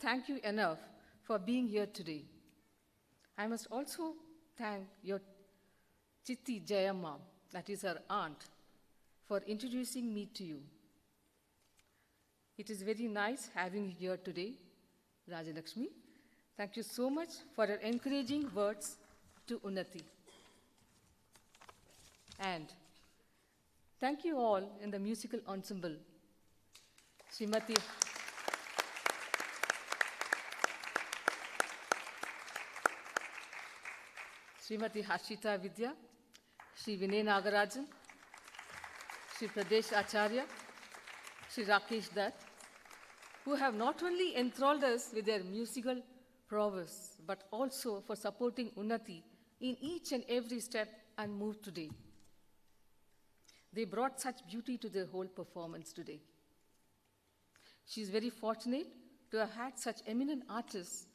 thank you enough for being here today. I must also thank your Chitti Jayamma, that is her aunt, for introducing me to you. It is very nice having you here today, Rajalakshmi. Thank you so much for your encouraging words to Unnathi. And thank you all in the musical ensemble, Srimati Harshita Vidya, Shri Vinay Nagarajan, Shri Pradesh Acharya, Shri Rakesh Dutt, who have not only enthralled us with their musical prowess, but also for supporting Unnathi in each and every step and move today. They brought such beauty to the whole performance today. She is very fortunate to have had such eminent artists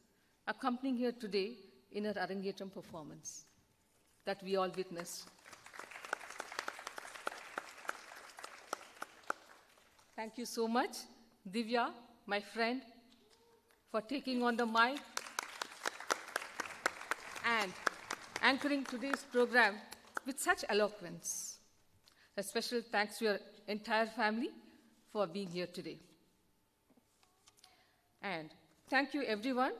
accompanying her today in her Arangetram performance that we all witnessed. Thank you so much, Divya, my friend, for taking on the mic and anchoring today's program with such eloquence. A special thanks to your entire family for being here today. And thank you everyone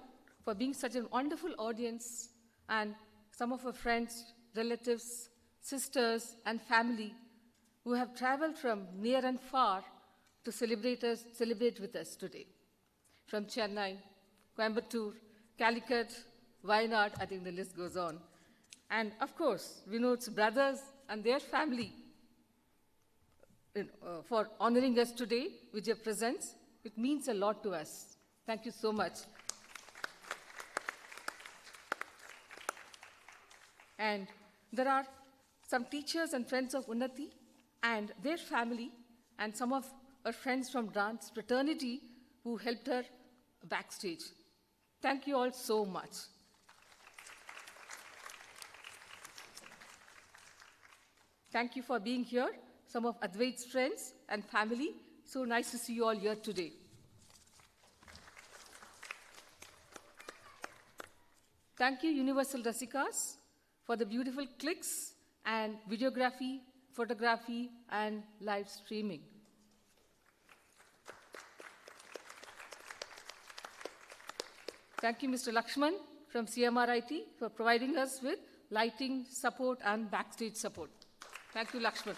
for being such a wonderful audience, and some of our friends, relatives, sisters, and family who have traveled from near and far to celebrate with us today. From Chennai, Coimbatore, Calicut, Wayanad, I think the list goes on. And of course, Vinod's brothers and their family for honoring us today with your presence. It means a lot to us. Thank you so much. And there are some teachers and friends of Unnati and their family and some of her friends from dance fraternity who helped her backstage. Thank you all so much. Thank you for being here, some of Advait's friends and family. So nice to see you all here today. Thank you, Universal Rasikas, for the beautiful clicks and videography, photography, and live streaming. Thank you, Mr. Lakshman from CMRIT for providing us with lighting support and backstage support. Thank you, Lakshman.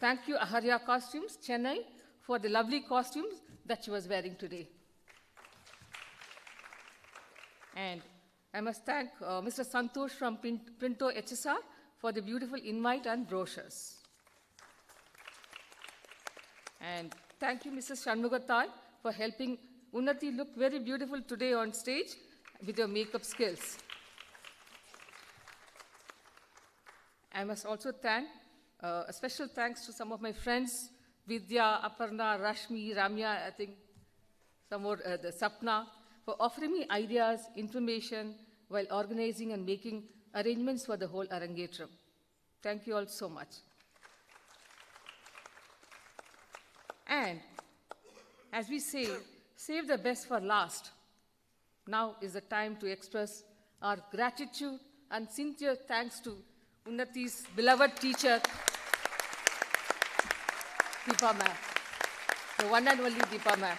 Thank you, Aharya Costumes, Chennai, for the lovely costumes that she was wearing today. And I must thank Mr. Santosh from Printo HSR for the beautiful invite and brochures. And thank you, Mrs. Shanmugatai, for helping Unnati look very beautiful today on stage with your makeup skills. I must also thank, a special thanks to some of my friends, Vidya, Aparna, Rashmi, Ramya, I think some more, the Sapna, for offering me ideas, information, while organizing and making arrangements for the whole Arangetram. Thank you all so much. And as we say, save the best for last. Now is the time to express our gratitude and sincere thanks to Unnati's beloved teacher, Deepa ma'am, the one and only Deepa ma'am.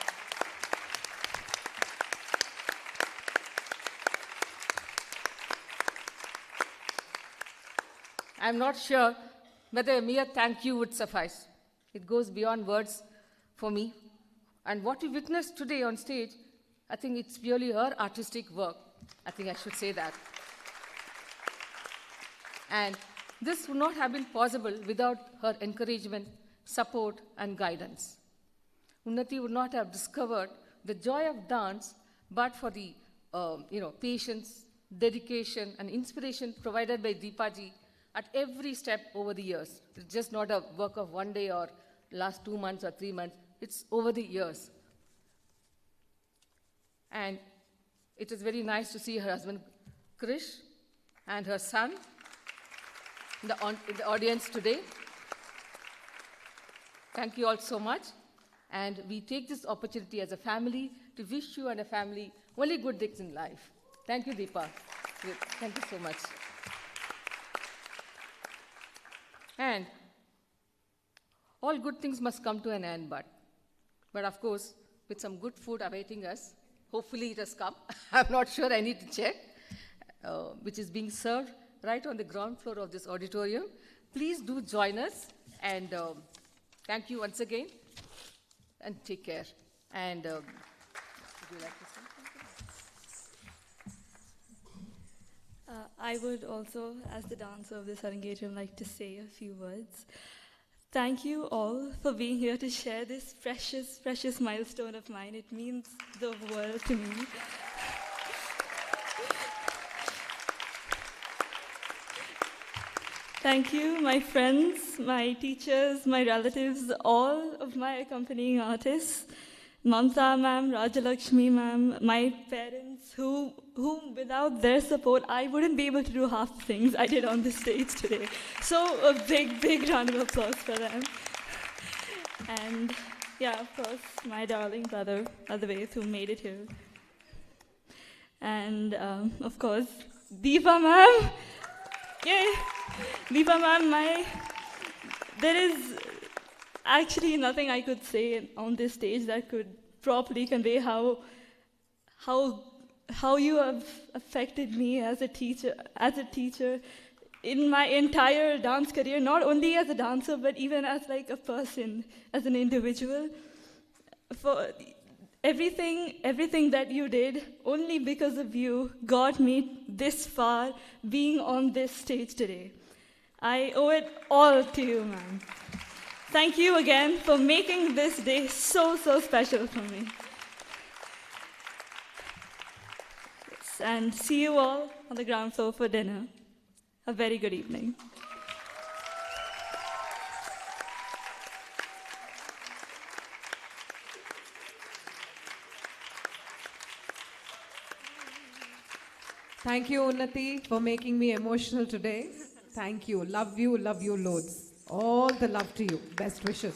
I'm not sure whether a mere thank you would suffice. It goes beyond words for me. And what we witnessed today on stage, I think it's purely her artistic work. I think I should say that. And this would not have been possible without her encouragement, support, and guidance. Unnati would not have discovered the joy of dance but for the patience, dedication, and inspiration provided by Deepaji at every step over the years. It's just not a work of one day or last 2 months or 3 months. It's over the years. And it is very nice to see her husband, Krish, and her son in the audience today. Thank you all so much. And we take this opportunity as a family to wish you and a family only good things in life. Thank you, Deepa. Thank you so much. And all good things must come to an end, but of course, with some good food awaiting us, hopefully it has come. I'm not sure, I need to check, which is being served right on the ground floor of this auditorium. Please do join us, and thank you once again, and take care. And would you like to say something? I would also, as the dancer of this Arangetram, like to say a few words. Thank you all for being here to share this precious, precious milestone of mine. It means the world to me. Thank you, my friends, my teachers, my relatives, all of my accompanying artists, Mamta ma'am, Rajalakshmi ma'am, my parents, who without their support, I wouldn't be able to do half the things I did on the stage today. So a big, big round of applause for them. And yeah, of course, my darling brother, Advait, who made it here. And of course, Deepa ma'am. Yay! Deepa ma'am, there is actually nothing I could say on this stage that could properly convey how you have affected me as a teacher, in my entire dance career, not only as a dancer, but even as like a person, as an individual. For everything that you did, only because of you, got me this far, being on this stage today. I owe it all to you, ma'am. Thank you again for making this day so special for me. Yes, and see you all on the ground floor for dinner. A very good evening. Thank you, Unnati, for making me emotional today. Thank you. Love you loads. All the love to you. Best wishes.